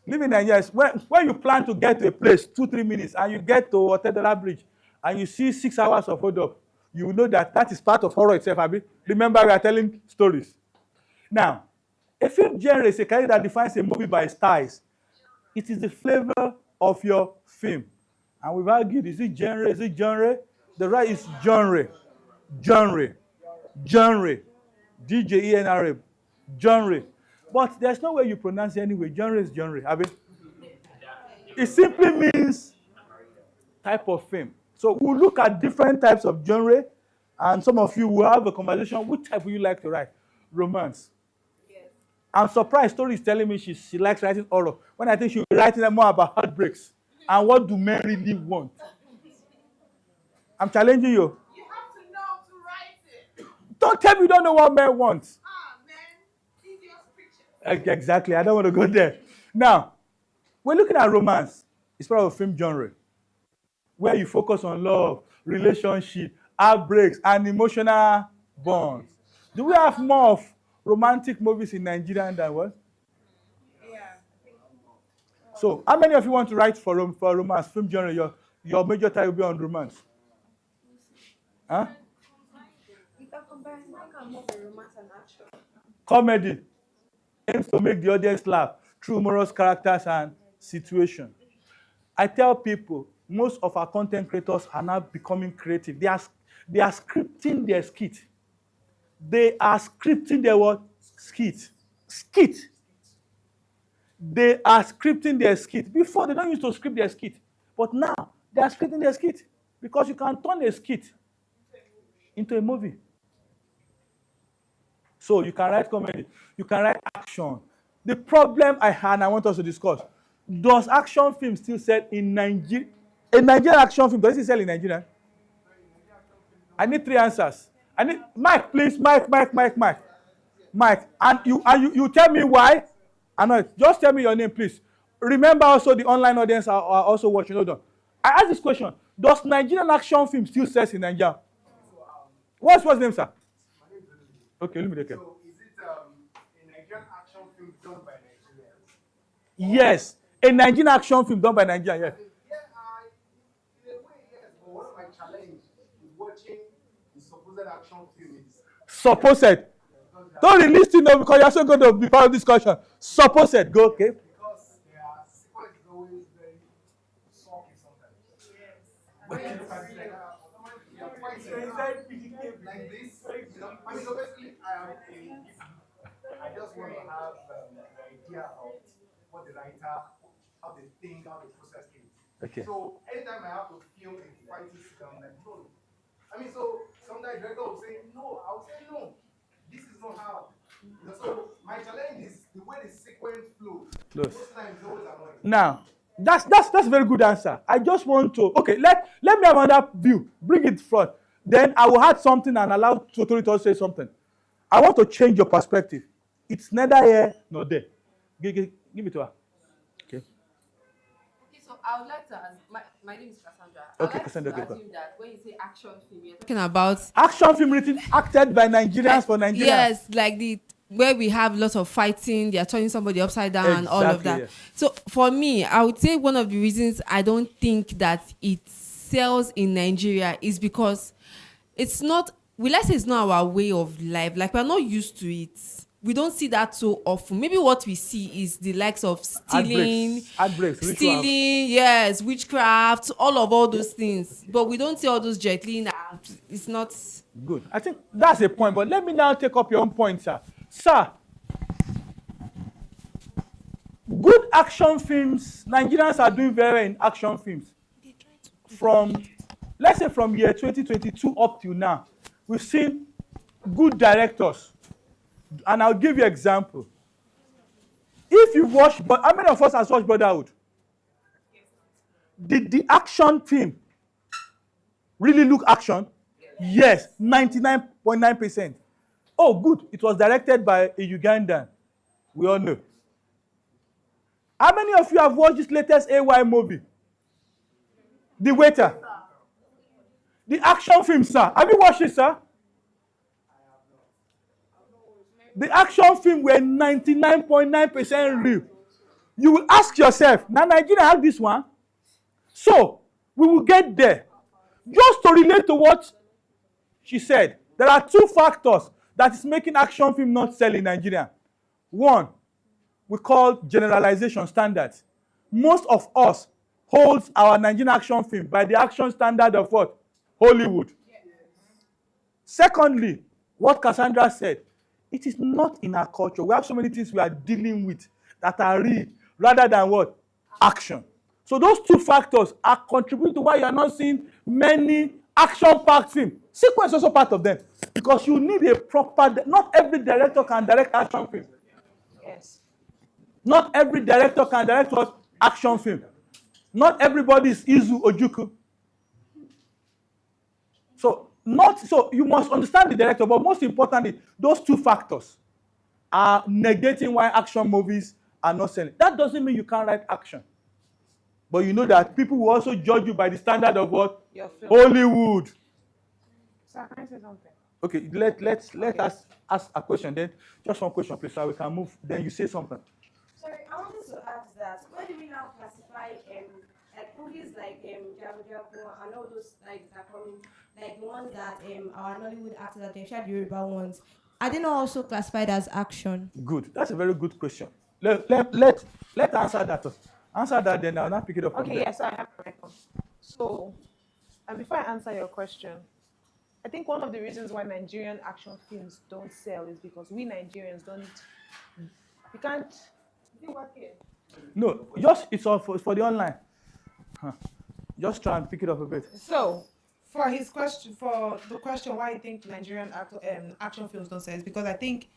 Living in Nigeria is when you plan to get to a place 2-3 minutes and you get to Otedala Bridge and you see 6 hours of hold up, you will know that that is part of horror itself, Abi. Remember, we are telling stories. Now, a film genre is a category that defines a movie by its styles. It is the flavor of your film. And we've argued, is it genre? Is it genre? The right is genre. Genre. Genre. DJENRA. Genre. But there's no way you pronounce it anyway. Genre is genre. Abi. It simply means type of film. So we'll look at different types of genre, and some of you will have a conversation. Which type would you like to write? Romance. Yes. I'm surprised Story is telling me she likes writing horror, when I think she'll be writing more about heartbreaks. And what do men really want? I'm challenging you. You have to know to write it. Don't tell me you don't know what men want. Man, see your Exactly. I don't want to go there. Now, we're looking at romance. It's part of a film genre where you focus on love, relationship, heartbreaks, and emotional bonds. Do we have more of romantic movies in Nigeria than what? Yeah. So, how many of you want to write for romance, film genre? Your major title will be on romance. Huh? You can combine romance and action. Comedy aims to make the audience laugh through humorous characters and situations. I tell people, most of our content creators are now becoming creative. They are scripting their skit. They are scripting their what? Skit. Skit. They are scripting their skit. Before, they don't used to script their skit. But now, they are scripting their skit. Because you can turn a skit into a movie. So you can write comedy. You can write action. The problem I had, and I want us to discuss, does action film still sell in Nigeria? A Nigerian action film, does it sell in Nigeria? I need 3 answers. I need Mike, please. Mike. Mike. And you tell me why. I know. Just tell me your name, please. Remember also the online audience are also watching. Hold on. I ask this question. Does Nigerian action film still sell in Nigeria? What's the name, sir? Okay, let me take it. So is it a Nigerian action film done by Nigerians? Yes. A Nigerian action film done by Nigerians, yes. Yeah, in a way, yes. But one of my challenges is watching the supposed action film is... Supposed. Don't release it now because you're so going to be part of this discussion. Supposed. Go, okay. Because their sequence is always very soft sometimes. Yes. When you look at it like that, your point is very predictable. Like this. You know, I mean, obviously, I just want to have the idea of what the writer, how they think, how they process things. Okay. So anytime I have to film a fighting scene, I'm like, no. I mean, so sometimes the director will say no. I will say no. This is not how. You know, so my challenge is the way the sequence flows. Most times it's always annoying. Now, that's a very good answer. I just want to let me have another view. Bring it front. Then I will add something and allow Totori to say something. I want to change your perspective. It's neither here nor there. Give it to her. Okay. Okay, so I would like to ask, my name is Cassandra. Okay, I would Cassandra, like to go. assume that when you say action film, you're talking about Action film acted by Nigerians for Nigerians. Yes, like where we have lots of fighting, they are turning somebody upside down and all of that. Yes. So for me, I would say one of the reasons I don't think that it sells in Nigeria is because it's not, let's say it's not our way of life. Like, we're not used to it. We don't see that so often. Maybe what we see is the likes of stealing, stealing, yes, witchcraft, all those things. But we don't see all those jetling. It's not good. I think that's a point. But let me now take up your own point, sir. Sir, good action films, Nigerians are doing very well in action films. Let's say from year 2022 up till now, we've seen good directors. And I'll give you an example. If you watch, but how many of us have watched Brotherhood? Did the action film really look action? Yes, 99.9%. Oh, good. It was directed by a Ugandan. We all know. How many of you have watched this latest AY movie? The Waiter. The action film, sir. Have you watched it, sir? The action film were 99.9% real. You will ask yourself, now Nigeria have this one. So, we will get there. Just to relate to what She said, there are two factors that is making action film not sell in Nigeria. One, we call generalization standards. Most of us holds our Nigerian action film by the action standard of what? Hollywood. Secondly, what Cassandra said, it is not in our culture. We have so many things we are dealing with that are real rather than what? Action. So those two factors are contributing to why you are not seeing many action-packed films. Sequence is also part of them because you need a proper. Not every director can direct action film. Yes. Not every director can direct what? Action film. Not everybody is Izu Ojukwu. So you must understand the director, but most importantly, those two factors are negating why action movies are not selling. That doesn't mean you can't write action. But you know that people will also judge you by the standard of what? Your film. Hollywood. Sir, can I say something? Okay, let us ask a question then. Just one question, please, so we can move. Then you say something. Sorry, I wanted to ask that. Where do we now classify like movies like Jago and all those like that coming, like the ones that our Nollywood actors that they shared Yoruba ones? Are they not also classified as action? Good. That's a very good question. Let answer that. Answer that, then I'll not pick it up. Okay, yes, I have a record. So, and before I answer your question, I think one of the reasons why Nigerian action films don't sell is because we Nigerians we can't. No, just it's all for the online. Just try and pick it up a bit. So, for the question why I think Nigerian action films don't sell is because I think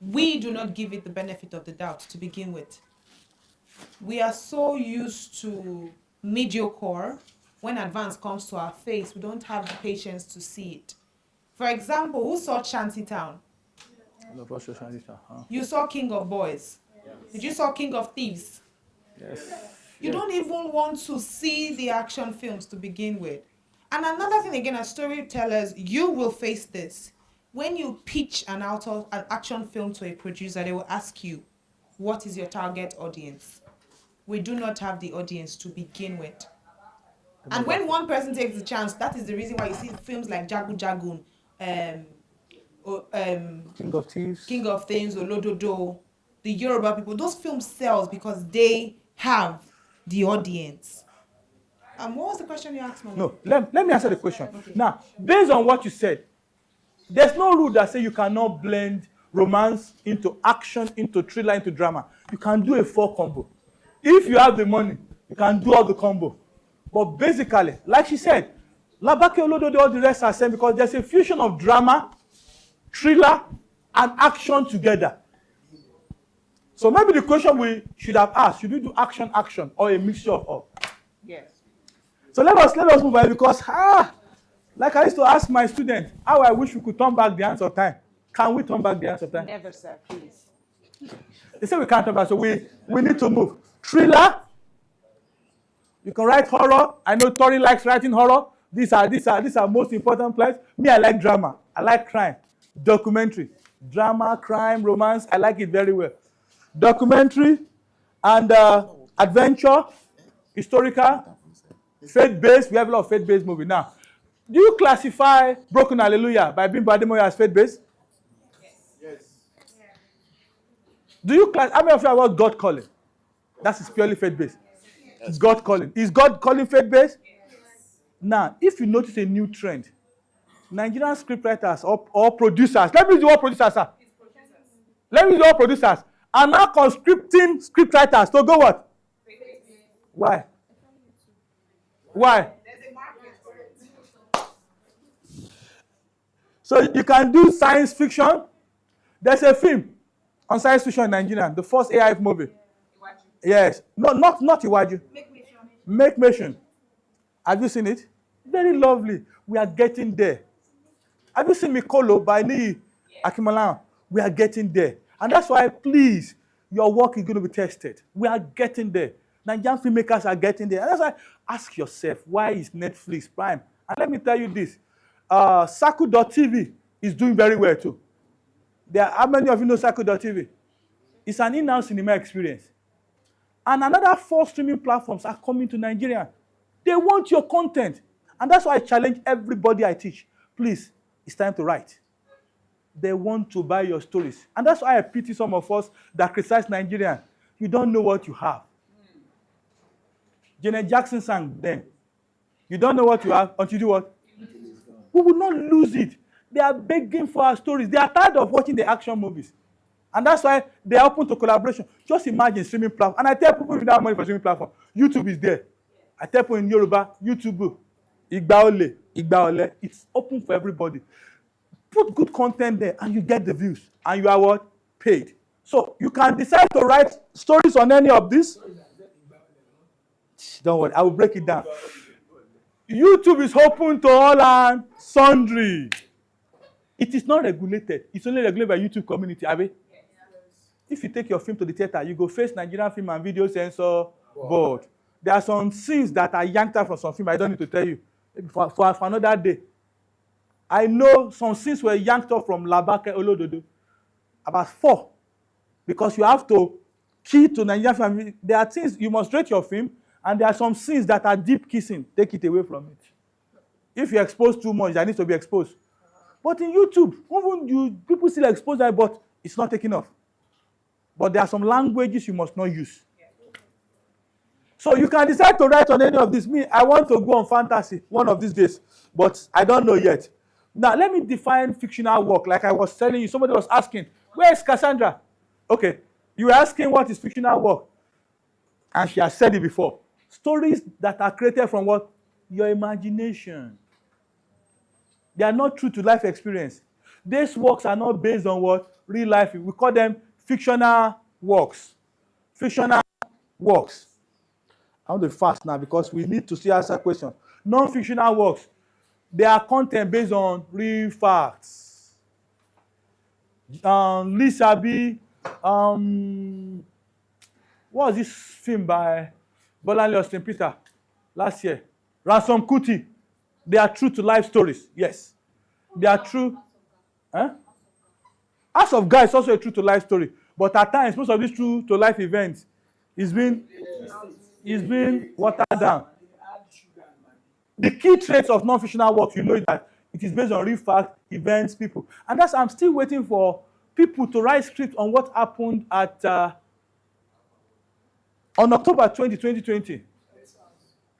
we do not give it the benefit of the doubt to begin with. We are so used to mediocre. When advance comes to our face, we don't have the patience to see it. For example, who saw Shantytown? You saw King of Boys. Did you saw King of Thieves? Yes. You don't even want to see the action films to begin with. And another thing again, as storytellers, you will face this. When you pitch an action film to a producer, they will ask you, what is your target audience? We do not have the audience to begin with. And when one person takes the chance, that is the reason why you see films like Jagu Jagun, King of Thieves, Olododo, the Yoruba people, those films sell because they have the audience. What was the question you asked, Mama? No, let me answer the question. Okay. Now, based on what you said, there's no rule that says you cannot blend romance into action, into thriller, into drama. You can do a 4 combo. If you have the money, you can do all the combo. But basically, like she said, Labake Olododo, all the rest are same because there's a fusion of drama, thriller, and action together. So maybe the question we should have asked, should we do action, or a mixture of all? Yes. So let us move on because, like I used to ask my students, how I wish we could turn back the hands of time. Can we turn back the hands of time? Never, sir, please. They say we can't turn back, so we need to move. Thriller. You can write horror. I know Tori likes writing horror. These are most important plots. Me, I like drama. I like crime. Documentary. Drama, crime, romance. I like it very well. Documentary and adventure, historical, faith-based. We have a lot of faith-based movies now. Do you classify Broken Hallelujah by Bimbo Ademoye as faith-based? Yes. Do you how many of you have watched God Calling? That is purely faith-based. It's God Calling. Is God Calling faith-based? Yes. Now, if you notice a new trend, Nigerian scriptwriters or producers, let me use the word producers, sir. Let me use the word producers, are now conscripting scriptwriters to go what? Why? Why? So you can do science fiction. There's a film on science fiction in Nigeria, the first AI movie. Yes. No, not Iwaju. Make Mission. Have you seen it? Very lovely. We are getting there. Have you seen Mikolo by Niyi Akimolahan? We are getting there. And that's why, please, your work is going to be tested. We are getting there. Nigerian filmmakers are getting there. And that's why, ask yourself, why is Netflix Prime? And let me tell you this. Saku.tv is doing very well too. How many of you know Saku.tv? It's an in-house cinema experience. And another 4 streaming platforms are coming to Nigeria. They want your content. And that's why I challenge everybody I teach. Please, It's time to write. They want to buy your stories. And that's why I pity some of us that criticize Nigerian. You don't know what you have. Janet Jackson sang then. You don't know what you have until you do what? We will not lose it. They are begging for our stories. They are tired of watching the action movies. And that's why they are open to collaboration. Just imagine streaming platform. And I tell people without money for streaming platform, YouTube is there. I tell people in Yoruba, YouTube, Igbaole. It's open for everybody. Put good content there and you get the views. And you are what? Paid. So you can decide to write stories on any of this. Don't worry, I will break it down. YouTube is open to all and sundry. It is not regulated. It's only regulated by YouTube community, Abi. If you take your film to the theater, you go face Nigerian Film and Video Censor Board. There are some scenes that are yanked out from some film. I don't need to tell you. For another day. I know some scenes were yanked off from Labake Olododo. About 4. Because you have to key to Nigerian Film. There are things, you must rate your film, and there are some scenes that are deep kissing. Take it away from it. If you expose too much, that needs to be exposed. But in YouTube, even people still expose that, but it's not taking off. But there are some languages you must not use. So you can decide to write on any of this. Me, I want to go on fantasy one of these days, but I don't know yet. Now, let me define fictional work. Like I was telling you, somebody was asking, where is Cassandra? Okay, you were asking what is fictional work. And she has said it before. Stories that are created from what? Your imagination. They are not true to life experience. These works are not based on what? Real life. We call them fictional works. Fictional works. I want to fast now because we need to still answer questions. Non-fictional works. They are content based on real facts. Lisa B. What was this film by Bolanle Austin Peter last year? Ransom Kuti. They are true to life stories. Yes. They are true. House of God is also a true to life story. But at times, most of these true to life events is being watered down. The key traits of non-fictional work, you know that it is based on real facts, events, people. And that's I'm still waiting for people to write scripts on what happened at on October 20, 2020,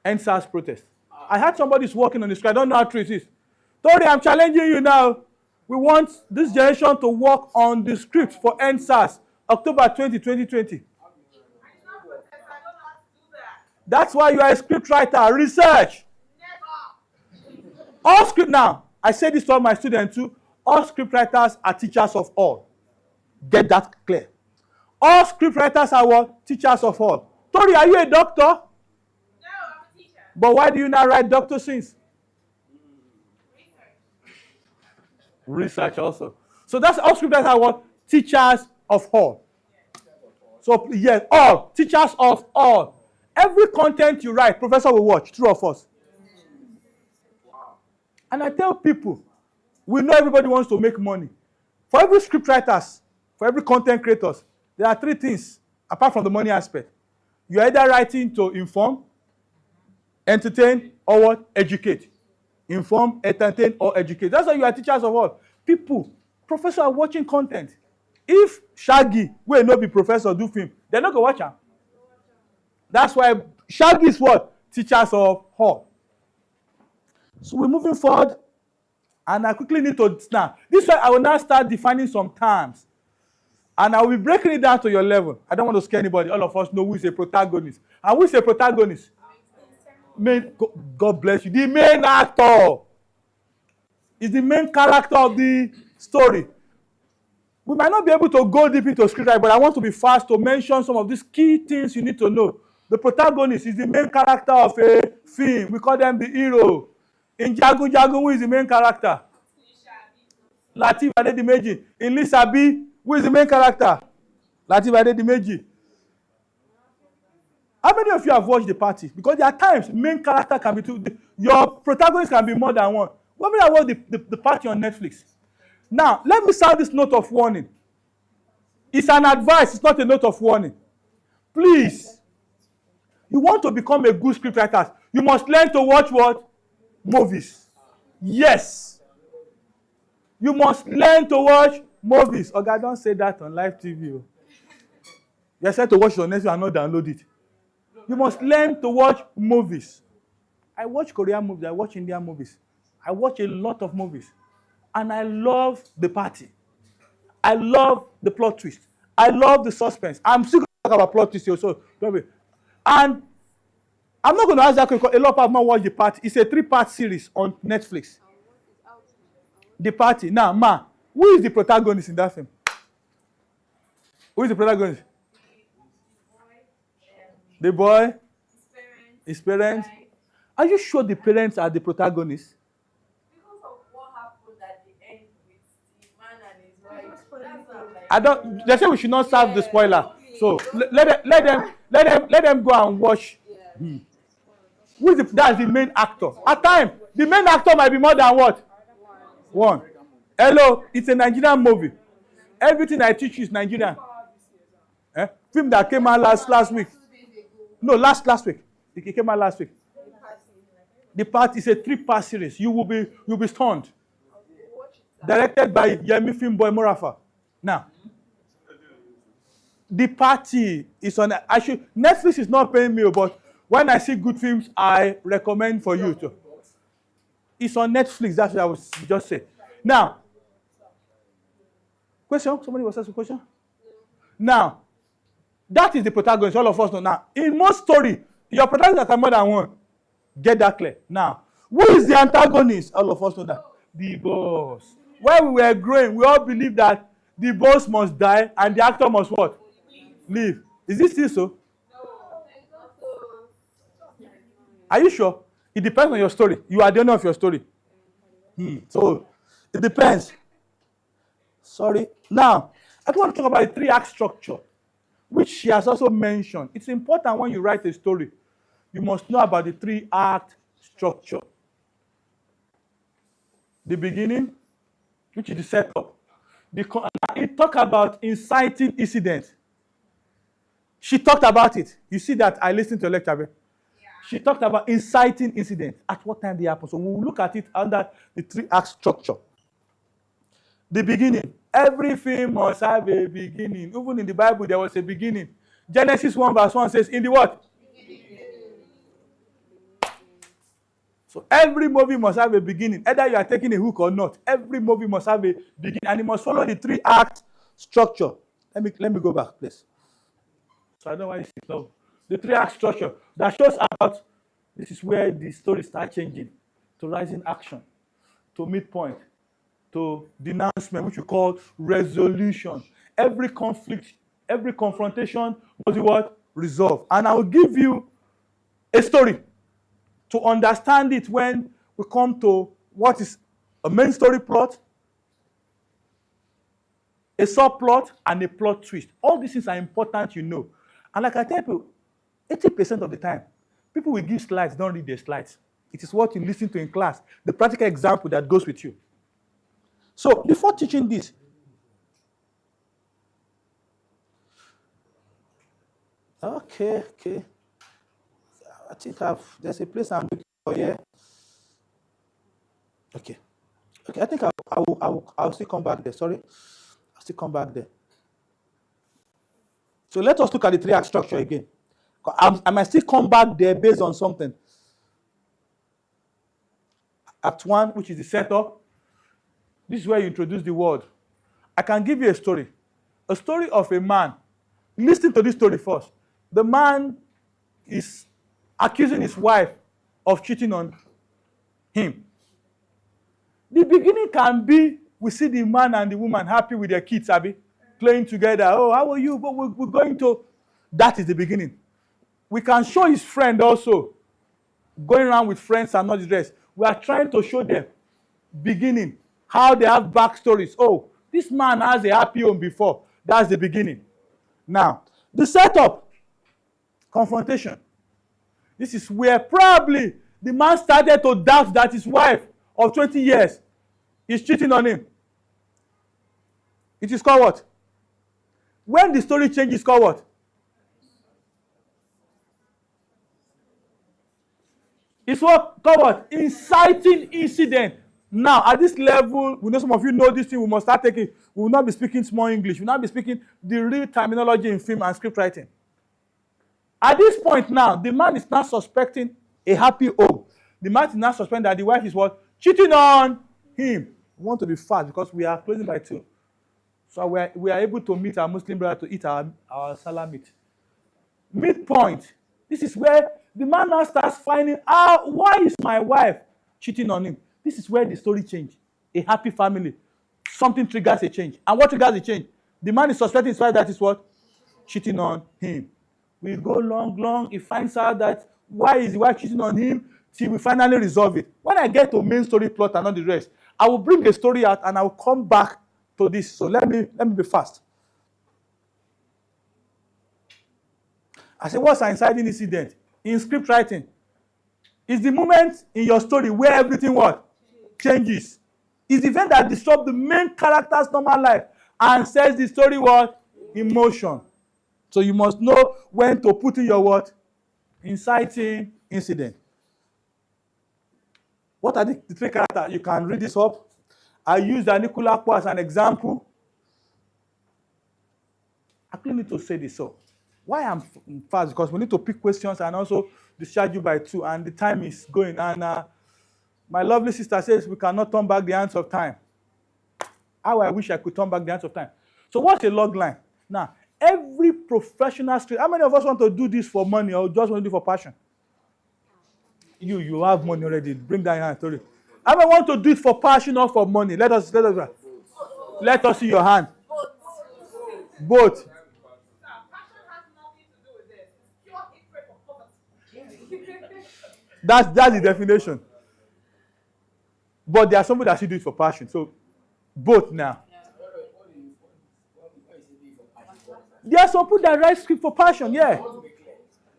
NSAS protest. I had somebody's working on the script. I don't know how true it is. Tori, I'm challenging you now. We want this generation to work on the script for NSAS, October 20, 2020. That's why you are a scriptwriter. Research. All script now, I say this to all my students too, all scriptwriters are teachers of all. Get that clear. All scriptwriters are what? Teachers of all. Tori, are you a doctor? No, I'm a teacher. But why do you not write doctor scenes? Research also. So that's all scriptwriters are what? Teachers of all. So yes, all. Teachers of all. Every content you write, professor will watch, true or false. And I tell people, we know everybody wants to make money. For every scriptwriters, for every content creators, there are 3 things, apart from the money aspect. You're either writing to inform, entertain, or what? Educate. Inform, entertain, or educate. That's why you are teachers of all. People, professors are watching content. If Shaggy, will not be professor, do film, they're not going to watch him. That's why Shaggy is what? Teachers of all. So we're moving forward, and I quickly need to now. This way, I will now start defining some terms, and I will be breaking it down to your level. I don't want to scare anybody. All of us know who is a protagonist. And who is a protagonist? God bless you. The main actor is the main character of the story. We might not be able to go deep into scriptwriting, but I want to be fast to mention some of these key things you need to know. The protagonist is the main character of a film. We call them the hero. In Jagun, who is the main character? Lateef Adedimeji. In Lisa B, who is the main character? Lateef Adedimeji. How many of you have watched The Party? Because there are times main character can be two. Your protagonist can be more than one. What many have watched the Party on Netflix? Now, let me sound this note of warning. It's an advice, it's not a note of warning. Please, you want to become a good scriptwriter, you must learn to watch what? Movies. Yes. You must learn to watch movies. Okay, don't say that on live TV. You're said to watch it on Netflix and not download it. You must learn to watch movies. I watch Korean movies. I watch Indian movies. I watch a lot of movies. And I love the party. I love the plot twist. I love the suspense. I'm still going to talk about plot twist also. And I'm not going to ask that question because a lot of people have not watched The Party. It's a 3-part series on Netflix. The Party. Now, Ma, who is the protagonist in that film? Who is the protagonist? The boy? His parents? Are you sure the parents are the protagonists? Because of what happened at the end with the man and his wife. That's what I'm like. I don't. They say we should not serve the spoiler. So let them go and watch. Who is that's the main actor. At times, the main actor might be more than what? One. Hello, it's a Nigerian movie. Everything I teach you is Nigerian. Film that came out last week. No, last week. It came out last week. The Party is a 3-part series. You'll be stunned. Directed by Yemi Filmboy Morafa. Now, The Party is on. Netflix is not paying me, but when I see good films, I recommend for you to. It's on Netflix. That's what I was just saying. Now, question? Somebody was asking a question? Now, that is the protagonist. All of us know. Now, in most story, your protagonists are more than one. Get that clear. Now, who is the antagonist? All of us know that. The boss. When we were growing, we all believed that the boss must die and the actor must what? Leave. Is this still so? Are you sure? It depends on your story. You are the owner of your story. So, it depends. Sorry. Now, I want to talk about the 3-act structure, which she has also mentioned. It's important when you write a story, you must know about the 3-act structure. The beginning, which is the setup. It talks about inciting incident. She talked about it. You see that I listened to a lecture. She talked about inciting incident. At what time they happen? So we'll look at it under the 3-act structure. The beginning. Every film must have a beginning. Even in the Bible, there was a beginning. Genesis 1 verse 1 says, in the what? So every movie must have a beginning. Either you are taking a hook or not. Every movie must have a beginning. And it must follow the 3-act structure. Let me go back, please. So I don't know why it's slow. The 3-act structure that shows about, this is where the story starts changing. To rising action. To midpoint. To denouncement, which we call resolution. Every conflict, every confrontation must be what? Resolved. And I will give you a story to understand it when we come to what is a main story plot, a subplot, and a plot twist. All these things are important, you know. And like I tell people, 80% of the time, people will give slides, don't read their slides. It is what you listen to in class, the practical example that goes with you. So before teaching this, okay. I think there's a place I'm looking for here. Okay, I think I'll still come back there. Sorry, I'll still come back there. So let us look at the 3-act structure again. I might still come back there based on something. Act 1, which is the setup. This is where you introduce the word. I can give you a story of a man. Listen to this story first. The man is accusing his wife of cheating on him. The beginning can be, we see the man and the woman happy with their kids, Abby, playing together. Oh, how are you? But we're going to. That is the beginning. We can show his friend also, going around with friends and not the rest. We are trying to show them beginning, how they have backstories. Oh, this man has a happy home before. That's the beginning. Now, the setup, confrontation. This is where probably the man started to doubt that his wife of 20 years is cheating on him. It is called what? When the story changes, it's called what? It's what called what? Inciting incident. Now, at this level, we know some of you know this thing, we must start taking, we will not be speaking small English, we will not be speaking the real terminology in film and script writing. At this point now, the man is now suspecting a happy home. The man is now suspecting that the wife is what? Cheating on him. We want to be fast because we are closing by 2. So we are able to meet our Muslim brother to eat our salah meat. Midpoint. This is where the man now starts finding out, why is my wife cheating on him? This is where the story changes. A happy family. Something triggers a change. And what triggers the change? The man is suspecting his wife that is what? Cheating on him. We go long, he finds out that why is the wife cheating on him till we finally resolve it. When I get to main story plot and not the rest, I will bring a story out and I will come back to this. So let me be fast. I say, what's an inciting incident? In script writing, it's the moment in your story where everything what? Changes. It's the event that disrupts the main character's normal life and sets the story what? In motion. So you must know when to put in your what? Inciting incident. What are the 3 characters? You can read this up. I use Anikulapo as an example. I actually need to say this up. Why I'm fast? Because we need to pick questions and also discharge you by 2, and the time is going. And my lovely sister says we cannot turn back the hands of time. How I wish I could turn back the hands of time. So what's a log line? Now, every professional script, how many of us want to do this for money or just want to do it for passion? You have money already. Bring that in hand, story. How many want to do it for passion or for money? Let us see your hand. Both. That's the definition. But there are some people that should do it for passion. So both now. There are some people that write script for passion, yeah.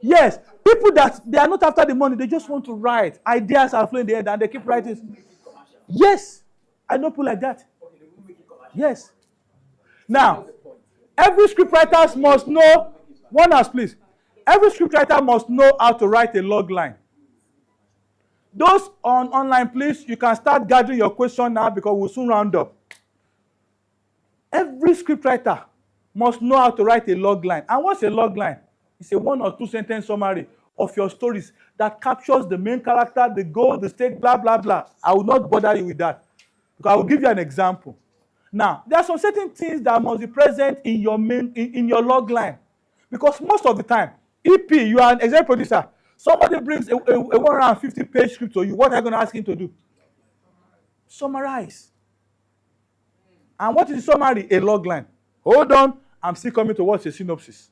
Yes. People that they are not after the money, they just want to write. Ideas are flowing in the head and they keep writing. Yes. I know people like that. Yes. Now, every scriptwriter must know, please. Every scriptwriter must know how to write a log line. Those online, please, you can start gathering your question now because we'll soon round up. Every scriptwriter must know how to write a log line. And what's a log line? It's a 1 or 2 sentence summary of your stories that captures the main character, the goal, the stake, blah, blah, blah. I will not bother you with that because I will give you an example. Now, there are some certain things that must be present in your in your log line because most of the time, EP, you are an executive producer. Somebody brings a 150-page script to you. What are you going to ask him to do? Summarize. And what is the summary? A log line. Hold on. I'm still coming to what's a synopsis.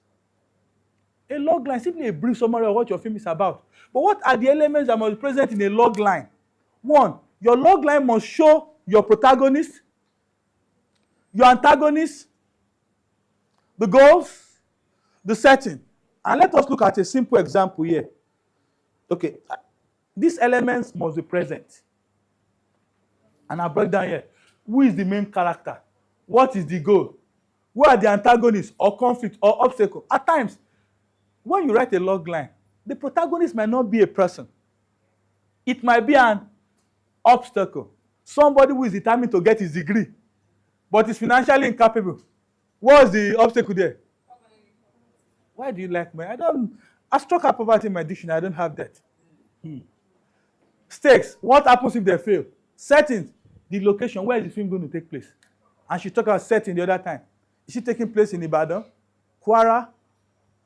A log line, simply a brief summary of what your film is about. But what are the elements that must be present in a log line? 1, your log line must show your protagonist, your antagonist, the goals, the setting. And let us look at a simple example here. Okay, these elements must be present. And I'll break down here. Who is the main character? What is the goal? Who are the antagonists or conflict or obstacle? At times, when you write a log line, the protagonist might not be a person. It might be an obstacle. Somebody who is determined to get his degree, but is financially incapable. What's the obstacle there? Why do you like me? I struck out poverty in my dictionary. I don't have that. Stakes. What happens if they fail? Settings. The location. Where is the film going to take place? And she talked about setting the other time. Is it taking place in Ibadan, Kwara,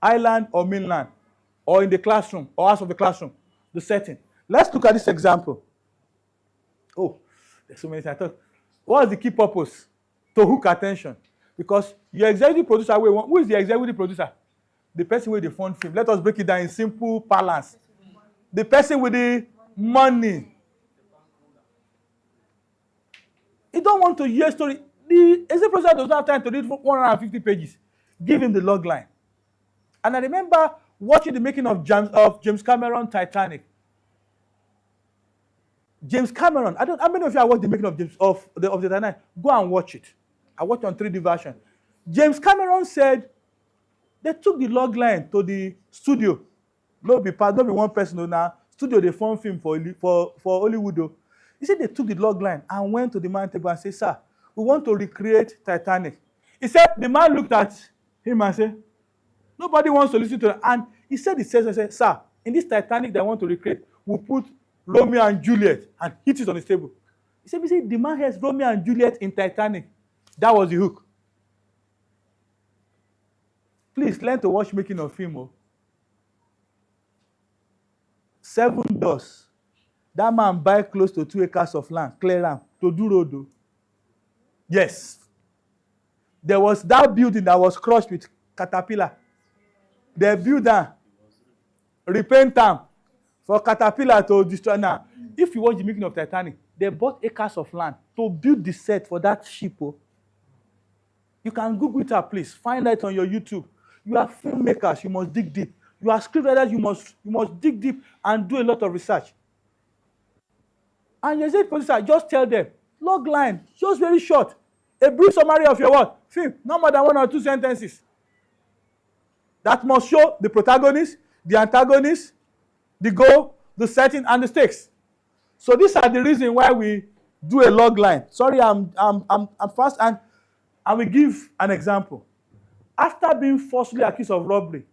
island, or mainland? Or in the classroom, or out of the classroom? The setting. Let's look at this example. Oh, there's so many things I thought. What is the key purpose? To hook attention. Because your executive producer, who is the executive producer? The person with the fund film. Let us break it down in simple parlance. The person with the money. You don't want to hear story. The executive producer does not have time to read 150 pages. Give him the log line. And I remember watching the making of James Cameron Titanic. James Cameron, how many of you have watched the making of the Titanic? Go and watch it. I watched on 3D version. James Cameron said they took the log line to the studio. No be one person now. Studio they form film for Hollywood. He said they took the log line and went to the man table and said, sir, we want to recreate Titanic. He said, the man looked at him and said, nobody wants to listen to that. And he said, sir, in this Titanic that I want to recreate, we'll put Romeo and Juliet and hit it on the table. He said, the man has Romeo and Juliet in Titanic. That was the hook. Please learn to watch making of film. Oh. 7 doors. That man buy close to 2 acres of land, clear land, to do road. Oh. Yes. There was that building that was crushed with caterpillar. They built that, repaint them for caterpillar to destroy. Now, if you watch the making of Titanic, they bought acres of land to build the set for that ship. Oh. You can Google it up, please. Find it on your YouTube. You are filmmakers, you must dig deep. You are scriptwriters, you must dig deep and do a lot of research. And you say, producer, just tell them, log line, just very short. A brief summary of your what? Film, no more than 1 or 2 sentences. That must show the protagonist, the antagonist, the goal, the setting, and the stakes. So these are the reasons why we do a log line. Sorry, I'm fast, and I will give an example. After being falsely accused of robbery,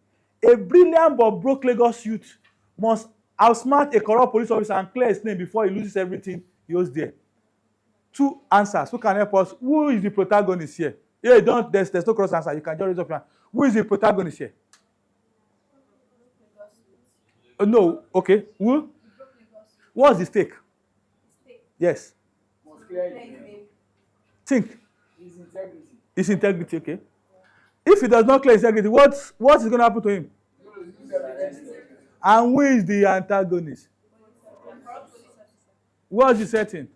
a brilliant but broke Lagos youth must outsmart a corrupt police officer and clear his name before he loses everything he owes there. 2 answers. Who can help us? Who is the protagonist here? Yeah, there's no cross answer. You can just raise up your hand. Who is the protagonist here? No. Okay. Who? What's the stake? Yes. Think. His integrity. Okay. If he does not clear his integrity, what is going to happen to him? And who is the antagonist? What's the setting?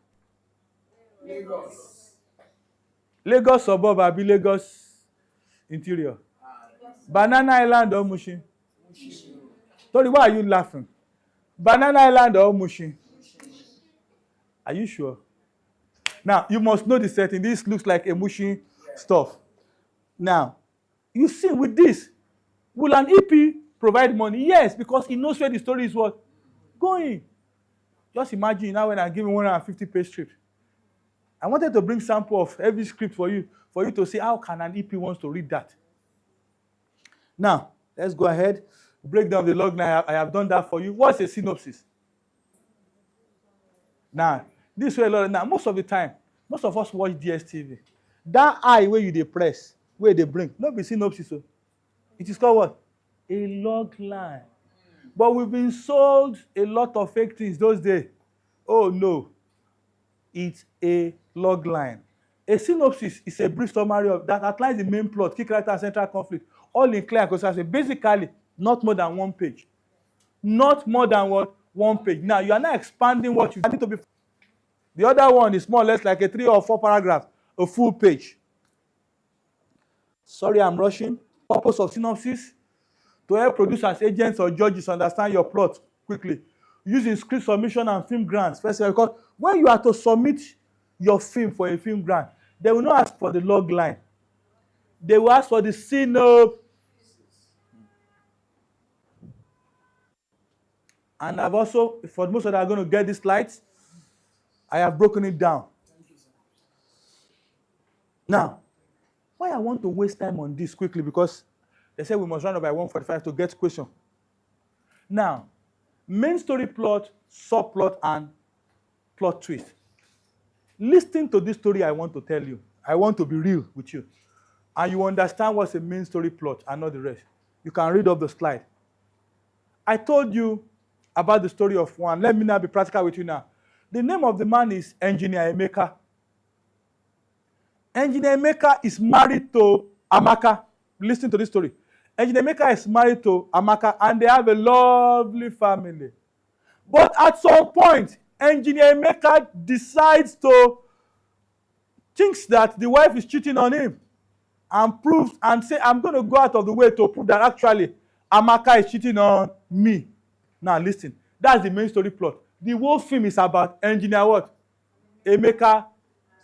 Lagos suburb, abi Lagos interior. Banana Island or Mushin? Sorry, why are you laughing? Banana Island or Mushin? Are you sure? Now, you must know the setting. This looks like a Mushin stuff. Now, you see with this, will an EP provide money? Yes, because he knows where the story is what? Going. Just imagine now when I give him 150-page script. I wanted to bring sample of every script for you to see how can an EP wants to read that. Now, let's go ahead, break down the log line. I have done that for you. What's a synopsis? Now, this way, now most of the time, most of us watch DSTV. That eye where you dey press, where they bring, not be synopsis. So it is called what? A log line. But we've been sold a lot of fake things those days. Oh no, it's a log line. A synopsis is a brief summary of that outlines the main plot, key character, and central conflict, all in clear and concise. Basically, not more than 1 page. Not more than what? 1 page. Now, you are not expanding what you need to be. The other one is more or less like a 3 or 4 paragraphs, a full page. Sorry, I'm rushing. Purpose of synopsis: to help producers, agents, or judges understand your plot quickly. Using script submission and film grants. First of all, because when you are to submit your film for a film grant, they will not ask for the log line. They will ask for the synopsis. And I've also, for most of them are going to get these slides, I have broken it down. Now, why I want to waste time on this quickly, because they said we must run up by 1:45 to get question. Now, main story plot, subplot, and plot twist. Listen to this story I want to tell you. I want to be real with you. And you understand what's a main story plot and not the rest. You can read up the slide. I told you about the story of one. Let me now be practical with you now. The name of the man is Engineer Emeka. Engineer Emeka is married to Amaka. Listen to this story. Engineer Emeka is married to Amaka, and they have a lovely family. But at some point, Engineer Emeka decides to think that the wife is cheating on him, and proves and say, I'm going to go out of the way to prove that actually Amaka is cheating on me. Now listen, that's the main story plot. The whole film is about Engineer what? Emeka,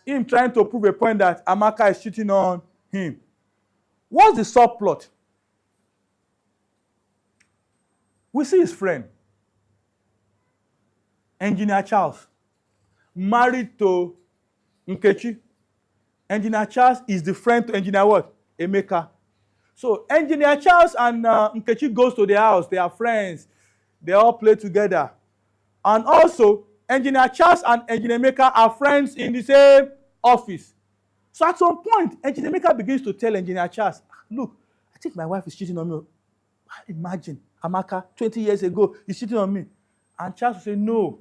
him trying to prove a point that Amaka is cheating on him. What's the subplot? We see his friend, Engineer Charles. married to Nkechi. Engineer Charles is the friend to Engineer what? Emeka. So Engineer Charles and Nkechi goes to their house. They are friends. They all play together. And also, Engineer Charles and Engineer Emeka are friends in the same office. So at some point, Engineer Emeka begins to tell Engineer Charles, look, I think my wife is cheating on me. Imagine, Amaka, 20 years ago, is cheating on me. And Charles will say, no,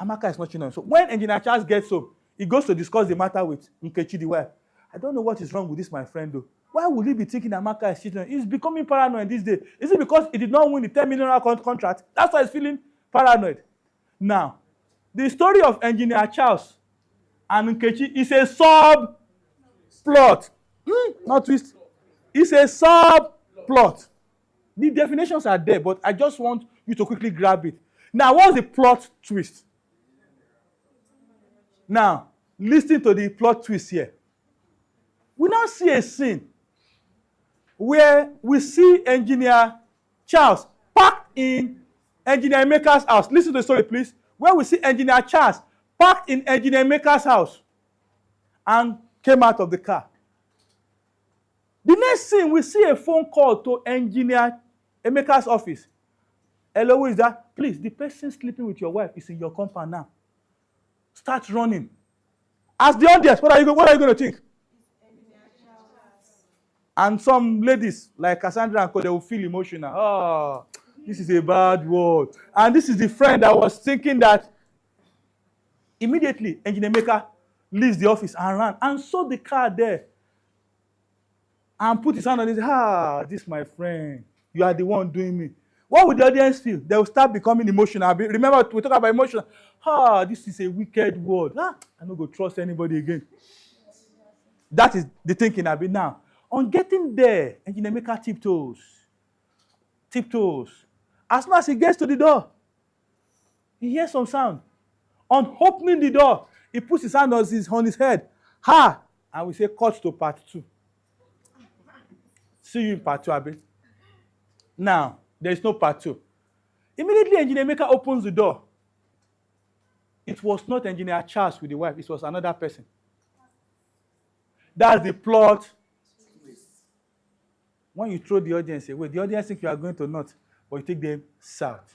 Amaka is not cheating on me. So when Engineer Charles gets home, he goes to discuss the matter with Nkechi, the wife. I don't know what is wrong with this, my friend, though. Why would he be thinking Amaka is cheating on him? He's becoming paranoid these days. Is it because he did not win the 10 million contract? That's why he's feeling paranoid. Now, the story of Engineer Charles and Nkechi is a sub-plot. Not twist. It's a sub-plot. The definitions are there, but I just want you to quickly grab it. Now, what's the plot twist? Now, listen to the plot twist here. We now see a scene where we see Engineer Charles packed in Engineer Emeka's house. Listen to the story, please. Where we see Engineer Charles packed in Engineer Emeka's house and came out of the car. The next scene, we see a phone call to Engineer Emeka's office. Hello, who is that? Please, the person sleeping with your wife is in your compound now. Start running. As the audience, what are you going to think? And some ladies, like Cassandra and Co, they will feel emotional. Oh, this is a bad word. And this is the friend that was thinking that immediately Engineer Emeka leaves the office and ran and saw the car there. And put his hand on it. This my friend. You are the one doing me. What would the audience feel? They will start becoming emotional. Remember, we talk about emotional. This is a wicked word. I don't go trust anybody again. That is the thinking I've been now. On getting there, Engineer Emeka tiptoes. As soon as he gets to the door, he hears some sound. On opening the door, he puts his hand on his head. And we say, cut to part 2. See you in part 2, Abi. Now, there is no part 2. Immediately, Engineer Emeka opens the door. It was not Engineer Charles with the wife. It was another person. That's the plot. When you throw the audience away, the audience think you are going to north, but you take them south.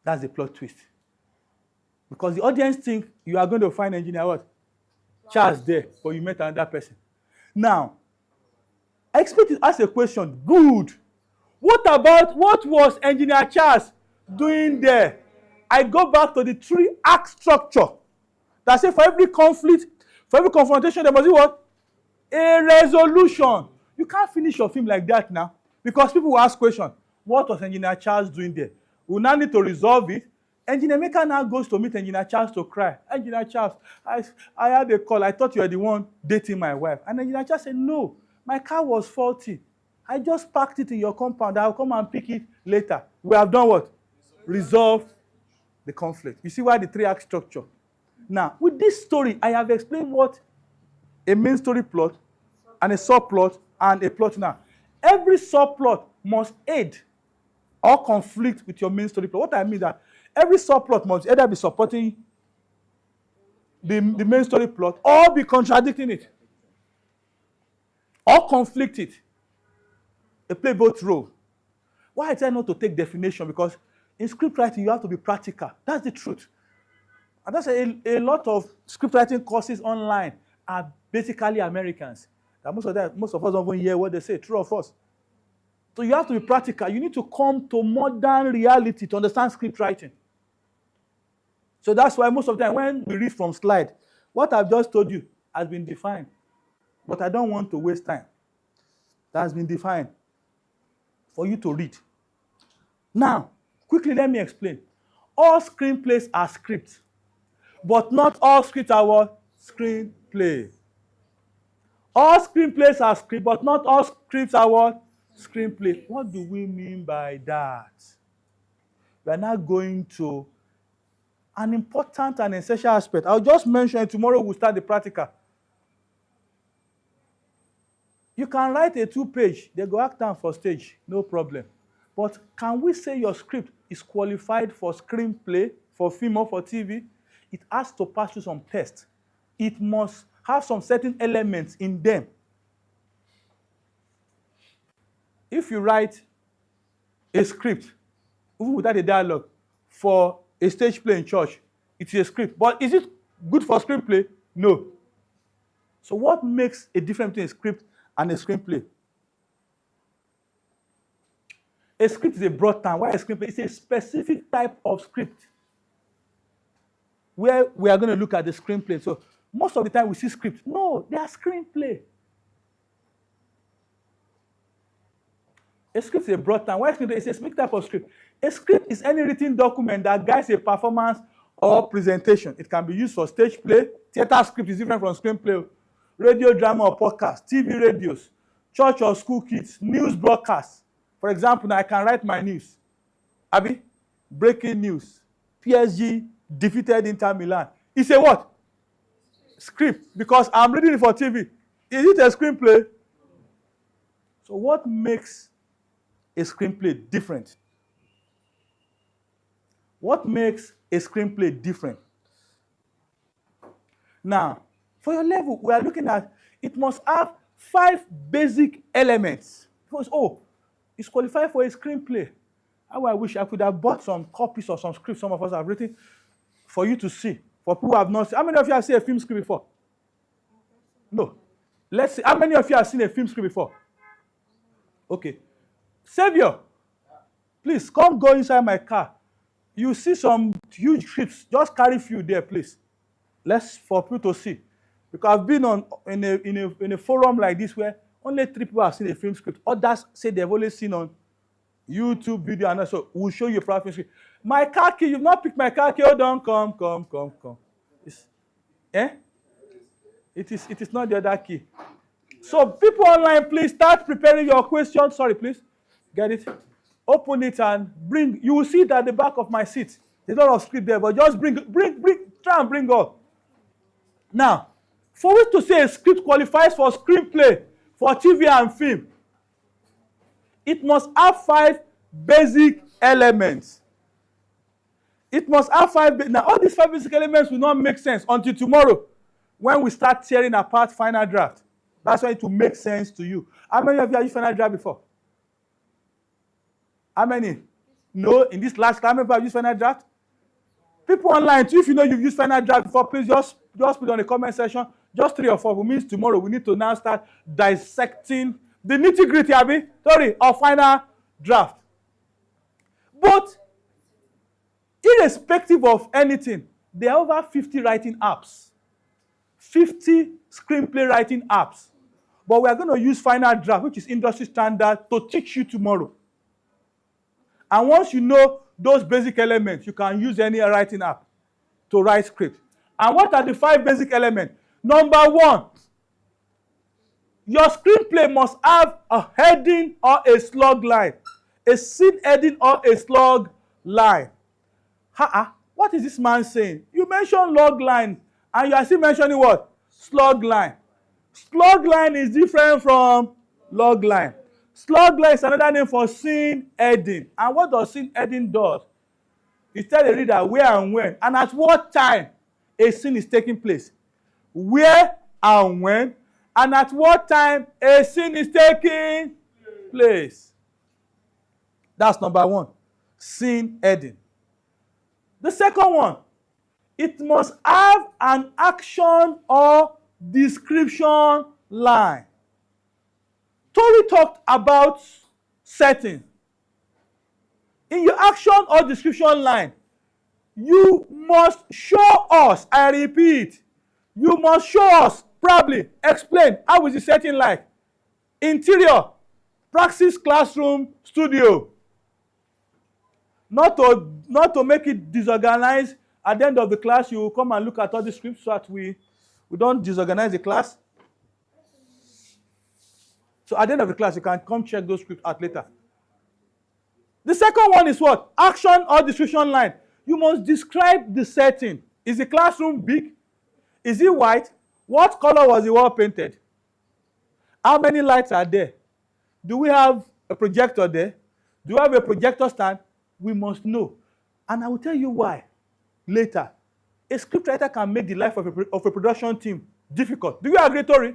That's the plot twist. Because the audience think you are going to find Engineer what? Charles there, but you met another person. Now, I expect you to ask a question. Good. What was Engineer Charles doing there? I go back to the 3-act structure. That says for every conflict, for every confrontation, there must be what? A resolution. You can't finish your film like that now. Because people will ask questions. What was Engineer Charles doing there? We now need to resolve it. Engineer Emeka now goes to meet Engineer Charles to cry. Engineer Charles, I had a call. I thought you were the one dating my wife. And Engineer Charles said, no, my car was faulty. I just parked it in your compound. I'll come and pick it later. We have done what? Resolved the conflict. You see why the 3-act structure? Now, with this story, I have explained what a main story plot and a subplot and a plot now. Every subplot must aid or conflict with your main story plot. What I mean is that every subplot must either be supporting the main story plot or be contradicting it or conflict it. They play both roles. Why I tell not to take definition? Because in script writing, you have to be practical. That's the truth. And that's a lot of script writing courses online are basically Americans. That most of us don't even hear what they say, true or false. So you have to be practical. You need to come to modern reality to understand script writing. So that's why most of the time when we read from slide, what I've just told you has been defined. But I don't want to waste time. That has been defined for you to read. Now, quickly let me explain. All screenplays are scripts, but not all scripts are what? Screenplay. All screenplays are scripts, but not all scripts are what? Screenplay. What do we mean by that? We are now going to an important and essential aspect. I'll just mention it. Tomorrow we'll start the practical. You can write a 2-page, they go act down for stage, no problem. But can we say your script is qualified for screenplay for film or for TV, it has to pass through some tests. It must have some certain elements in them. If you write a script, even without a dialogue, for a stage play in church, it is a script. But is it good for screenplay? No. So what makes a difference between a script and a screenplay? A script is a broad term. Why a screenplay? It's a specific type of script where we are going to look at the screenplay. So most of the time we see scripts. No, they are screenplay. A script is a broad term. Why a screenplay? It's a specific type of script. A script is any written document that guides a performance or presentation. It can be used for stage play. Theater script is different from screenplay. Radio drama or podcast, TV radios, church or school kids, news broadcasts. For example, now I can write my news. Abi, breaking news. PSG defeated Inter Milan. It's a what? Script, because I'm reading it for TV. Is it a screenplay? So what makes a screenplay different? What makes a screenplay different? Now, for your level, we are looking at it must have 5 basic elements. Because, it's qualified for a screenplay. How I wish I could have bought some copies of some scripts some of us have written for you to see. For people who have not seen. How many of you have seen a film script before? No. Let's see. How many of you have seen a film script before? Okay. Savior, please come go inside my car. You see some huge scripts. Just carry few there, please. For people to see. Because I've been in a forum like this where only 3 people have seen a film script. Others say they've only seen on YouTube video, and so we'll show you a film script. My car key, you've not picked my car key. Hold on, come. It is not the other key. So people online, please start preparing your questions. Sorry, please. Get it? Open it and bring. You will see it at the back of my seat. There's a lot of script there, but just try and bring up. Now, for us to say a script qualifies for screenplay, for TV and film, it must have 5 basic elements. It must have 5. Now, all these 5 basic elements will not make sense until tomorrow when we start tearing apart final draft. That's why it will make sense to you. How many of you have used final draft before? How many? No, in this last class, how many people have used final draft? People online too, if you know you've used final draft before, please just put it on the comment section. Just 3 or 4. Which means tomorrow we need to now start dissecting the nitty-gritty, of final draft. But irrespective of anything, there are over 50 writing apps. 50 screenplay writing apps. But we are going to use final draft, which is industry standard, to teach you tomorrow. And once you know those basic elements, you can use any writing app to write script. And what are the 5 basic elements? Number 1, your screenplay must have a heading or a slug line. A scene heading or a slug line. What is this man saying? You mentioned log line, and you are still mentioning what? Slug line. Slug line is different from log line. Slug line is another name for scene heading. And what does scene heading do? It tells the reader where and when and at what time a scene is taking place. Where and when and at what time a scene is taking place. That's number 1. Scene heading. The second one, it must have an action or description line. Tori talked about setting. In your action or description line, you must show us, I repeat, you must show us, probably explain how is the setting like. Interior, Praxis classroom, studio. Not to make it disorganized. At the end of the class, you will come and look at all the scripts so that we don't disorganize the class. So at the end of the class, you can come check those scripts out later. The second one is what? Action or description line. You must describe the setting. Is the classroom big? Is it white? What color was the wall painted? How many lights are there? Do we have a projector there? Do we have a projector stand? We must know. And I will tell you why. later. A scriptwriter can make the life of a production team difficult. Do you agree, Tori?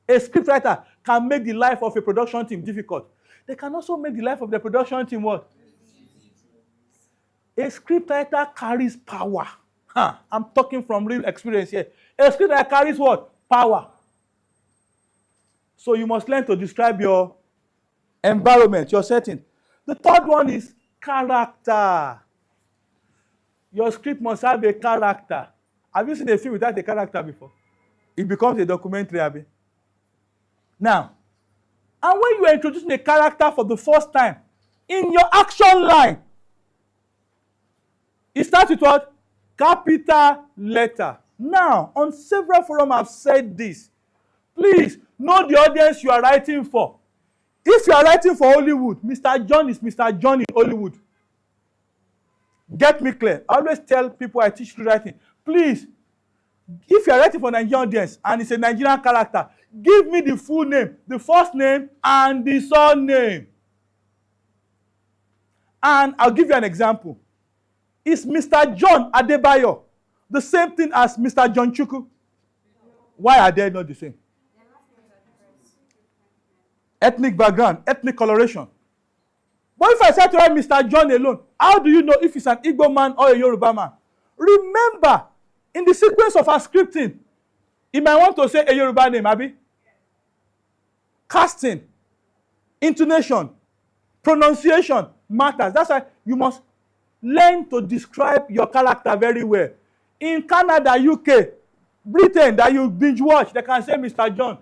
A scriptwriter can make the life of a production team difficult. They can also make the life of the production team what? A scriptwriter carries power. I'm talking from real experience here. A scriptwriter carries what? Power. So you must learn to describe your environment, your setting. The third one is character. Your script must have a character. Have you seen a film without a character before? It becomes a documentary, Abi. Now, and when you are introducing a character for the first time, in your action line, it starts with what? Capital letter. Now, on several forums I've said this. Please, know the audience you are writing for. If you are writing for Hollywood, Mr. John is Mr. John in Hollywood. Get me clear. I always tell people I teach writing, please, if you are writing for Nigerian audience and it's a Nigerian character, give me the full name, the first name, and the surname. And I'll give you an example. Is Mr. John Adebayo the same thing as Mr. John Chukwu? Why are they not the same? Ethnic background, ethnic coloration. But if I say to write Mr. John alone, how do you know if it's an Igbo man or a Yoruba man? Remember, in the sequence of our scripting, you might want to say a Yoruba name, Abi. Casting, intonation, pronunciation matters. That's why you must learn to describe your character very well. In Canada, UK, Britain, that you binge watch, they can say Mr. John.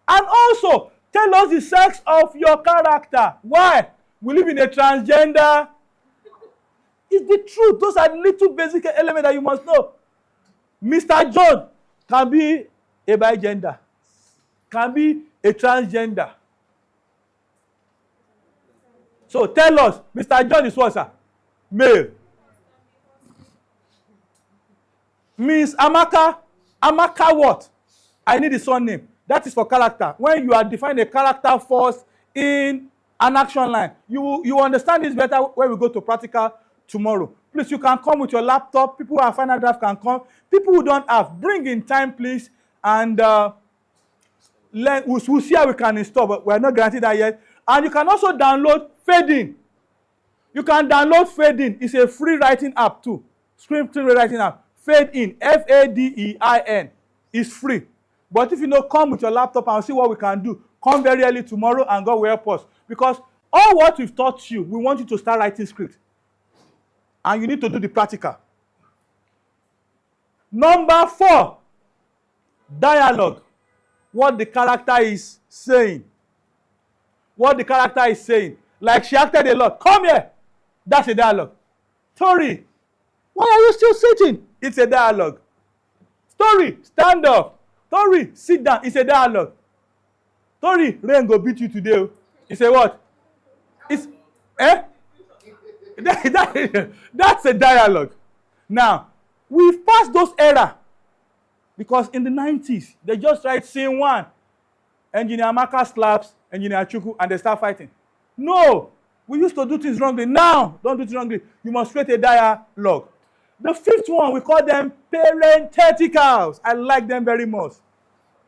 And also, tell us the sex of your character. Why? We live in a transgender. It's the truth. Those are little basic elements that you must know. Mr. John can be a bigender, can be a transgender. So tell us, Mr. John is what, sir? Male. Miss Amaka, Amaka what? I need the surname. That is for character. When you are defining a character first in an action line, you understand this better when we go to practical tomorrow. Please, you can come with your laptop. People who have final draft can come. People who don't have, bring in time, please. And we'll see how we can install, but we're not guaranteed that yet. And you can also download Fading. You can download Fading. It's a free writing app too. Scriptwriting writing app. Fade-in, F-A-D-E-I-N. It's free. But if you know, come with your laptop and see what we can do. Come very early tomorrow and God will help us. Because all what we've taught you, we want you to start writing script. And you need to do the practical. Number 4, dialogue. What the character is saying. What the character is saying. Like she acted a lot. Come here. That's a dialogue. Tori, why are you still sitting? It's a dialogue. Tori, stand up. Tori, sit down. It's a dialogue. Tori, rain go beat you today. It's a what? It's that's a dialogue. Now, we've passed those era because in the 90s, they just write scene 1. Engineer Amaka slaps Engineer Chukwu and they start fighting. No, we used to do things wrongly. Now, don't do things wrongly. You must create a dialogue. The 5th one, we call them parentheticals. I like them very much.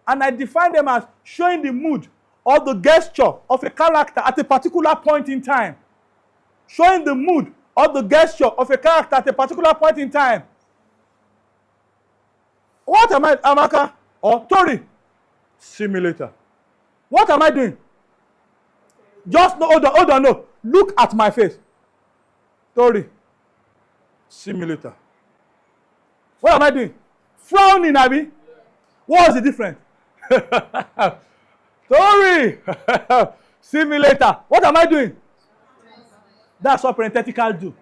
And I define them as showing the mood or the gesture of a character at a particular point in time. Showing the mood or the gesture of a character at a particular point in time. What am I, Amaka? Or Tori? Simulator. What am I doing? Just no, hold on, no. Look at my face. Tori. Simulator. What am I doing? Frowning, Abby. What was the difference? Tori. Simulator. What am I doing? That's what parenthetical do.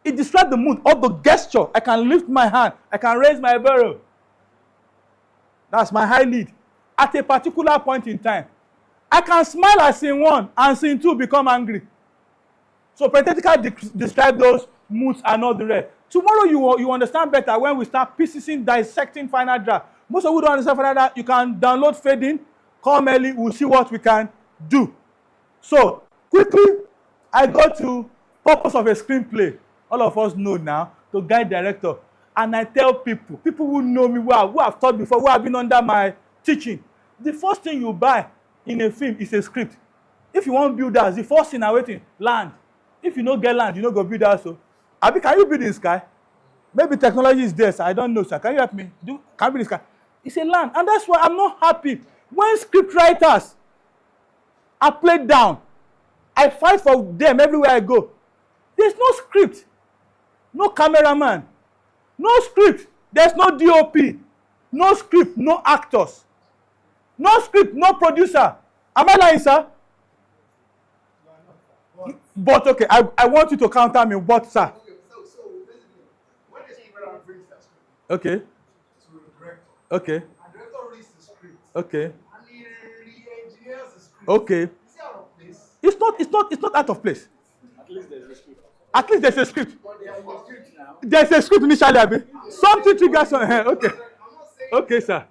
It describes the mood of the gesture. I can lift my hand. I can raise my barrel. That's my high lead. At a particular point in time. I can smile at scene 1 and scene 2 become angry. So parenthetical describe those moods and all the rest. Tomorrow you understand better when we start piecing, dissecting final draft. Most of you don't understand final draft. You can download Fading. Come early. We'll see what we can do. So quickly, I go to Purpose of a screenplay, all of us know now, to guide director. And I tell people who know me well, who have taught before, who have been under my teaching, the first thing you buy in a film is a script. If you want builders, the first thing I'm waiting, land. If you no get land, you no go build house. So, Abi, can you build in sky? Maybe technology is there, sir. I don't know, sir. Can you help me? Can you build in sky? It's a land. And that's why I'm not happy. When script writers are played down, I fight for them everywhere I go. There's no script, no cameraman, no script. There's no DOP, no script, no actors, no script, no producer. Am I lying, sir? But okay, I want you to counter me. But sir. So basically, when a scriptwriter brings that script Okay. to the director, Okay. and the director reads the script, Okay. and he re-engineers the script. Okay. Is it out of place? It's not out of place. At least there's a script. At least there's a script. But there's a script now. There's a script initially, Abi. Something triggers on here. Okay. Okay, sir.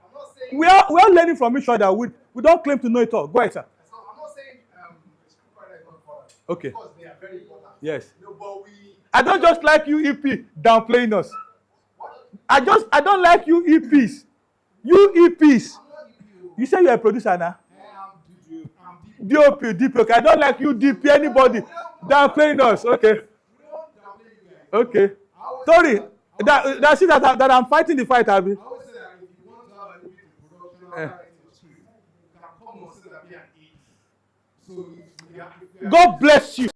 We are learning from each other. We don't claim to know it all. Go ahead, sir. So I'm not saying the scriptwriter is not important. Okay. Of course, they are very important. Yes. No, but we. I don't just like you EP downplaying us. I don't like you EPs. You EPs. You say you're a producer now. DOP, DP. Okay. I don't like you DP anybody downplaying us. Okay. Okay. Sorry. That's it that I'm fighting the fight, Abi. I always say that if you want to have a little production, you can come and say that we are eight. So if we are, God bless you.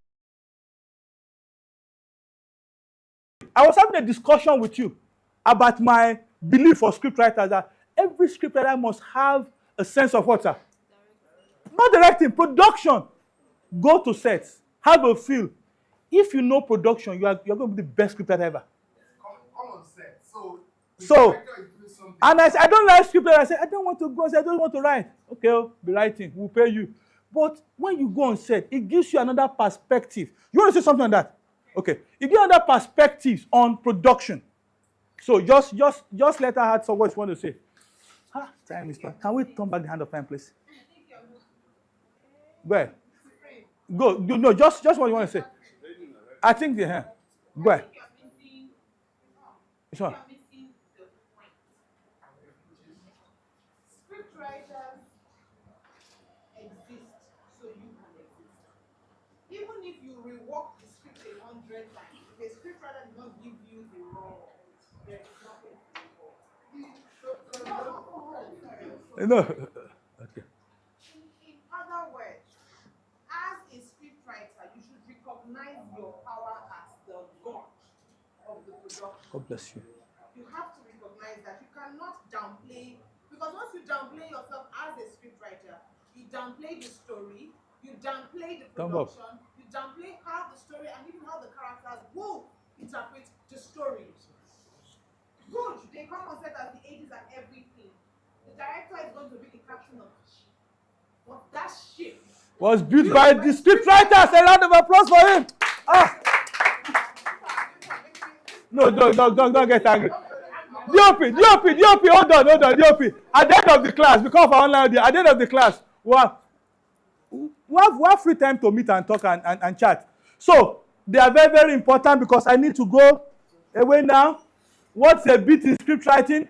I was having a discussion with you about my belief for scriptwriters that every scriptwriter must have a sense of what, sir? Not directing, production. Go to sets, have a feel. If you know production, you're going to be the best scriptwriter ever. come on set. So, So, and I don't like scriptwriters. I say, I don't want to go and say, I don't want to write. Okay, I'll be writing, we'll pay you. But when you go on set, it gives you another perspective. You want to say something on that? Okay. It gives another perspectives on production. So just let her have some words you want to say. Time is back. Can we turn back the hand of time, please? Go ahead. Go. No, just what you want to say. I think the hand. Go ahead. It's on. Scriptwriters exist so you can exist. Even if you rework the script 100 times, if a scriptwriter does not give you the raw, there is nothing to No. Okay. In other words, as a scriptwriter, you should recognize your power as the god of the production. God bless you. You have to recognize that you cannot downplay, because once you downplay yourself as a scriptwriter, you downplay the story, you downplay the production, you downplay how the story and even how the characters will interpret the story. Good, they come on set as the ages and everything. The director is going to be the captain of the ship. But that ship was built by the scriptwriters. A round of applause for him. No, don't get angry. DOP, hold on, DOP. At the end of the class, because of our online audio, at the end of the class, we have free time to meet and talk and chat. So, they are very, very important because I need to go away now. What's a beat in script writing?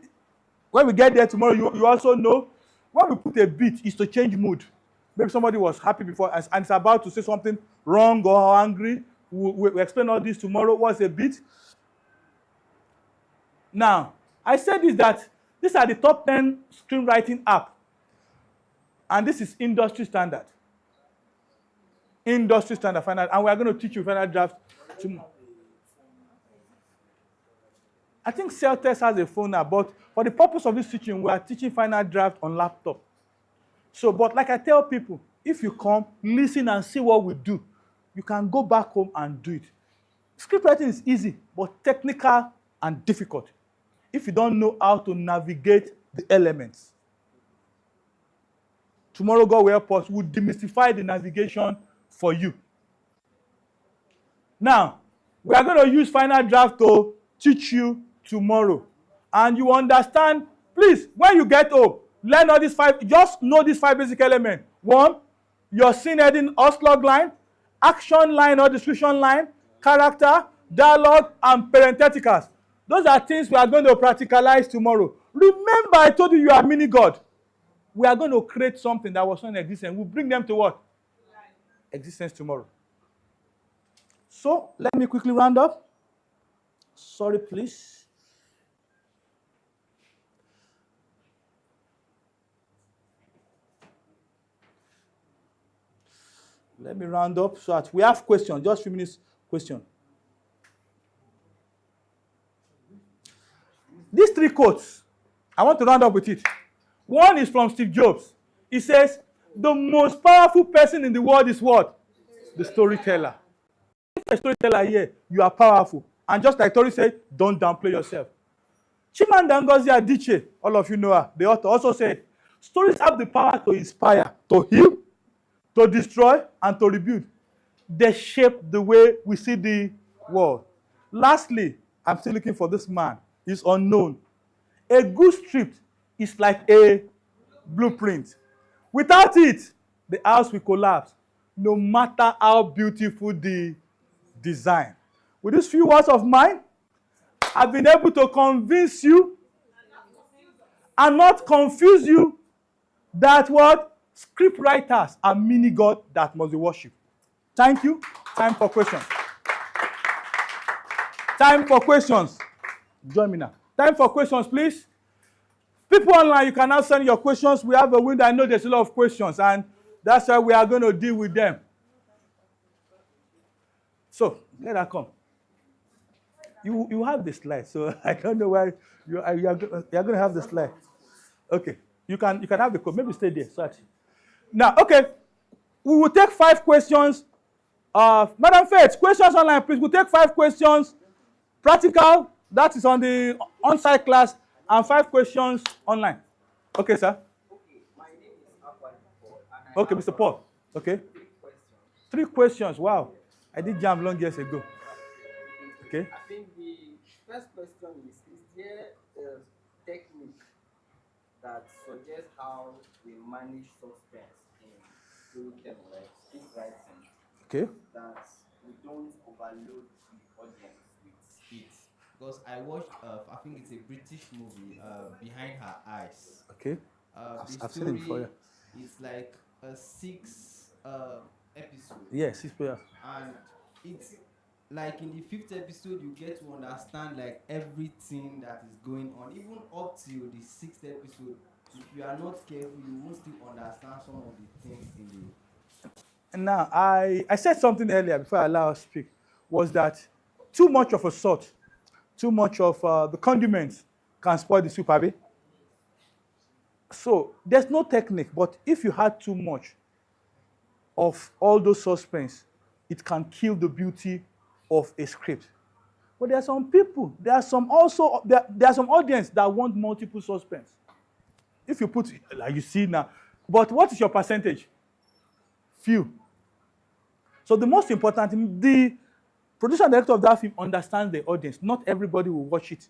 When we get there tomorrow, you also know. When we put a beat, is to change mood. Maybe somebody was happy before and is about to say something wrong or angry. We explain all this tomorrow. What's a beat? Now, I said that these are the top 10 screenwriting app. And this is industry standard. Industry standard final. And we are going to teach you final draft tomorrow. I think Celtest has a phone now, but for the purpose of this teaching, we are teaching final draft on laptop. So, but like I tell people, if you come, listen and see what we do, you can go back home and do it. Scriptwriting is easy, but technical and difficult if you don't know how to navigate the elements. Tomorrow, God will help us. We'll demystify the navigation for you. Now, we are going to use final draft to teach you tomorrow. And you understand, please, when you get home, learn all these 5, just know these 5 basic elements. 1, your scene heading or slug line, action line or description line, character, dialogue, and parentheticals. Those are things we are going to practicalize tomorrow. Remember, I told you are a mini God. We are going to create something that was not in existence. We'll bring them to what? Existence tomorrow. So, let me quickly round up. Sorry, please. Let me round up so that we have questions. Just 3 minutes question. These 3 quotes, I want to round up with it. One is from Steve Jobs. He says, the most powerful person in the world is what? The storyteller. If you're a storyteller here, you are powerful. And just like Tori said, don't downplay yourself. Chimamanda Ngozi Adichie, all of you know her, the author, also said, stories have the power to inspire, to heal, to destroy, and to rebuild. They shape the way we see the world. Lastly, I'm still looking for this man. He's unknown. A good script is like a blueprint. Without it, the house will collapse, no matter how beautiful the design. With these few words of mine, I've been able to convince you and not confuse you that what script writers are mini God that must be worshipped. Thank you. Time for questions. Time for questions. Join me now. Time for questions, please. People online, you can now send your questions. We have a window. I know there's a lot of questions, and that's why we are going to deal with them. So, let that come. You have the slide, so I don't know why you're going to have the slide. Okay, you can have the code. Maybe stay there. So now, okay, we will take 5 questions. Madam Faith, questions online, please. We'll take 5 questions. Practical, that is on the on-site class, and 5 questions online. Okay, sir. Okay, my name is Paul. Okay, Mr. Paul. Okay. 3 questions. Wow. I did jam long years ago. Okay. I think the first question is there a technique that suggests how we manage suspense in storytelling, like scriptwriting? Okay. That we don't overload the audience with it. Because I watched, I think it's a British movie, Behind Her Eyes. Okay. I've seen it before. Yeah. It's like a 6 episode. Yes, 6 players. And it's like in the 5th episode, you get to understand like everything that is going on, even up till the 6th episode. If you are not careful, you won't still understand some of the things in the. And now, I said something earlier before I allow us to speak, was that too much of a salt, too much of the condiments can spoil the soup, Abby. So there's no technique, but if you had too much of all those suspense, it can kill the beauty of a script. But there are some people, there are some audience that want multiple suspense. If you put, like you see now, but what is your percentage? Few. So the most important thing, the producer and director of that film understands the audience. Not everybody will watch it.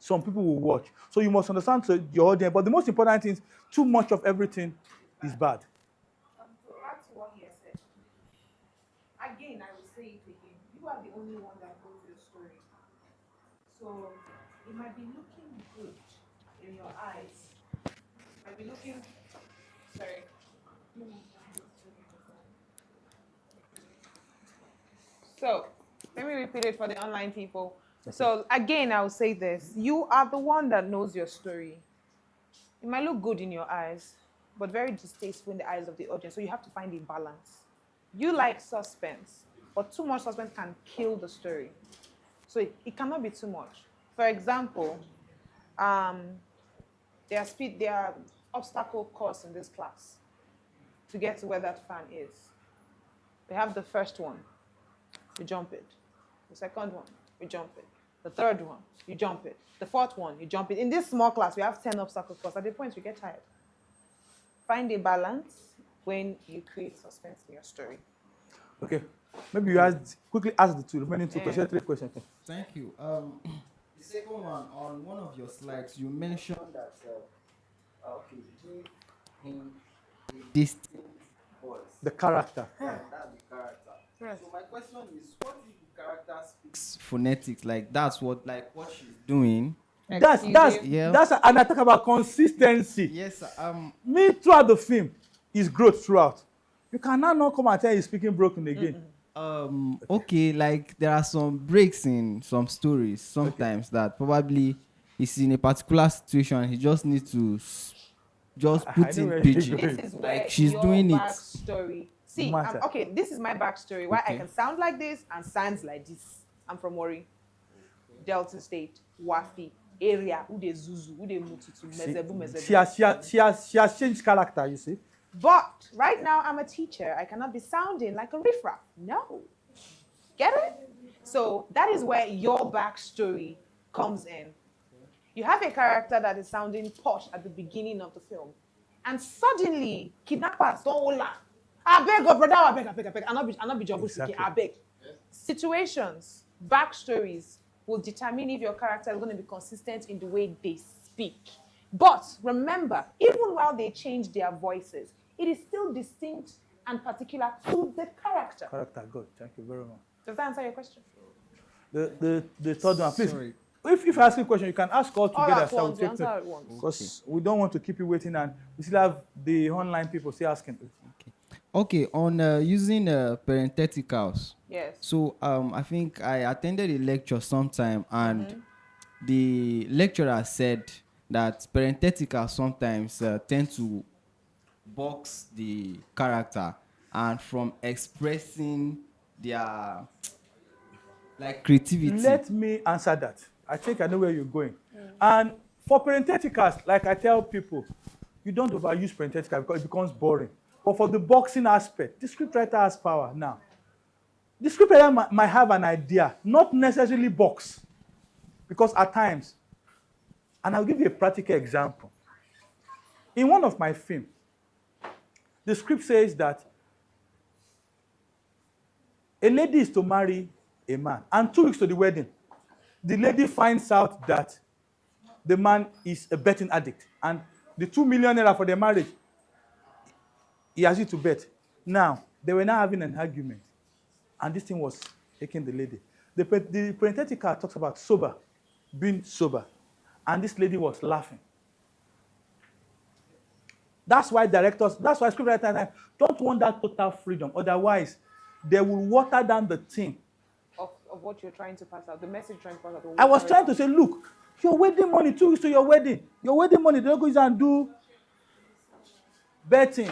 Some people will watch. So you must understand your audience. But the most important thing is too much of everything is bad. To add to what he has said, again, I will say it again. You are the only one that knows your story. So it might be looking good in your eyes. It might be looking, sorry. So let me repeat it for the online people. So again, I'll say this. You are the one that knows your story. It might look good in your eyes, but very distasteful in the eyes of the audience. So you have to find a balance. You like suspense, but too much suspense can kill the story. So it cannot be too much. For example, there are obstacle course in this class to get to where that fan is. We have the first one, you jump it. The second one, you jump it. The third one, you jump it. The fourth one, you jump it. In this small class, we have 10 obstacle courses. At the point, you get tired. Find a balance when you create suspense in your story. Okay. Maybe you quickly ask the 2 remaining 2 questions, 3 questions. Okay. Thank you. The second one, on one of your slides, you mentioned that give him a distinct voice. The character. Yeah, that's the character. Yes. So my question is, what if the character speaks phonetics, like that's what she's doing. That's yeah. And I talk about consistency. Yes. Me throughout the film is growth throughout. You cannot not come and tell he's speaking broken again. Okay, like there are some breaks in some stories sometimes that probably is in a particular situation. He just needs to just put in PG. This is where Like she's your doing it. backstory. See, Matter. okay, this is my backstory. Why I Okay. can sound like this and sounds like this. I'm from Wari, Delta State, Wafi area. Who they Zuzu, who they Mututu, Mezebu, Mezebu. She has changed character, you see. But right now I'm a teacher. I cannot be sounding like a riffraff. No. Get it? So that is where your backstory comes in. You have a character that is sounding posh at the beginning of the film. And suddenly, kidnappers don't hold her. I beg, oh brother, I beg. I'm not be Jobusiki, I beg. Situations, backstories will determine if your character is going to be consistent in the way they speak. But remember, even while they change their voices, it is still distinct and particular to the character. Character, good. Thank you very much. Does that answer your question? The third one, please. Sorry. If you ask a question, you can ask all together. at once, we answer at once. Because we don't want to keep you waiting, and we still have the online people still asking. Okay, on using parentheticals. Yes. So I think I attended a lecture sometime, and the lecturer said that parentheticals sometimes tend to box the character and from expressing their creativity. Let me answer that. I think I know where you're going. And for parentheticals, like I tell people, you don't overuse parentheticals because it becomes boring. But for the boxing aspect, the scriptwriter has power now. The scriptwriter might have an idea, not necessarily box. Because at times, and I'll give you a practical example. In one of my films, the script says that a lady is to marry a man, and 2 weeks to the wedding, the lady finds out that the man is a betting addict, and the 2 million naira for their marriage, he has it to bet. Now, they were now having an argument, and this thing was taking the lady. The parenthetical talks about sober, being sober, and this lady was laughing. That's why scriptwriters don't want that total freedom. Otherwise, they will water down the thing. Of what you're trying to pass out, the message you're trying to pass out. I was trying to say, look, your wedding money, 2 weeks to your wedding money, they don't go use and do betting.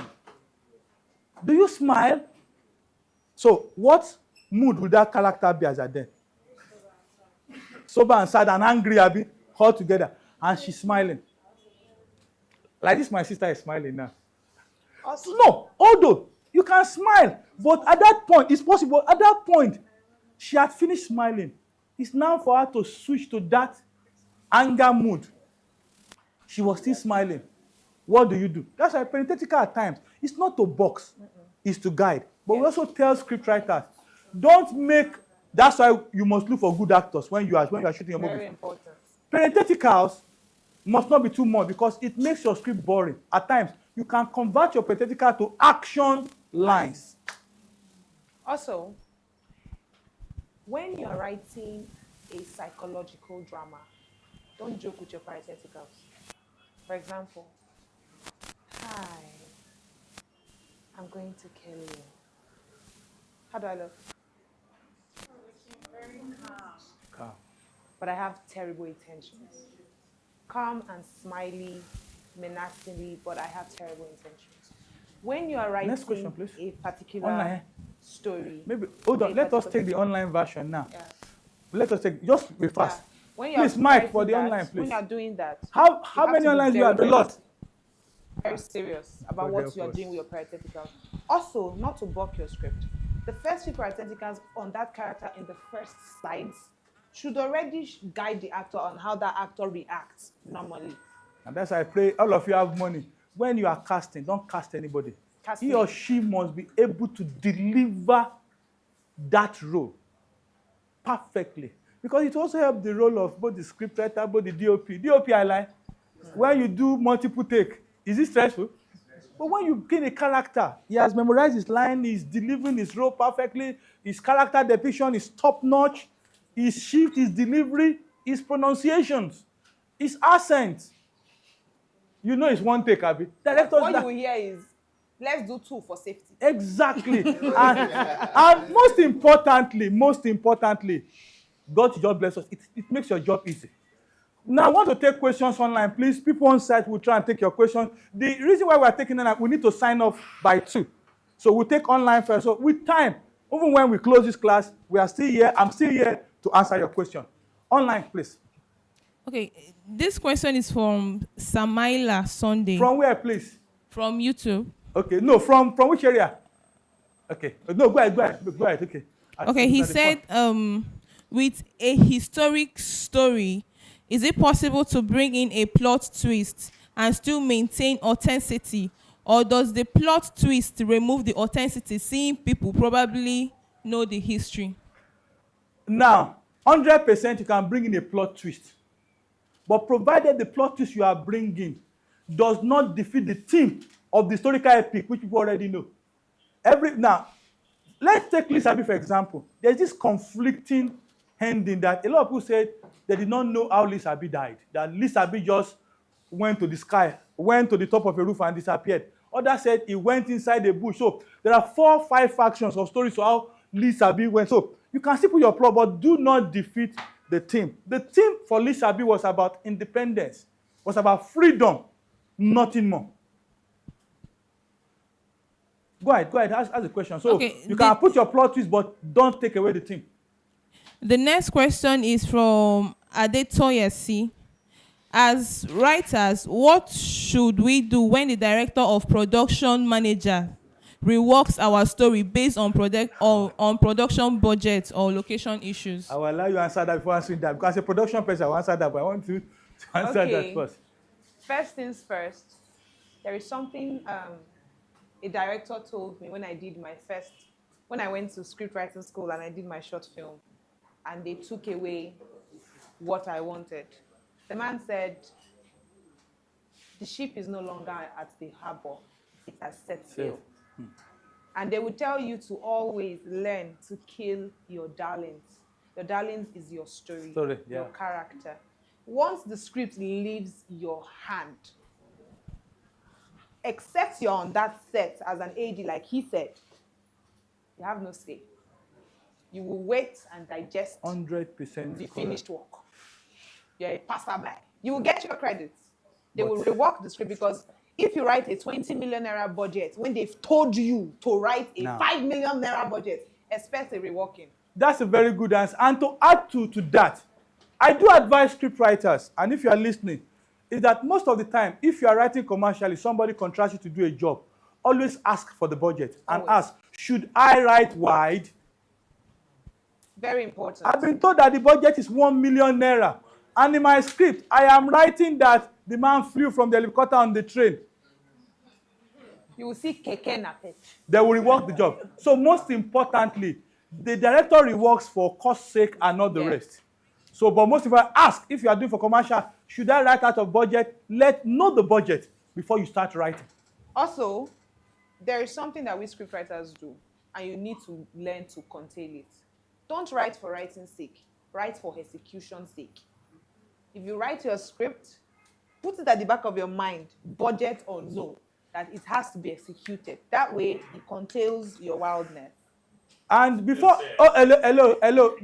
Do you smile? So, what mood would that character be as a then? Sober and sad and angry, Abby, all together. And she's smiling. Like this, my sister is smiling now. Awesome. No, although you can smile, but at that point, it's possible, at that point, she had finished smiling. It's now for her to switch to that anger mood. She was still smiling. What do? That's why parenthetical at times, it's not to box, it's to guide. But we also tell scriptwriters, don't make, that's why you must look for good actors when you are shooting your movie. Very important. Parentheticals must not be too much because it makes your script boring. At times, you can convert your parenthetical to action lines. Also, when you're writing a psychological drama, don't joke with your parentheticals. For example, hi, I'm going to kill you. How do I look? Very calm. But I have terrible intentions. Calm and smiley, menacingly, but I have terrible intentions. When you are writing Next question, please. a particular Online. story. Maybe, hold on, let us take the online version now. Yeah. Let us take, just be fast. When you're Please, Mike, writing for the that, online, please. When you're doing that, How have many to be online do you have? A very, lot. Very serious about God what help you're us. doing with your parentheticals. Also, not to bulk your script. The first few parentheticals on that character in the first slides should already guide the actor on how that actor reacts normally. And that's why I pray all of you have money. When you are casting, don't cast anybody. Cast He me. or she must be able to deliver that role perfectly. Because it also helps the role of both the scriptwriter, both the DOP. DOP, I like. When you do multiple take, is it stressful? But when you gain a character, he has memorized his line, he's delivering his role perfectly, his character depiction is top-notch, his shift, his delivery, his pronunciations, his accent. You know it's one take, Abi. What you will hear is, let's do 2 for safety. Exactly. and most importantly, God to just bless us. It makes your job easy. Now, I want to take questions online. Please, people on site will try and take your questions. The reason why we're taking them, we need to sign off by 2. So we'll take online first. So with time, even when we close this class, we are still here. I'm still here to answer your question. Online, please. Okay, this question is from Samaila Sunday. From where, please? From YouTube. Okay, no, from which area? Okay, no, go ahead, okay. Okay, he said, with a historic story, is it possible to bring in a plot twist and still maintain authenticity? Or does the plot twist remove the authenticity, seeing people probably know the history? Now, 100% you can bring in a plot twist. But provided the plot twist you are bringing does not defeat the theme of the historical epic, which people already know. Now, let's take Lisabi, for example. There's this conflicting ending that a lot of people said they did not know how Lisabi died. That Lisabi just went to the sky, went to the top of a roof and disappeared. Others said he went inside the bush. So there are 4 or 5 factions of stories of how Lisabi went. So you can still put your plot, but do not defeat the theme. The theme for Lisabi was about independence, was about freedom, nothing more. Go ahead, ask a question. So okay, you can put your plot twist, but don't take away the theme. The next question is from Adetoyesi. As writers, what should we do when the director of production manager reworks our story based on production budget or location issues? I will allow you to answer that before answering that, because as a production person, I will answer that, but I want you to answer that first. First things first, there is something a director told me when I went to scriptwriting school and I did my short film, and they took away what I wanted. The man said, the ship is no longer at the harbor, it has set sail. And they would tell you to always learn to kill your darlings. Your darlings is your story, your character. Once the script leaves your hand, except you're on that set as an AD, like he said, you have no say. You will wait and digest 100% the finished work. You're a passerby. You will get your credits. They will rework the script, because if you write a 20 million naira budget, when they've told you to write a 5 million naira budget, expect a reworking. That's a very good answer. And to add to that, I do advise script writers, and if you are listening, is that most of the time, if you are writing commercially, somebody contracts you to do a job, always ask for the budget and ask, should I write wide? Very important. I've been told that the budget is 1 million naira. And in my script, I am writing that the man flew from the helicopter on the train. You will see keke napet. They will rework the job. So most importantly, the director reworks for cost sake and not the rest. So, but most people ask, if you are doing for commercial, should I write out of budget? Know the budget before you start writing. Also, there is something that we scriptwriters do, and you need to learn to contain it. Don't write for writing's sake. Write for execution's sake. If you write your script, put it at the back of your mind, budget or no, that it has to be executed. That way, it contains your wildness. And before,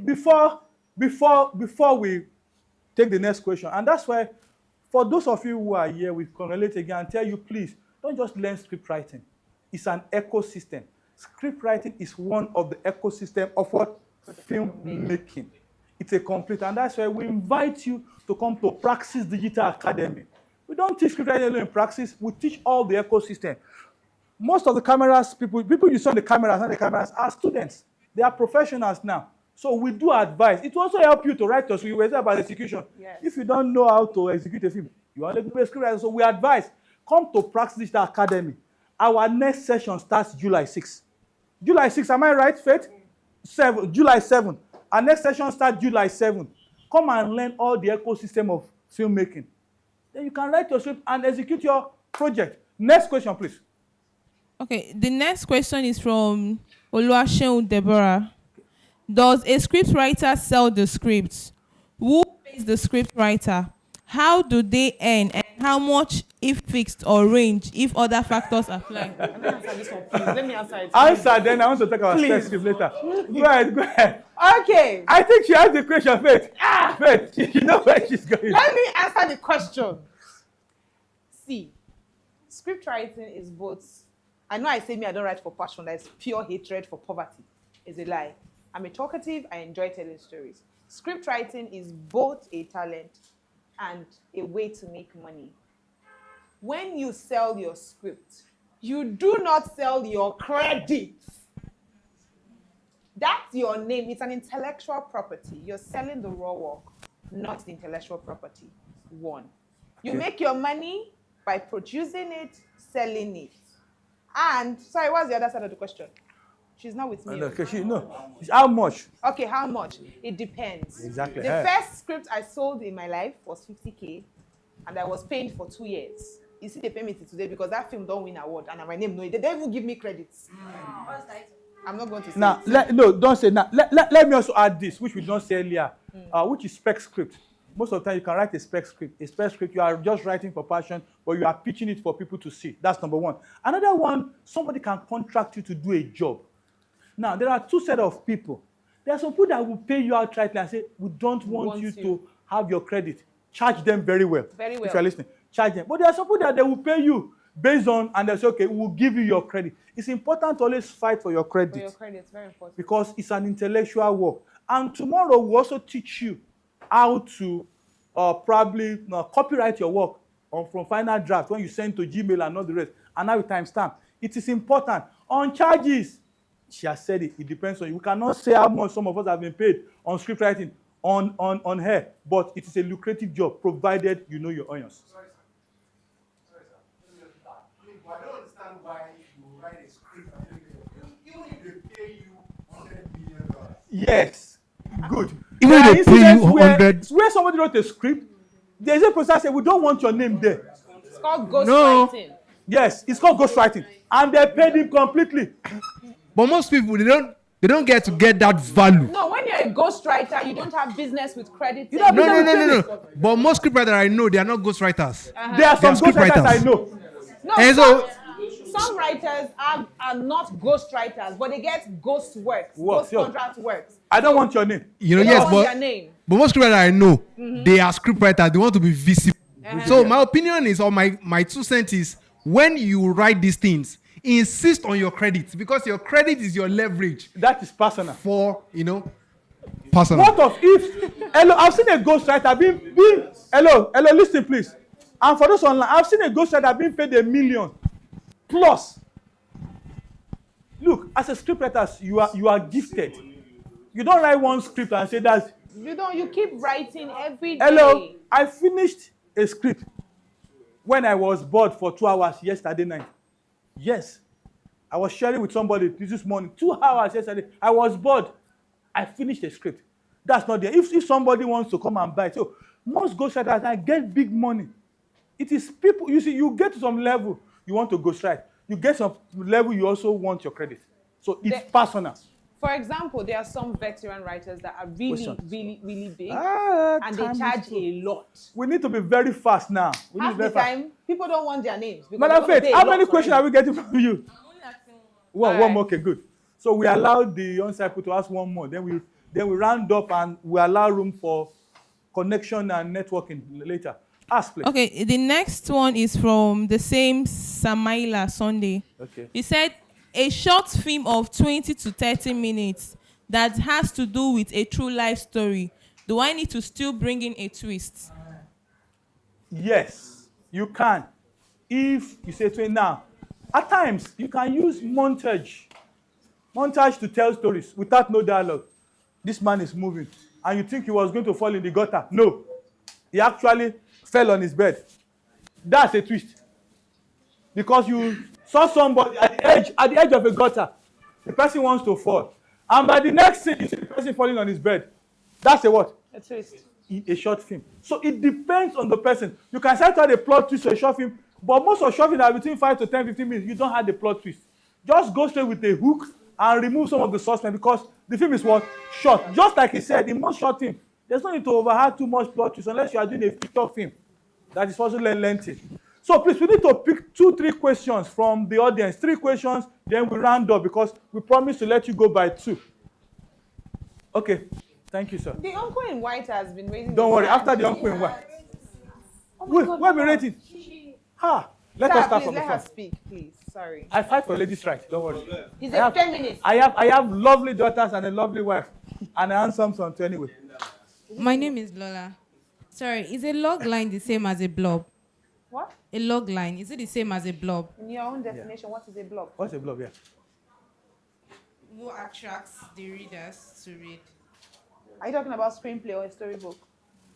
before we take the next question, and that's why, for those of you who are here, we can relate again and tell you, please, don't just learn script writing. It's an ecosystem. Script writing is one of the ecosystem of what? Film making. It's a complete, and that's why we invite you to come to Praxis Digital Academy. We don't teach script writing alone in Praxis, we teach all the ecosystem. Most of the cameras, people you saw on the cameras are students. They are professionals now. So we do advise. It will also help you to write your script. You were saying about execution. Yes. If you don't know how to execute a film, you want to be a script writer. So we advise, come to Praxis Digital Academy. Our next session starts July 6th. July 6th, am I right, Faith? July 7th. Our next session starts July 7th. Come and learn all the ecosystem of filmmaking. Then you can write your script and execute your project. Next question, please. Okay, the next question is from Oluwaseun Deborah. Does a scriptwriter sell the scripts? Who pays the scriptwriter? How do they earn? And how much if fixed or range if other factors apply? Let me answer this one, please. Let me answer it. Answer, then I want to talk about Please. spec script later. Go ahead. Okay. I think she has the question, Faith. Faith, you know where she's going. Let me answer the question. See, script writing is both. I know I say me, I don't write for passion. That's pure hatred for poverty. It's a lie. I'm a talkative. I enjoy telling stories. Script writing is both a talent and a way to make money. When you sell your script, you do not sell your credit. That's your name. It's an intellectual property. You're selling the raw work, not the intellectual property. One. You make your money by producing it, selling it. And, sorry, what's the other side of the question? She's not with me. Okay, how much? Okay, how much? It depends. Exactly. The first script I sold in my life was 50K, and I was paid for 2 years. You see, they pay me till today because that film don't win award, and my name, no, they don't even give me credits. I'm not going to say Now, it. don't say now. Let me also add this, which we don't say earlier, which is spec script. Most of the time, you can write a spec script. A spec script, you are just writing for passion, but you are pitching it for people to see. That's number one. Another one, somebody can contract you to do a job. Now, there are two sets of people. There are some people that will pay you outrightly and say, we don't want you to have your credit. Charge them very well. Very well. If you're listening, charge them. But there are some people that they will pay you based on, and they say, okay, we'll give you your credit. It's important to always fight for your credit. For your credit, it's very important. Because it's an intellectual work. And tomorrow, we'll also teach you how to probably copyright your work from final draft when you send to Gmail and all the rest. And now you timestamp. It is important. On charges, she has said it. It depends on you. We cannot say how much some of us have been paid on script writing on her, but it is a lucrative job, provided you know your onions. Sorry, sir. I don't understand why you write a script even if they pay you $100 million. Yes. Good. Even There are if they pay you incidents 100. where somebody wrote a script, there's a person that said, we don't want your name there. It's called ghostwriting. No. Yes, it's called ghostwriting. And they paid him completely. But most people, they don't get to get that value. No, when you're a ghostwriter, you don't have business with credit. No. But most scriptwriters I know, they are not ghostwriters. There are some ghostwriters I know. No, And some writers are not ghostwriters, but they get ghost works, Works, ghost yeah. contract works. I don't want your name. You know, They yes, don't want their name. but most scriptwriters I know, they are scriptwriters. They want to be visible. So my opinion is, or my 2 cents is, when you write these things, insist on your credit, because your credit is your leverage. That is personal. For, personal. What of if, hello, I've seen a ghostwriter hello, listen please. And for those online, I've seen a ghostwriter being paid $1 million plus. Look, as a scriptwriter, you are gifted. You don't write one script and say that's. You keep writing every day. Hello, I finished a script when I was bored for 2 hours yesterday night. Yes, I was sharing with somebody this morning. 2 hours yesterday, I was bored. I finished a script. That's not there. If somebody wants to come and buy it, so most ghostwriters and get big money. It is people. You see, you get to some level, you want to ghostwrite. You get some level, you also want your credit. So it's personal. For example, there are some veteran writers that are really, really, really big, and they time charge is a lot. We need to be very fast now. Half the time, people don't want their names. because Madam they Faith, pay a how lot many for questions it. are we getting from you? One Alright. more. Okay, good. So we allowed the on-site people to ask one more. Then we round up and we allow room for connection and networking later. Ask, please. Okay, the next one is from the same Samaila Sunday. Okay. He said, a short film of 20 to 30 minutes that has to do with a true life story. Do I need to still bring in a twist? Yes, you can. If you say to him now, at times you can use montage to tell stories without no dialogue. This man is moving, and you think he was going to fall in the gutter. No, he actually fell on his bed. That's a twist. Because you saw somebody at the edge of a gutter. The person wants to fall. And by the next scene, you see the person falling on his bed. That's a what? A twist. A short film. So it depends on the person. You can set out a plot twist for a short film, but most of short films are between 5 to 10, 15 minutes. You don't have the plot twist. Just go straight with a hook and remove some of the suspense because the film is what? Short. Just like he said, in most short film, there's no need to overhaul too much plot twist unless you are doing a feature film that is also lengthy. So please, we need to pick 2-3 questions from the audience. 3 questions, then we round up because we promise to let you go by 2. Okay, thank you, sir. The uncle in white has been raising. Don't worry, after the uncle in white. Where be rating? Let us start from the let front. her speak, please. Sorry. I fight for ladies' rights. Don't worry. He's a feminist. I have lovely daughters and a lovely wife, and I handsome son too anyway. My name is Lola. Sorry, is a log line the same as a blob? What? A log line, is it the same as a blob? In your own definition, what is a blob? What's a blob? Yeah. Who attracts the readers to read? Are you talking about screenplay or a storybook?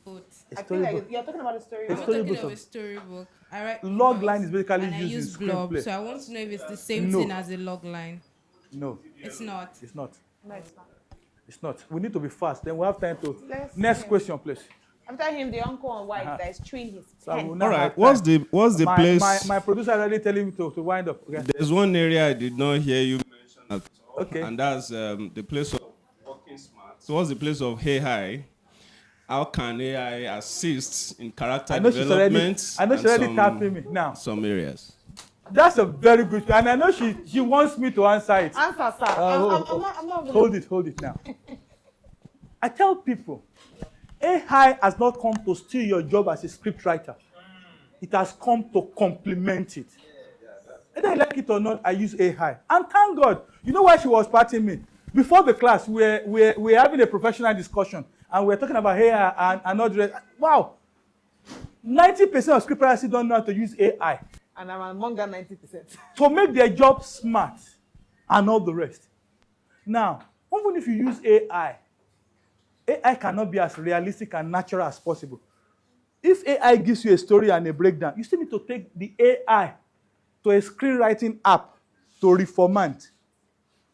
Both. I feel like you're talking about a storybook. I'm talking about a storybook. I write log line is basically and I used use in blob, screenplay. so I want to know if it's the same No. thing as a log line. No. It's not. It's not. No, it's not. It's not. We need to be fast. Then we have time to. Let's Next see. question, please. I'm telling him the uncle in white that is chewing his So I pen. will not have time. What's the my, place? My producer already telling me to wind up. Okay. There's one area I did not hear you mention at all. Okay. And that's the place of working smart. So what's the place of AI? How can AI assist in character development? She's already tapping me now. Some areas. That's a very good question. And I know she wants me to answer it. Answer, sir. I'm not Hold it now. I tell people, AI has not come to steal your job as a scriptwriter. It has come to complement it. Whether I like it or not, I use AI. And thank God, you know why she was parting me? Before the class, we're having a professional discussion, and we're talking about AI and all the rest. Wow, 90% of scriptwriters don't know how to use AI. And I'm among that 90%. To make their job smart and all the rest. Now, even if you use AI cannot be as realistic and natural as possible. If AI gives you a story and a breakdown, you still need to take the AI to a screenwriting app to reformat.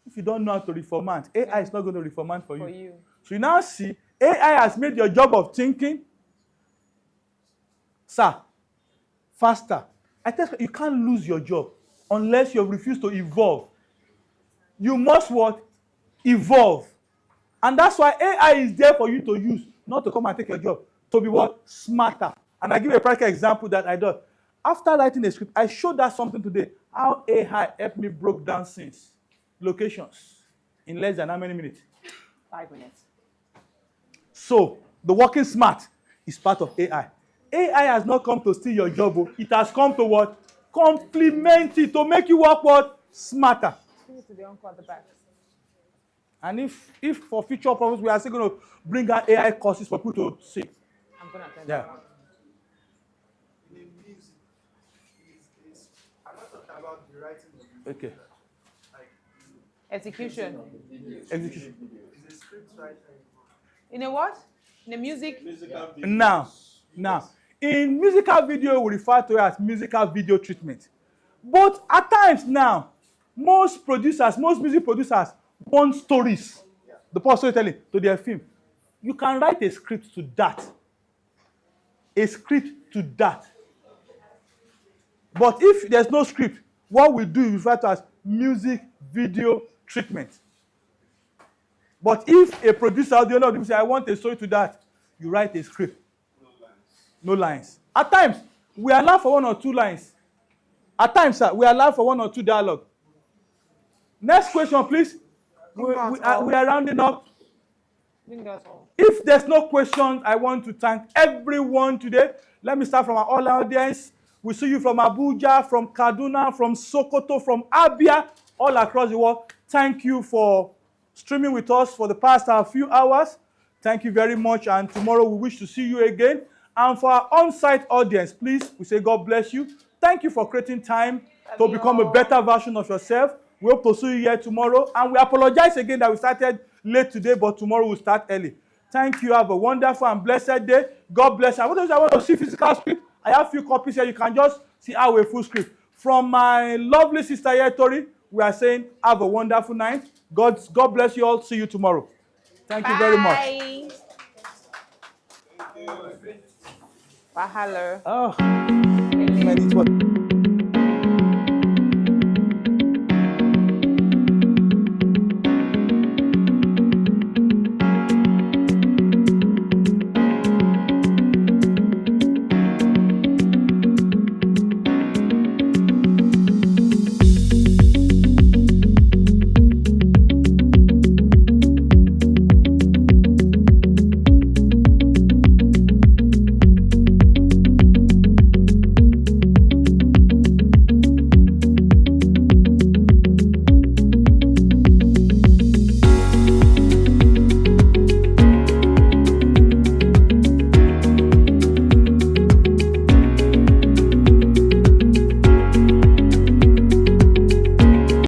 If you don't know how to reformat, AI is not going to reformat for you. So you now see, AI has made your job of thinking, faster. I tell you, you can't lose your job unless you refuse to evolve. You must what? Evolve. And that's why AI is there for you to use, not to come and take your job, to be what? Smarter. And I give you a practical example that I did. After writing a script, I showed that something today, how AI helped me break down scenes, locations, in less than how many minutes? 5 minutes. So, the working smart is part of AI. AI has not come to steal your job. It has come to what? Complement it, to make you work what? Smarter. Give it to the uncle at the back. And if for future problems, we are still going to bring out AI courses for people to see. I'm going to attend Yeah. that one. I'm not talking about the writing of the Okay. Execution. Execution. Is a script writer. In a what? In a music? Now, in musical video, we refer to it as musical video treatment. But at times now, most music producers want stories, the power storytelling, to their film. You can write a script to that. A script to that. But if there's no script, what we do is refer to as music video treatment. But if a producer or the owner of the film says, I want a story to that, you write a script. No lines. At times, we allow for 1 or 2 lines. At times, sir, we allow for 1 or 2 dialogue. Next question, please. We are rounding up. I think that's all. If there's no questions, I want to thank everyone today. Let me start from our all audience. We see you from Abuja, from Kaduna, from Sokoto, from Abia, all across the world. Thank you for streaming with us for the past few hours. Thank you very much, and tomorrow we wish to see you again. And for our on-site audience, please, we say God bless you. Thank you for creating time to become a better version of yourself. We hope to see you here tomorrow. And we apologize again that we started late today, but tomorrow we'll start early. Thank you. Have a wonderful and blessed day. God bless you. I want to see physical script. I have a few copies here. You can just see our full script. From my lovely sister here, Tori, we are saying have a wonderful night. God bless you all. See you tomorrow. Thank you very much. Bye. Hello. Oh,